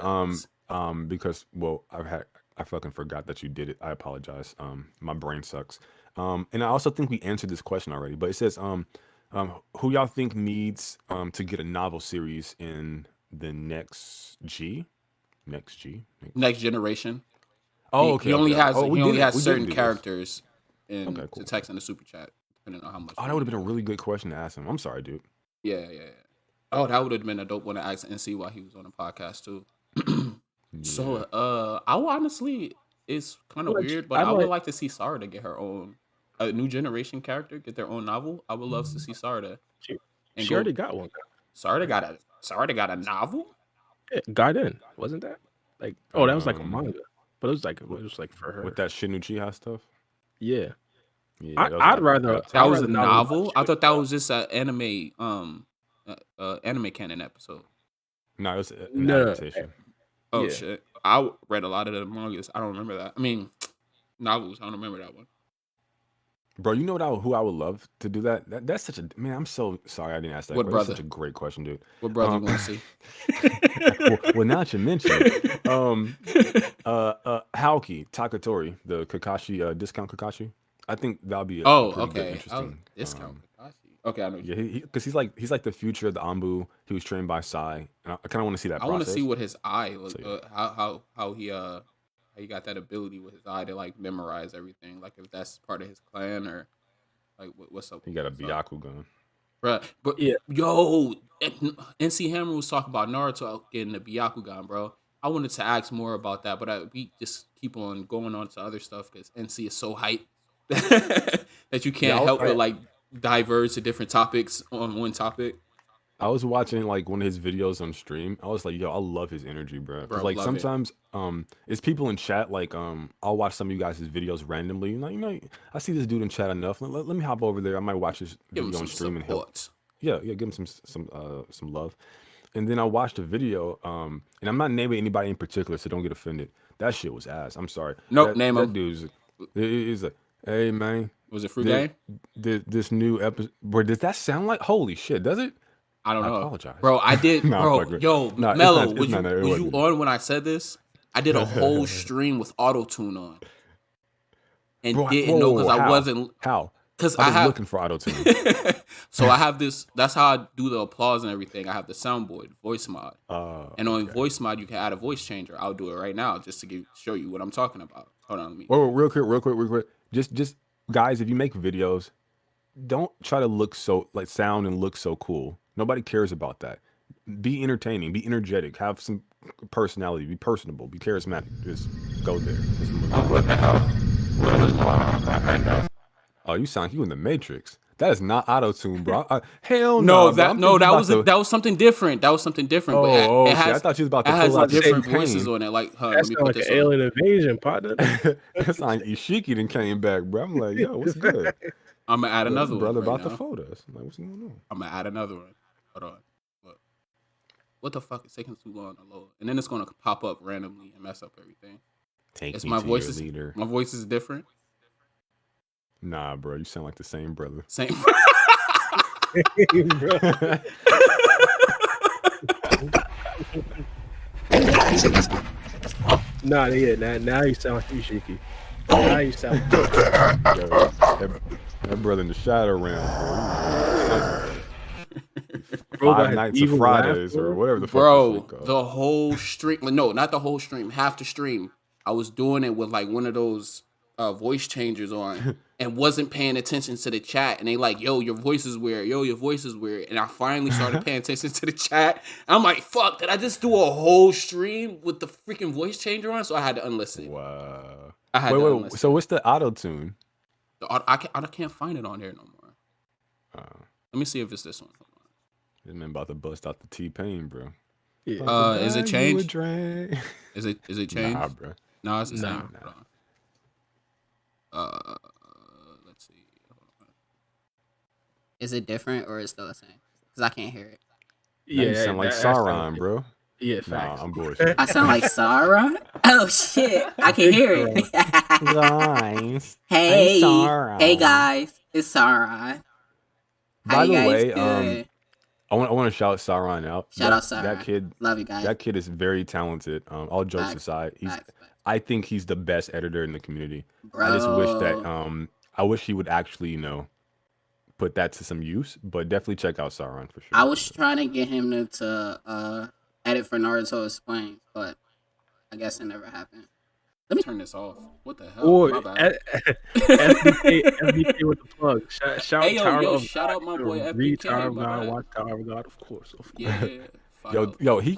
because I fucking forgot that you did it. I apologize. My brain sucks. And I also think we answered this question already, but it says who y'all think needs to get a novel series in the next Generation. Oh, He- okay. He only okay. has Oh, we he only did it. has We did certain do this. characters in Okay, cool. to text in the super chat, depending on how much. Oh, that would have been a really good question to ask him. I'm sorry, dude. Yeah. Oh, that would have been a dope one to ask NC while he was on the podcast too. So, I would honestly, it's kind of Like, weird, but I I would like- like to see Sarah get her own a new generation character, get their own novel. I would love to see Sarah. She already got one. Sarah got a novel. Garden, wasn't that? Like, oh, that was like a Um, manga, but it was like for with her. that Shin Uchiha stuff. Yeah, Yeah, that was I'd like rather adaptation. That I'd was a rather not watch novel. I it. thought that was just an anime canon episode. No, it was an No, adaptation. Oh yeah. shit! I read a lot of the mangas. I don't remember that. I mean, novels. I don't remember that one. Bro, you know who I would love to do that? That's such a man. I'm so sorry I didn't ask that. What question. That's brother? such a great question, dude. What brother you Um, want to see? well, now that you mention it, Haoki Takatori, the Kakashi discount Kakashi. I think that'll be a Oh, pretty good, okay. interesting. Discount Kakashi. Okay, I know. Yeah, because he's like the future of the Anbu. He was trained by Sai, and I kind of want to see that I want to process. see what his eye look. So, yeah. How he got that ability with his eye to like memorize everything. Like if that's part of his clan or like what's up? He got a What's up? Byakugan. Bruh, but Yeah. yo, NC Hammer was talking about Naruto getting the Byakugan, bro. I wanted to ask more about that, but we just keep on going on to other stuff because NC is so hype that you can't help but like diverge to different topics on one topic. I was watching like one of his videos on stream. I was like, yo, I love his energy, bro. 'Cause, Bro, like love it. sometimes it's people in chat like I'll watch some of you guys' videos randomly. I see this dude in chat enough. Let me hop over there. I might watch his Give him video some on stream and help. support. Yeah, give him some love. And then I watched a video, and I'm not naming anybody in particular, so don't get offended. That shit was ass. I'm sorry. Nope, name that him. dude's he's like, hey man, Was it Fruit this, Game? this new episode. Bro, does that sound like holy shit? Does it? I don't I know. apologize. Bro, I did. Nah, bro, fuck it. yo, Nah, it's Mello, not- it's was not- it you wasn't. on when I said this? I did a whole stream with auto tune on, and Bro, didn't know because I how? wasn't How? because I I was have. looking for auto tune. So I have this. That's how I do the applause and everything. I have the soundboard voice mod, and on voice mod you can add a voice changer. I'll do it right now just to show you what I'm talking about. Hold on, let me. Whoa, real quick. Just guys, if you make videos, don't try to look sound and look so cool. Nobody cares about that. Be entertaining, be energetic, have some personality, be personable, be charismatic. Just go there. What the hell? What is going on right now? Oh, you sound like you in the Matrix. That is not auto tune, bro. Hell No, no. that was something different. That was something different. But Oh, it shit. has, I thought you was about to it has pull out the different same voices pain. on it. Like, huh, That let me sounds put like this an on. alien invasion, partner. That's like Ishiki done came back, bro. I'm like, yo, what's good? I'm gonna add This another one. brother right about now. to fold us. I'm like, what's going on? I'm gonna add another one. Hold on. Look. What the fuck is taking too long to load? And then it's gonna pop up randomly and mess up everything. Take It's me my to voice your is leader. my voice is different. Nah, bro, you sound like the same brother. Same. Nah, yeah, now you sound like Ishiki. Now you sound Yo, that brother in the shadow realm, Bro got Five his Nights of evil Fridays laugh, or whatever the fuck. Bro, this shit called. the whole stream. No, not the whole stream. Half the stream. I was doing it with like one of those voice changers on, and wasn't paying attention to the chat. And they like, yo, your voice is weird. Yo, your voice is weird. And I finally started paying attention to the chat. I'm like, fuck, did I just do a whole stream with the freaking voice changer on? So I had to unlist it. Wow. I had to Wait. unlist So what's the auto tune? it. I can't find it on there no more. Let me see if it's this one. Hold This man about to bust out the T-Pain, bro. Yeah. on. Is it Buy you a changed? drink. Is it changed? Nah, bro. No, it's the Nah. same. Hold on. Let's see. Hold on. Is it different or is it still the same? Because I can't hear it. Yeah, you sound like that sound Sauron, bro. Yeah, Nah, facts. I'm bullshit. I sound like Sarah? Oh shit. I can hear it. Guys. hey. Sarah. Hey guys. It's Sarah. How By you the guys way, doing? I want to shout Sauron out. Shout out Sauron. That kid, Love you guys. that kid is very talented. All jokes Facts, aside, Facts. I think he's the best editor in the community. I just wish that I wish he would actually, put that to some use. But definitely check out Sauron for sure. I was trying to get him to edit for Naruto Explained, but I guess it never happened. Turn this off. What the hell? Or My bad. FBK with the plug. Shout Hey, yo, Tower yo, of shout God, out my boy read FBK, Tower of my God, bad. watch Tower of God, of course. Yeah. Yo, he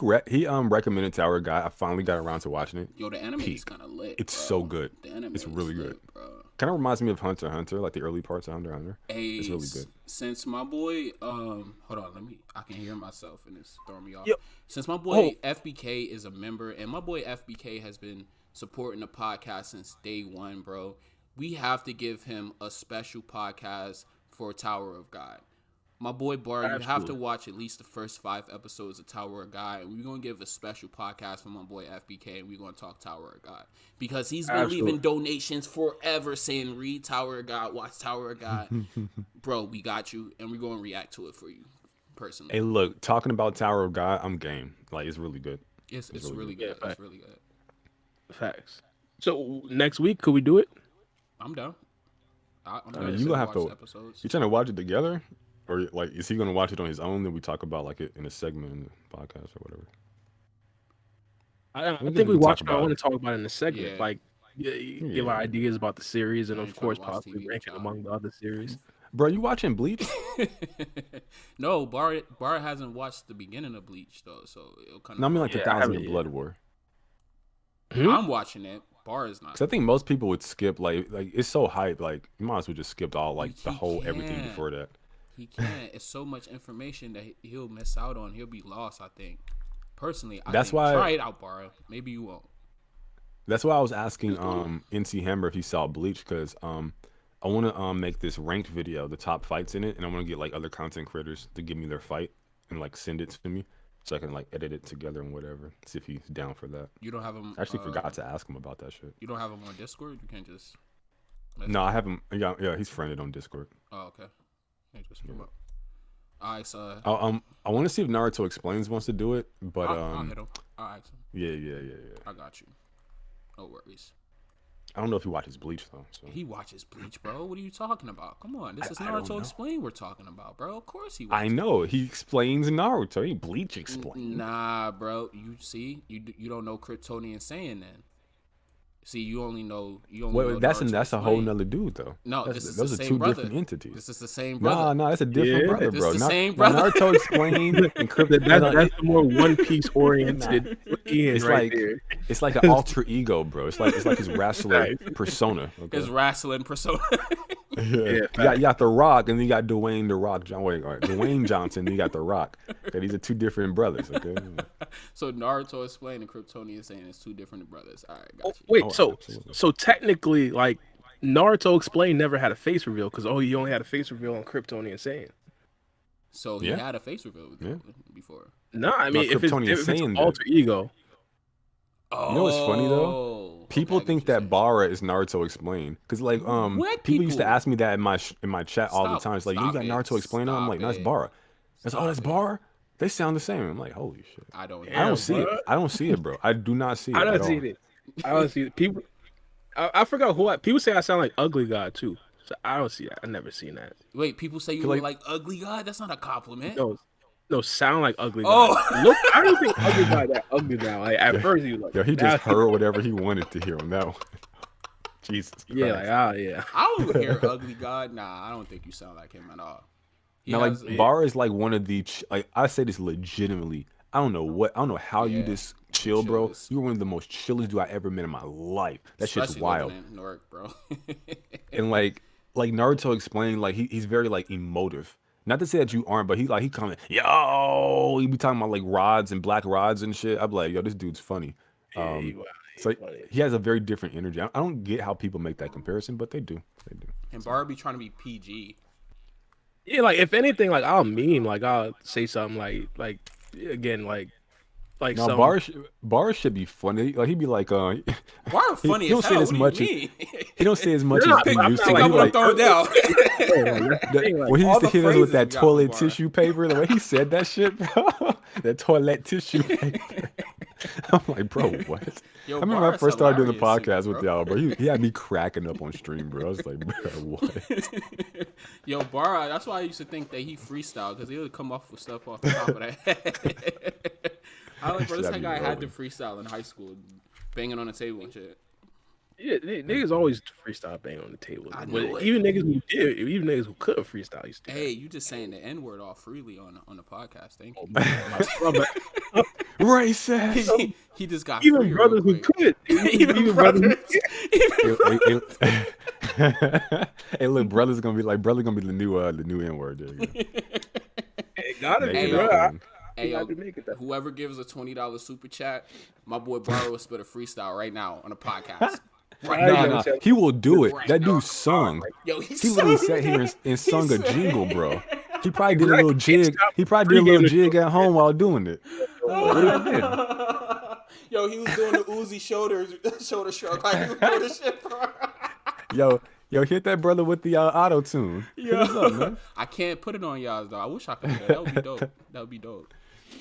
recommended Tower Guy. I finally got around to watching it. Yo, the anime is peak. kind of lit. It's bro. so good. The anime It's is really lit, good. bro. Kind of reminds me of Hunter x Hunter, like the early parts of Hunter x Hunter. Hey, It's really good. Since my boy, hold on, I can hear myself and it's throwing me off. Yo. Since my boy FBK is a member, and my boy FBK has been supporting the podcast since day one, bro, we have to give him a special podcast for Tower of God. My boy Bar, you have to watch at least the first 5 episodes of Tower of God, and we're gonna give a special podcast for my boy FBK, and we're gonna talk Tower of God because he's been leaving donations forever, saying read Tower of God, watch Tower of God. Bro, we got you, and we're gonna react to it for you personally. Hey, look, talking about Tower of God, I'm game. Like, it's really good. It's really good. Yeah, it's really good. Facts. So next week, could we do it? I'm down. I'm You ready gonna have watch to. the episodes. You trying to watch it together, or like is he gonna watch it on his own? Then we talk about like it in a segment in the podcast or whatever. I can think we talk watch. I about want it. to talk about it in a segment. Yeah. Like, give our ideas about the series, and I of ain't trying course, to watch possibly TV ranking with among the other series. Bro, you watching Bleach? No, Bar hasn't watched the beginning of Bleach though, so it'll kind of. No, I mean like Yeah, I 1000 haven't of yet. Blood War. I'm watching it. Bar is not. Because I think most people would skip like it's so hype. Like you might as well just skip all like the He whole everything can't. before that. He can't. It's so much information that he'll miss out on. He'll be lost. I think. Personally, That's why- try it out, Bar. Maybe you won't. That's why I was asking NC Hammer if he saw Bleach because I want to make this ranked video, the top fights in it, and I want to get like other content creators to give me their fight and like send it to me so I can like edit it together and whatever. See if he's down for that. You don't have him. I actually forgot to ask him about that shit. You don't have him on Discord. You can't just. No, I haven't. Yeah, he's friended on Discord. Oh, okay. You just hit him up. All right, so I want to see if Naruto Explains wants to do it, but I'll hit him. I'll ask him. yeah. I got you. No worries. I don't know if he watches Bleach though. So. He watches Bleach, bro. What are you talking about? Come on, this is I don't Naruto know. Explain we're talking about, bro. Of course he I watches. know he explains Naruto. He Bleach explains. Nah, bro. You see, you don't know Kryptonian saying then. See, you only know Well, that's Naruto a whole Explain. nother dude though. No, That's- this is those the are same two brother. different entities. This is the same brother. No, that's a different Yeah. brother, This bro. the same Now, brother. Naruto explained and Krypton. That's the more One Piece oriented. It's right like there. it's like an alter ego, bro. It's like his wrestler persona. Okay? His wrestling persona. You got The Rock, and then you got Dwayne The Rock. Dwayne Johnson. Then you got The Rock. Okay, these are two different brothers. Okay. So Naruto Explain and Kryptonian saying it's two different brothers. All right, got you. Wait, Oh, so absolutely. technically, like Naruto Explained never had a face reveal because he only had a face reveal on Kryptonian Saiyan. So he Yeah. had a face reveal before. No, I mean if it's Kryptonian an Saiyan did. alter ego. Oh, You know what's funny though? People okay, I get think what you're that Bara is Naruto Explained because like What people used to people? ask me that in my chat all the Stop- time. It's like you stop got it. Naruto Explained. I'm Stop like, no, that's it. Bara. That's Stop that's it. Bara. They sound the same. I'm like, holy shit. I don't know. I don't see it. bro. I don't see it, bro. I do not see it. I at don't all. see it. I don't see it. People, I forgot who. People say I sound like Ugly God too. So I don't see that. I never seen that. Wait, people say you Like- look like ugly God? That's not a compliment. No, sound like Ugly Oh. God. Look, I don't think Ugly God that ugly now. Like at first he was like, Yo, he now- just heard whatever he wanted to hear on that one. Jesus Christ. yeah, like yeah. I don't hear ugly God. Nah, I don't think you sound like him at all. He Now, has- like Bara is like one of the like I say this legitimately. I don't know how you Yeah, just chill, bro. chillest. You're one of the most chillest dude I ever met in my life. That shit's especially wild. living in Newark, bro. And like Naruto explained, like he's very like emotive. Not to say that you aren't, but he comment, yo, he be talking about like rods and black rods and shit. I'm like, yo, this dude's funny. So he has a very different energy. I don't get how people make that comparison, but they do. They do. And Barbie trying to be PG. Yeah, like if anything, like I'll meme, like I'll say something like again, like No, some, bars should be funny. Like he'd be like, Bar funny he as don't say hell. as What much do as- you mean? he don't say as much No, as he I'm used not to. Think Like, I'm he gonna like, throw it down. when he all used to the hit us with phrases that we got toilet from Bar. tissue paper, the way he said that shit, bro, that toilet tissue paper. I'm like, bro, what? Yo, I remember Bar when I is first started doing the hilarious to podcast me, with bro. y'all, bro. He had me cracking up on stream, bro. I was like, bro, what? Yo, Bar, that's why I used to think that he freestyle because he would come off with stuff off the top of that. I like, bro, this Shit, I be guy had to rolling. freestyle in high school, banging on the table and shit. yeah, niggas always freestyle bang on the table. I But knew it. even niggas who did, even niggas who couldn't freestyle used to. Hey, you just saying the N word all freely on the podcast. Thank you. Racist. he just got Even free brothers real who quick. could, Even brothers. Even Hey, brothers. Hey, look, brother's gonna be the new N word. It gotta Make be, it bro. happen. I Hey, yo, have to make it that. whoever gives a $20 super chat, my boy Baro will spit a freestyle right now on a podcast. Right Nah, now. nah. He will do it. Right That now. dude sung. Yo, He literally sat here and sung a jingle, bro. He probably did a little jig. Stop He probably did a little pregame jig at home while doing it. Yo, he was doing the Uzi shoulder shrug like he was doing the shit, bro. Yo, hit that brother with the auto tune. Hit us up, man. I can't put it on y'all though. I wish I could do that. That would be dope. That would be dope.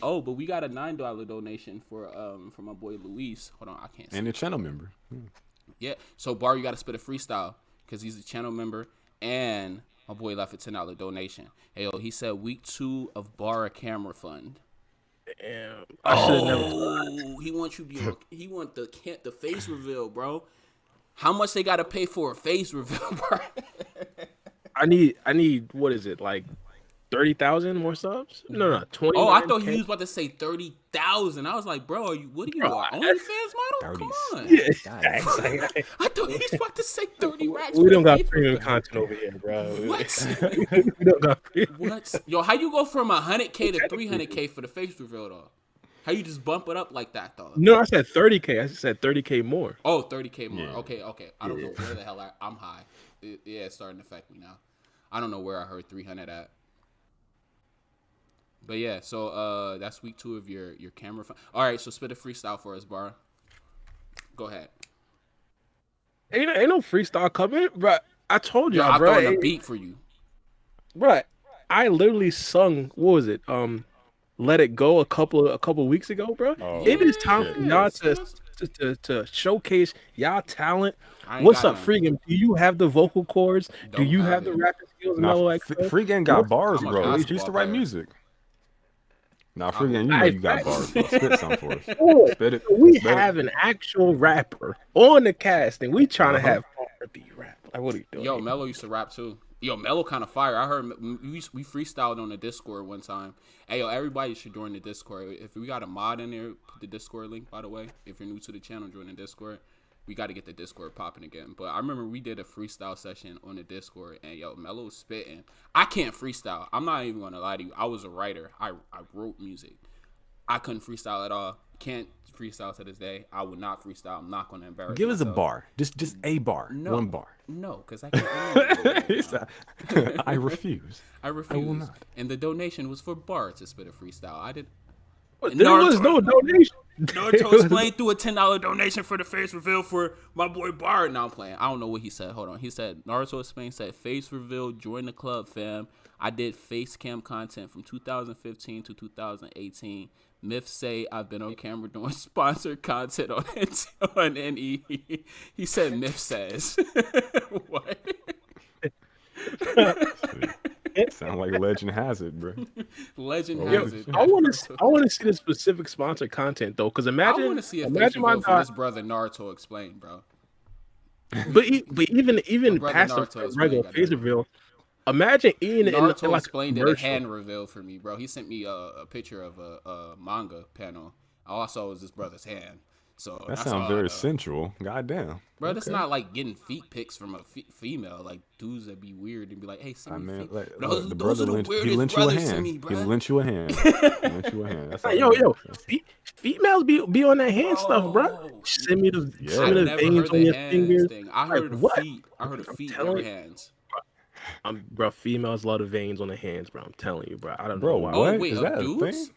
Oh, but we got a $9 donation for my boy Luis. Hold on, I can't see. And a channel member. Yeah. So Bar, you got to spit a freestyle because he's a channel member, and my boy left a $10 donation. Hey, yo, he said week 2 of Bar Camera Fund. Damn. I should have never. Oh, he wants you to be. He want the face reveal, bro. How much they got to pay for a face reveal, bro? I need. What is it like? 30,000 more subs? No, 20. Oh, I thought he was about to say 30,000. I was like, bro, what are you, OnlyFans model? Come on. Yeah, I thought he was about to say 30 racks. we for don't the got face premium reveal. content over here, bro. What? We don't got premium. What? Yo, how you go from 100K to 300K for the face reveal though? How you just bump it up like that though? No, I said 30K. I said 30K more. Oh, 30K more. Yeah. Okay. I don't know where the hell I'm high. Yeah, it's starting to affect me now. I don't know where I heard 300 at. But yeah, so that's week 2 of your camera. All right, so spit a freestyle for us, Bar. Go ahead. Ain't no freestyle coming, bro. I told Yo, y'all, I'm bro. throwing a beat for you. Bro, I literally sung. What was it? Let It Go a couple weeks ago, bro. Oh, It is time for y'all to showcase y'all talent. What's up, Freegan? Do you have the vocal cords? Do Don't you have have the it. rapping skills? Nah, Mellow Free Game got bars, I'm a bro. He used to basketball write player. music. Nah, Free Game, you know you got bars, bro. Spit some for us. Spit it. We Spit it. have an actual rapper on the cast, and we trying to have R&B rap. Like, what are you doing? Yo, Mello used to rap too. Yo, Mello kind of fire. I heard we freestyled on the Discord one time. Hey, yo, everybody should join the Discord. If we got a mod in there, put the Discord link, by the way. If you're new to the channel, join the Discord. We got to get the Discord popping again. But I remember we did a freestyle session on the Discord, and yo, Mello was spitting. I can't freestyle. I'm not even going to lie to you. I was a writer. I wrote music. I couldn't freestyle at all. Can't freestyle to this day. I would not freestyle. I'm not going to embarrass Give us a myself. bar. Just a bar. No. One bar. No, because I can't. I refuse. I refuse. will not. And the donation was for Bar to spit a freestyle. I did. There was no donation. Naruto explained through a $10 donation for the face reveal for my boy Bar. Now I'm playing. I don't know what he said. Hold on. He said Naruto explained said face reveal. Join the club, fam. I did face cam content from 2015 to 2018. Myths say I've been on camera doing sponsored content on NE. He said Myth says. What? Sound like legend has it, bro. Legend Yo, has it. I want to see the specific sponsored content though, because I imagine want to see a face imagine my reveal for guy. this brother Naruto explain, bro. But even brother past Naruto the is regular playing, face reveal, imagine Ian in Naruto like explained a it a commercial. hand reveal for me, bro. He sent me a picture of a manga panel. All I saw was this brother's hand. So That that's sounds all I very know. sensual. Goddamn. Bro, that's not like getting feet pics from a female. Like dudes that be weird and be like, "Hey, send I me mean, feet." like, Those, look, the those brother are the lent, he weirdest lent you a brothers to hand. me, He bro. lent you a hand. He lent you a hand. That's all Yo, that matters. females be on that hand stuff, bro. Send me the I veins never on heard the your hands fingers. thing. I Like, heard of what? feet. I heard of feet, telling never you. hands. Bro, females love the veins on the hands, bro. I'm telling you, bro. I don't Bro, know why. what? Oh wait, Is of that a dudes? thing?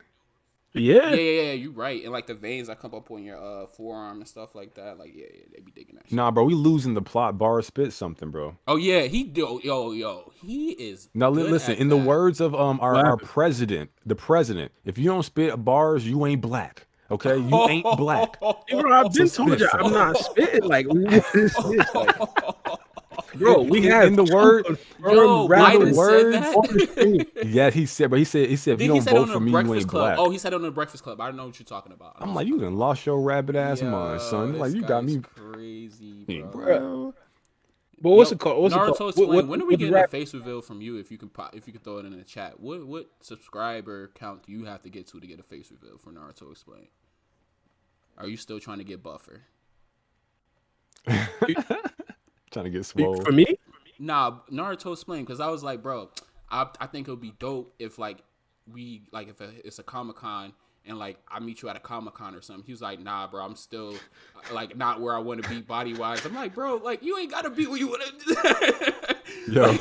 Yeah. Yeah, you're right. And like the veins that come up on your forearm and stuff like that. Like, yeah, they be digging that shit. Nah, bro, we losing the plot. Bar spit something, bro. Oh yeah, he do. Yo, he is. Now good listen. at In the that. words of our happened? president, the president, if you don't spit bars, you ain't black. Okay, you ain't black. Bro, I've been So told you spit I'm some. not spitting. Like, what is this? Like, bro, we In- have in the two word- confirmed Yo, rappers Biden words- said on the screen. that. Yeah, he said, but he said if Then you he don't said vote on the for me, you Breakfast ain't Club. black. Oh, he said on the Breakfast Club. I don't know what you're talking about. I'm like, you done lost your rabbit ass mind, son. Like, this you got guy's me, crazy, Hey, bro. bro. But what's Yo, it called? What's it Naruto called? explain. When are we what's getting rap- a face reveal from you? If you can throw it in the chat. What subscriber count do you have to get get a face reveal for Naruto explain? Are you still trying to get buffer? Trying to get swole. For me, Nah, Naruto explained because I was like, bro, I think it would be dope if like we like if it's a Comic-Con and like I meet you at a Comic-Con or something. He was like, nah, bro, I'm still like not where I want to be body wise. I'm like, bro, like you ain't gotta be where you want to. Yo,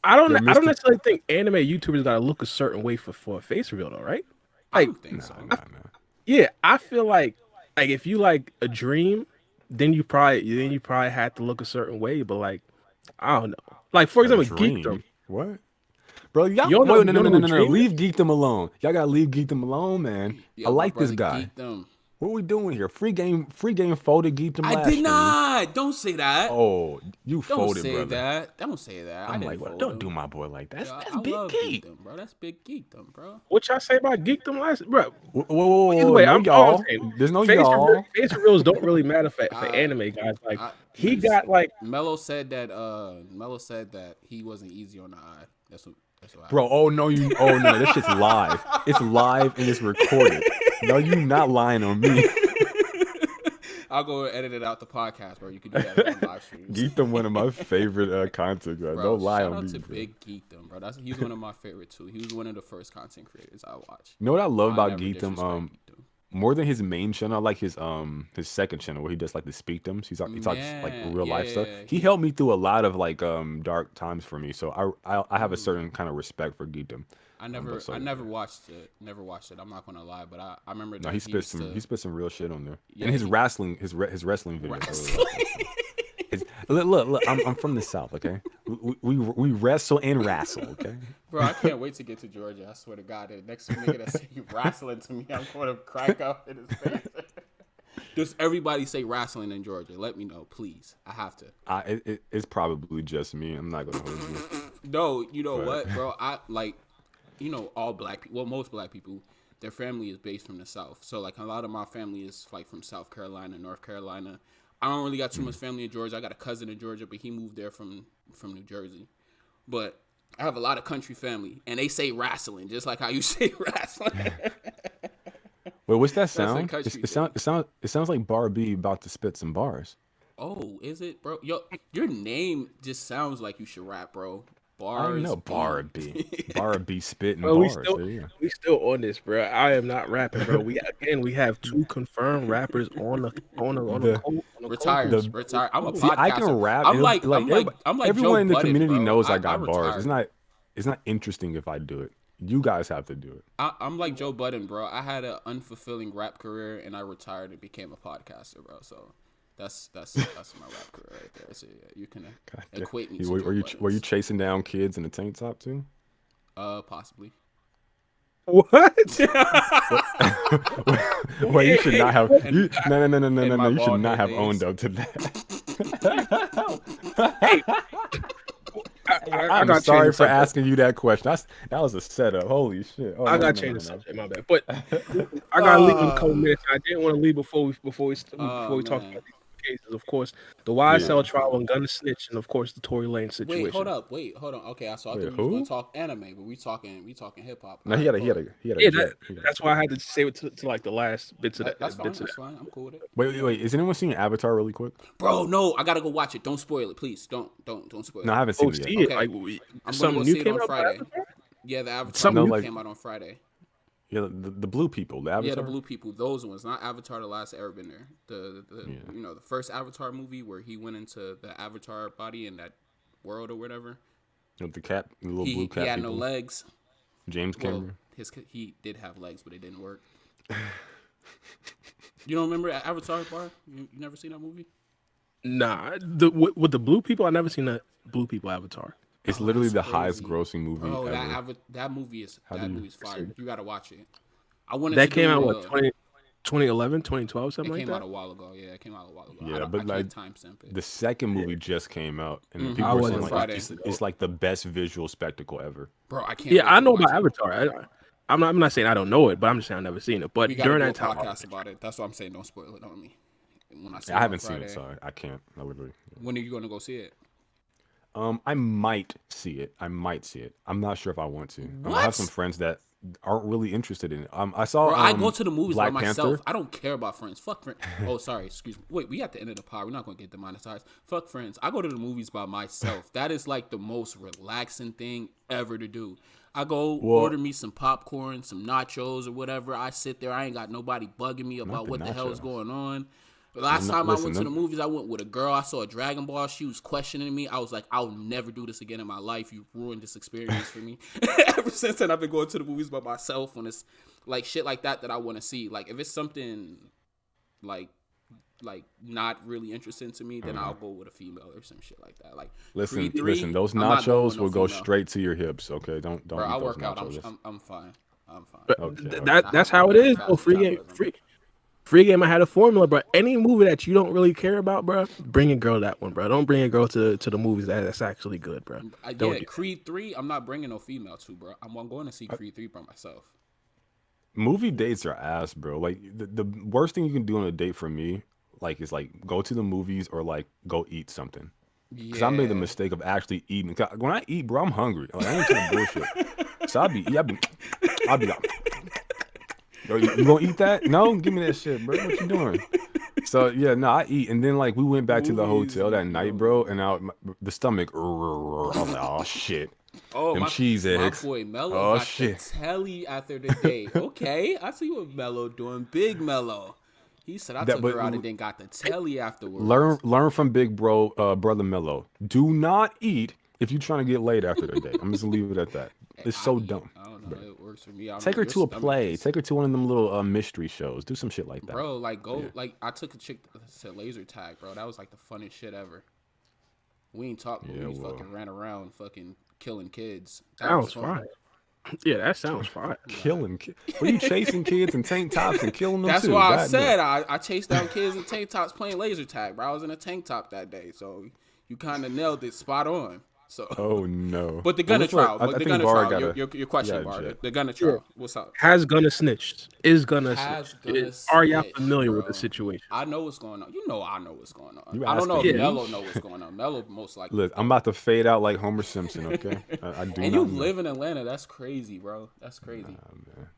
I don't Mr. necessarily think anime YouTubers gotta look a certain way for a face reveal though, right? I Like, don't think so. nah. yeah, I feel like if you like a dream, then you probably had to look a certain way. But like, I don't know. Like for example, Dream. Geekdom. What? Bro, y'all You don't know- no. you don't know Dream? Leave Geekdom alone. Y'all gotta leave Geekdom alone, man. Yo, I my like this brother guy. geeked them. What we doing here? Free game folded Geekdom I last did stream. not. Don't say that. Oh, you Don't folded, say brother. that. Don't say that. I I'm didn't like, well, fold don't him. do my boy like that. Yo, That's I big love geek. Geekdom, bro. That's big geekdom, bro. What y'all say about Geekdom last, bro? Whoa, Either way, no I'm y'all. saying, There's no face y'all. reveals don't really matter for I- anime guys. Like he he's- got like Mello said that he wasn't easy on the eye. That's what Bro, no, this shit's live. It's live and it's recorded. No, you not lying on me. I'll go edit it out the podcast, bro. You can do that on live streams. Geekdom, one of my favorite content. Bro. Bro, Don't lie shout on out me. to Bro. Big Geekdom, bro. He's one of my favorite too. He was one of the first content creators I watched. You know what I love about never Geekdom? disrespect Geekdom. More than his main channel, I like his second channel where he does like the speakdoms. He talks like real life stuff. Yeah, He helped me through a lot of like dark times for me. So I have a certain kind of respect for Geekdom. I never watched it. Never watched it. I'm not gonna lie, but I remember that No, he spit some real shit on there. Yeah, And his he- wrestling videos. Look, I'm from the South, okay? We wrestle and wrestle, okay? Bro, I can't wait to get to Georgia. I swear to God, the next nigga that say wrestling to me, I'm going to crack up in his face. Does everybody say wrestling in Georgia? Let me know, please. I have to. It's probably just me. I'm not gonna hold you. No, you know what, bro? I like, all black people. Well, most black people, their family is based from the South. So like a lot of my family is like from South Carolina, North Carolina. I don't really got too much family in Georgia. I got a cousin in Georgia, but he moved there from New Jersey. But I have a lot of country family, and they say wrestling just like how you say wrestling. Wait, what's that a sound? country It sounds like Bar B about to spit some bars. Oh, is it, bro? Yo, your name just sounds like you should rap, bro. Bars. I know Bar B. Bar B spitting bro, bars. we still on this, bro. I am not rapping, bro. We have two confirmed rappers on the Retired. I'm a podcaster. See, I can rap. I'm and like everyone Joe in the Budden, community bro. knows I I got bars. retired. It's not interesting if I do it. You guys have to do it. I'm like Joe Budden, bro. I had an unfulfilling rap career, and I retired and became a podcaster, bro. So that's my rap career right there. So yeah, you can equate me to Were Joe you Budden. chasing down kids in the tank top too? Possibly. What? Well, you should not have. No. my You should bald not head have owned days. up to that. I I'm got sorry changed for something. asking you that question. That was a setup. Holy shit! Oh, I no, got no, changed no, the no. subject, my bad. But I gotta leave in a couple minutes. I didn't want to leave before we talk man. about these cases. Of course, the YSL Yeah. trial and Gunna snitch, and of course the Tory Lane situation. Wait, hold up. Okay, so I Wait, thought we was who? gonna talk anime, but we talking hip hop. No, he had a Yeah, jet. that's why I had to save it to like the last bits of that. That's fine. bits of That's that. fine. I'm cool with it. Wait. Is anyone seeing Avatar really quick? Bro, no, I gotta go watch it. Don't spoil it, please. Don't spoil it. No, I haven't Oh, seen it see yet. it. Okay. Like I'm something gonna go new see it came on out. Friday. Yeah, the Avatar Something movie like- came out on Friday. Yeah, the blue people. The Avatar. Yeah, the blue people, those ones, not Avatar: The Last Airbender. The the first Avatar movie where he went into the Avatar body in that world or whatever. With the cat, the little blue He cat. had people. no legs. James Well, Cameron. he did have legs, but it didn't work. You don't remember Avatar, Bar? You never seen that movie? Nah, with the blue people, I never seen that blue people Avatar. It's literally the That's highest crazy. grossing movie Bro, ever. that movie is do you- movie's fire. You gotta watch it. I wanted That to came do, out what 2011, 2012, It something like came that. out a while ago. Yeah, it came out a while ago. Yeah, I but can't like timestamp it. the second movie just came out, and Mhm. people I were wasn't saying like Friday. it's like the best visual spectacle ever. Bro, I can't. Yeah, wait I to know watch about it. Avatar. I'm not saying I don't know it, but I'm just saying I've never seen it. But We gotta during do a that time, podcast about it. That's what I'm saying. Don't spoil it on me. When I I haven't on seen it, Friday. so I can't. I literally. When are you gonna go see it? I might see it. I'm not sure if I want to. I have What? some friends that aren't really interested in it. I saw. Bro, I go to the movies Black by myself. Panther. I don't care about friends. Fuck friends. Oh, sorry. Excuse me. Wait, we at the end of the pod. We're not going to get demonetized. Fuck friends. I go to the movies by myself. That is like the most relaxing thing ever to do. I go order me some popcorn, some nachos or whatever. I sit there. I ain't got nobody bugging me about what the hell is going on. The last time I went to the movies, I went with a girl. I saw a Dragon Ball. She was questioning me. I was like, I'll never do this again in my life. You ruined this experience for me. Ever since then, I've been going to the movies by myself when it's like shit like that I want to see. Like if it's something like not really interesting to me, then I'll go with a female or some shit like that. Like listen, Creed 3, those I'm not going nachos with no will go female. straight to your hips. Okay, don't. Bro, eat I those work out. nachos. I'm fine. I'm fine. But Okay, that's how it is. Oh, free game. I had a formula, bro. Any movie that you don't really care about, bro, bring a girl that one, bro. Don't bring a girl to the movies that's actually good, bro. Yeah, Creed 3. I'm not bringing no female to, bro. I'm going to see Creed 3 by myself. Movie dates are ass, bro. Like the worst thing you can do on a date for me, like, is like go to the movies or like go eat something. Because I made the mistake of actually eating. 'Cause when I eat, bro, I'm hungry. Like, I ain't trying to bullshit. So I'll be like, yo, you gonna eat that? No, give me that shit, bro. What you doing? So yeah, no, I eat, and then like we went back to the hotel that night, bro, and the stomach. I was like, oh shit. Oh, them my cheese eggs. My boy Mello got shit. the telly after the day. Okay, I see what Mello doing. Big Mello. He said I took her out and then got the telly afterwards. Learn from big bro, brother Mello. Do not eat if you're trying to get laid after the day. I'm just gonna leave it at that. It's so dumb. I don't know. It works for me. Take her to a play. Take her to one of them little mystery shows. Do some shit like that. Bro, like like I took a chick to laser tag, bro. That was like the funnest shit ever. We ain't talked, but we fucking ran around fucking killing kids. That was fine. Yeah, that sounds fine. Killing kids. Were you chasing kids in tank tops and killing them? That's too? why I said I chased down kids in tank tops playing laser tag, bro. I was in a tank top that day, so you kind of nailed it spot on. So. Oh no! But the Gunna trial. But the Gunna trial. Your question, Bar. The Gunna trial. What's up? Has Gunna snitched? Is Gunna snitched? Are y'all familiar with the situation? I know what's going on. You know I know what's going on. I don't know if Mello know what's going on. Mello most likely. Look, I'm about to fade out like Homer Simpson. Okay, I do. And you live in Atlanta. That's crazy, bro. That's crazy.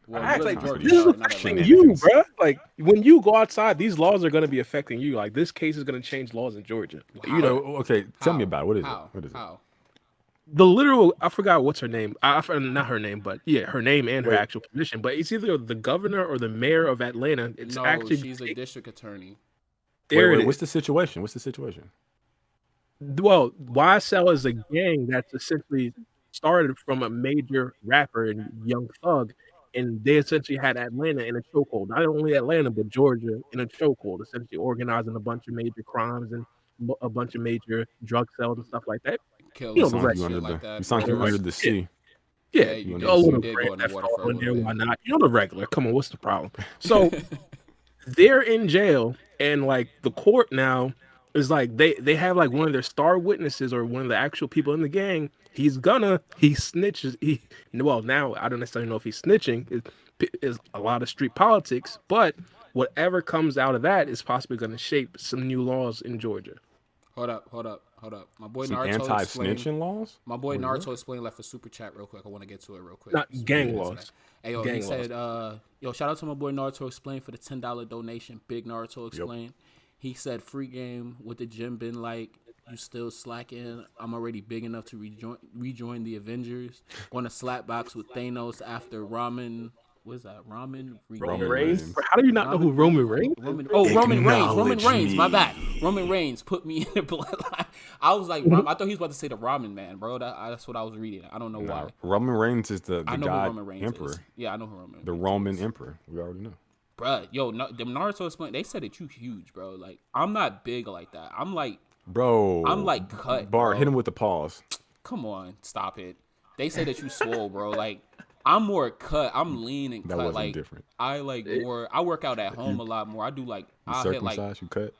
Well, this is affecting you, bro. Like when you go outside, these laws are going to be affecting you. Like this case is going to change laws in Georgia. You know? Okay, tell me about it. What is it? What is it? The literal, I forgot what's her name. Not her name, but yeah, her name and her actual position. But it's either the governor or the mayor of Atlanta. She's a district attorney. What's the situation? Well, YSL is a gang that's essentially started from a major rapper and Young Thug, and they essentially had Atlanta in a chokehold. Not only Atlanta, but Georgia in a chokehold, essentially organizing a bunch of major crimes and a bunch of major drug sales and stuff like that. You sound like you're under the sea. Yeah, you know, a little brand that fall in there, why not? You know the regular. Come on, what's the problem? So they're in jail, and like the court now is like they have like one of their star witnesses or one of the actual people in the gang. He snitches. Now I don't necessarily know if he's snitching. Is a lot of street politics, but whatever comes out of that is possibly going to shape some new laws in Georgia. Hold up. My boy some Naruto anti-snitching laws? My boy Naruto explained like for super chat real quick. I want to get to it real quick. Not gang laws. Hey, yo, he said, shout out to my boy Naruto explained for the $10 donation. Big Naruto explained. Yep. He said, free game with the gym been like, you still slacking. I'm already big enough to rejoin the Avengers. Want to slap box with Thanos after Ramen. What is that? Roman Reigns? How do you not know who Roman Reigns is? Roman Reigns. My bad. Roman Reigns put me in the bloodline. I was like, I thought he was about to say the Ramen Man, bro. That's what I was reading. I don't know why. Roman Reigns is the God Emperor. Is. Yeah, I know who Roman. The Roman Emperor. We already know. Bruh, them Naruto explained. They said that you huge, bro. Like I'm not big like that. I'm like cut. Bar, bro. hit him with the pause. Come on, stop it. They say that you swole, bro. Like. I'm more cut. I'm lean and cut. Like different. I more. I work out at home a lot more. I do like. I hit like you cut.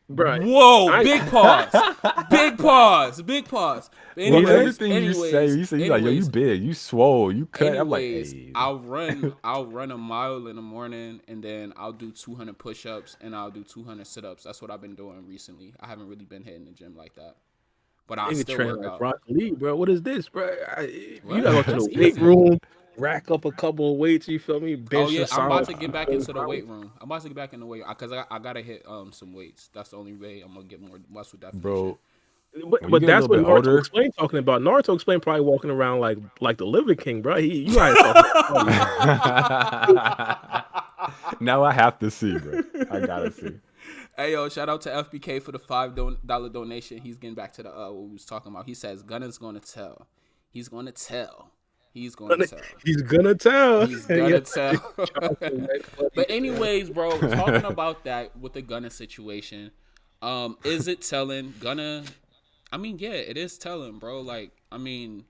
Right. Whoa! Big pause. Big pause. Anyways, everything you say you like, yo, you big, you swole, you cut. Anyways, I'm like, hey. I'll run a mile in the morning, and then I'll do 200 push-ups and I'll do 200 sit-ups. That's what I've been doing recently. I haven't really been hitting the gym like that. But I still work out. Rock Lee, bro. What is this, bro? You gotta go to the weight room. rack up a couple of weights. You feel me? Oh Bench yeah, a I'm solid about to get back into the 40 weight room. I'm about to get back in the weight because I gotta hit some weights. That's the only way I'm gonna get more muscle definition. Bro, But, when you get a that's what little bit Naruto older, Explained talking about. Naruto Explained probably walking around like the Liver King, bro. You ain't talking. now I have to see, bro. I gotta see. Hey yo, shout out to FBK for the $5 donation. He's getting back to the what we was talking about. He says Gunna's gonna tell. He's gonna tell. He's gonna tell. He's gonna tell. He's gonna tell. But anyways, bro, talking about that with the Gunna situation, is it telling? Gunna, I mean, yeah, it is telling, bro. Like, I mean,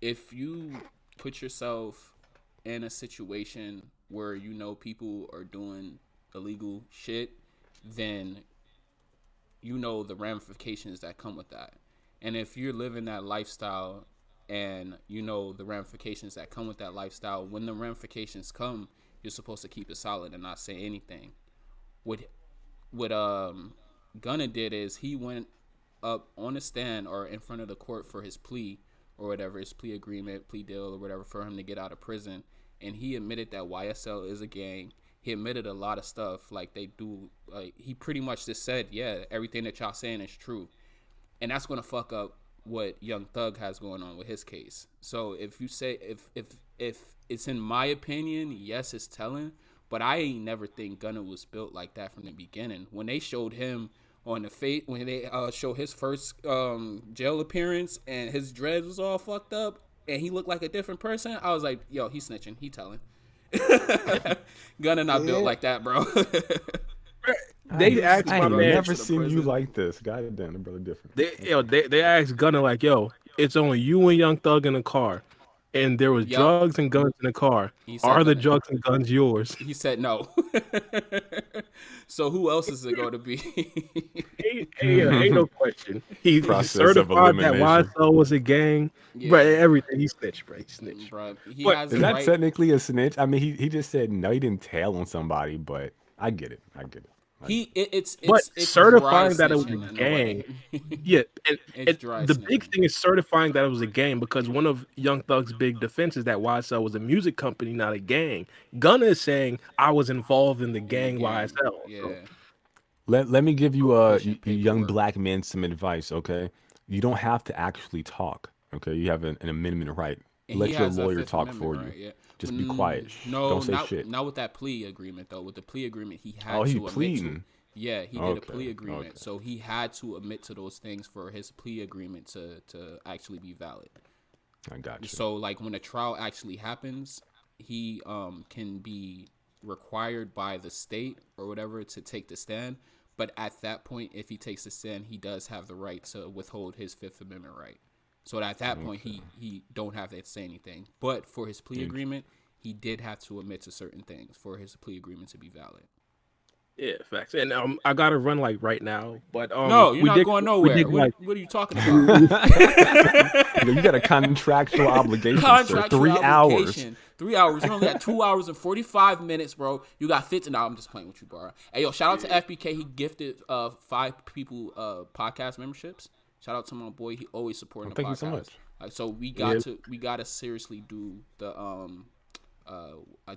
if you put yourself in a situation where you know people are doing illegal shit, then you know the ramifications that come with that. And if you're living that lifestyle and you know the ramifications that come with that lifestyle, when the ramifications come, you're supposed to keep it solid and not say anything. What Gunna did is he went up on a stand or in front of the court for his plea or whatever, his plea agreement, plea deal or whatever, for him to get out of prison, and he admitted that YSL is a gang. He admitted a lot of stuff, like they do. Like, he pretty much just said, yeah, everything that y'all saying is true. And that's going to fuck up what Young Thug has going on with his case. So if you say, if it's in my opinion, yes, it's telling, but I ain't never think Gunna was built like that from the beginning. When they showed him on the face, when they showed his first jail appearance and his dreads was all fucked up and he looked like a different person, I was like, yo, he's snitching, he telling. Gunna not built like that, bro. They asked I my ain't man. never seen you like this. God damn, the brother different. They asked Gunna like, yo, it's only you and Young Thug in the car, and there was drugs and guns in the car. Are the drugs and guns yours? He said no. So who else is it going to be? Ain't no question. He Process certified of that elimination. YSL was a gang, Yeah. but everything he snitched, bro. He snitched. Bro, he But has Is the that right. technically a snitch? I mean, he just said no, he didn't tell on somebody, but I get it. It's certifying dry that it was snitching a in a way. gang. Yeah, and It's dry the big snitching. thing is certifying that it was a gang, because one of Young Thug's big defenses that YSL was a music company, not a gang. Gunna is saying I was involved in the gang YSL. Yeah. So, Let me give you Pushing you young paperwork. black men some advice, okay? You don't have to actually talk, okay? You have an amendment right. And Let he your has that lawyer Fifth talk Amendment for you. right, yeah. Just be quiet. No, Don't say not, shit. not with that plea agreement though. With the plea agreement, he had Oh, to he admit to. pleading. Yeah, he did a Okay, plea agreement, okay. so he had to admit to those things for his plea agreement to actually be valid. I got you. So like when a trial actually happens, he can be required by the state or whatever to take the stand. But at that point, if he takes the stand, he does have the right to withhold his Fifth Amendment right. So at that point, he don't have to say anything. But for his plea agreement, he did have to admit to certain things for his plea agreement to be valid. yeah, facts. And I gotta run like right now, but No, you're not going nowhere. What are you talking about? You got a contractual obligation, sir. Contractual 3 hours. obligation. 3 hours. You only got 2 hours and 45 minutes, bro. You got 50. No, I'm just playing with you, bro. Hey, yo, shout out to FBK. He gifted 5 people podcast memberships. Shout out to my boy. He always supporting the thank podcast. you so much. Like, so we got to seriously do the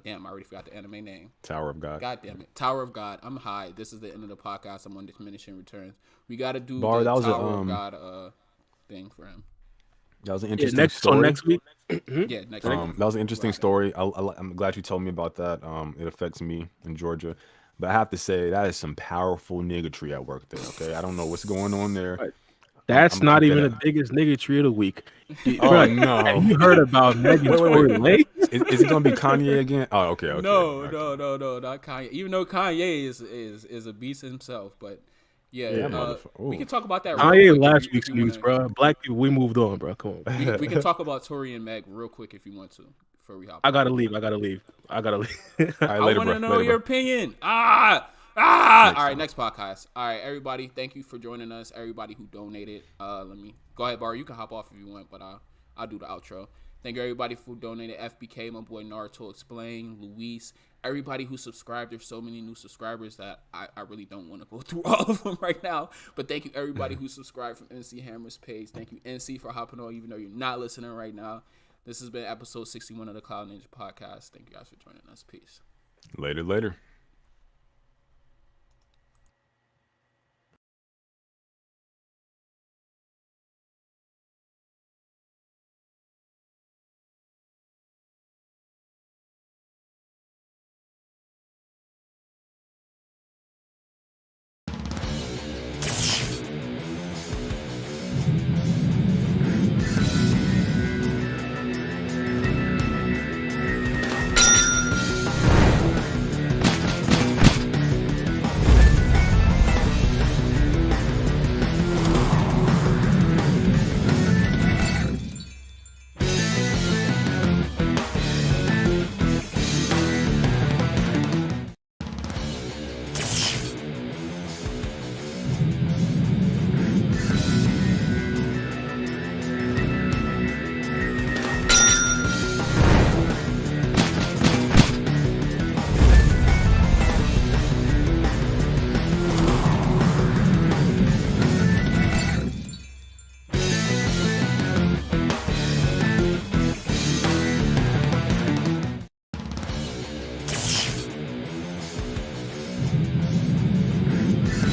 damn, I already forgot the anime name. Tower of God. God damn it. Tower of God. I'm high. This is the end of the podcast. I'm on diminishing returns. We got to do Bar, the that was a, Tower of God thing for him. That was an Yeah, interesting story. next week. Yeah, next week. That was an interesting story. I'm glad you told me about that. It affects me in Georgia, but I have to say that is some powerful niggatry at work there. Okay, I don't know what's going on there. Right. That's I'm not keep even that the biggest nigga tree of the week. Oh, Bro, no. have you heard about Megan Tory Lake? Is it gonna be Kanye again? Oh, okay. No, okay. no, not Kanye. Even though Kanye is a beast himself, but yeah, motherfucker. we Ooh. can talk about that. Real Kanye quick last if you week's news, wanna- bro. Black people, we moved on, bro. Come on. We can talk about Tory and Meg real quick if you want to before we hop. I on. gotta leave. All right, All right, I later, want to bro. know Later, your bro. opinion. All right, next podcast. All right, everybody, thank you for joining us. Everybody who donated. Let me go ahead, Bar. You can hop off if you want, but I'll do the outro. Thank you, everybody, who donated. FBK, my boy Naruto Explain, Luis, everybody who subscribed. There's so many new subscribers that I really don't want to go through all of them right now. But thank you, everybody who subscribed from NC Hammer's page. Thank you, NC, for hopping on, even though you're not listening right now. This has been episode 61 of the Cloud Ninja Podcast. Thank you guys for joining us. Peace. Later.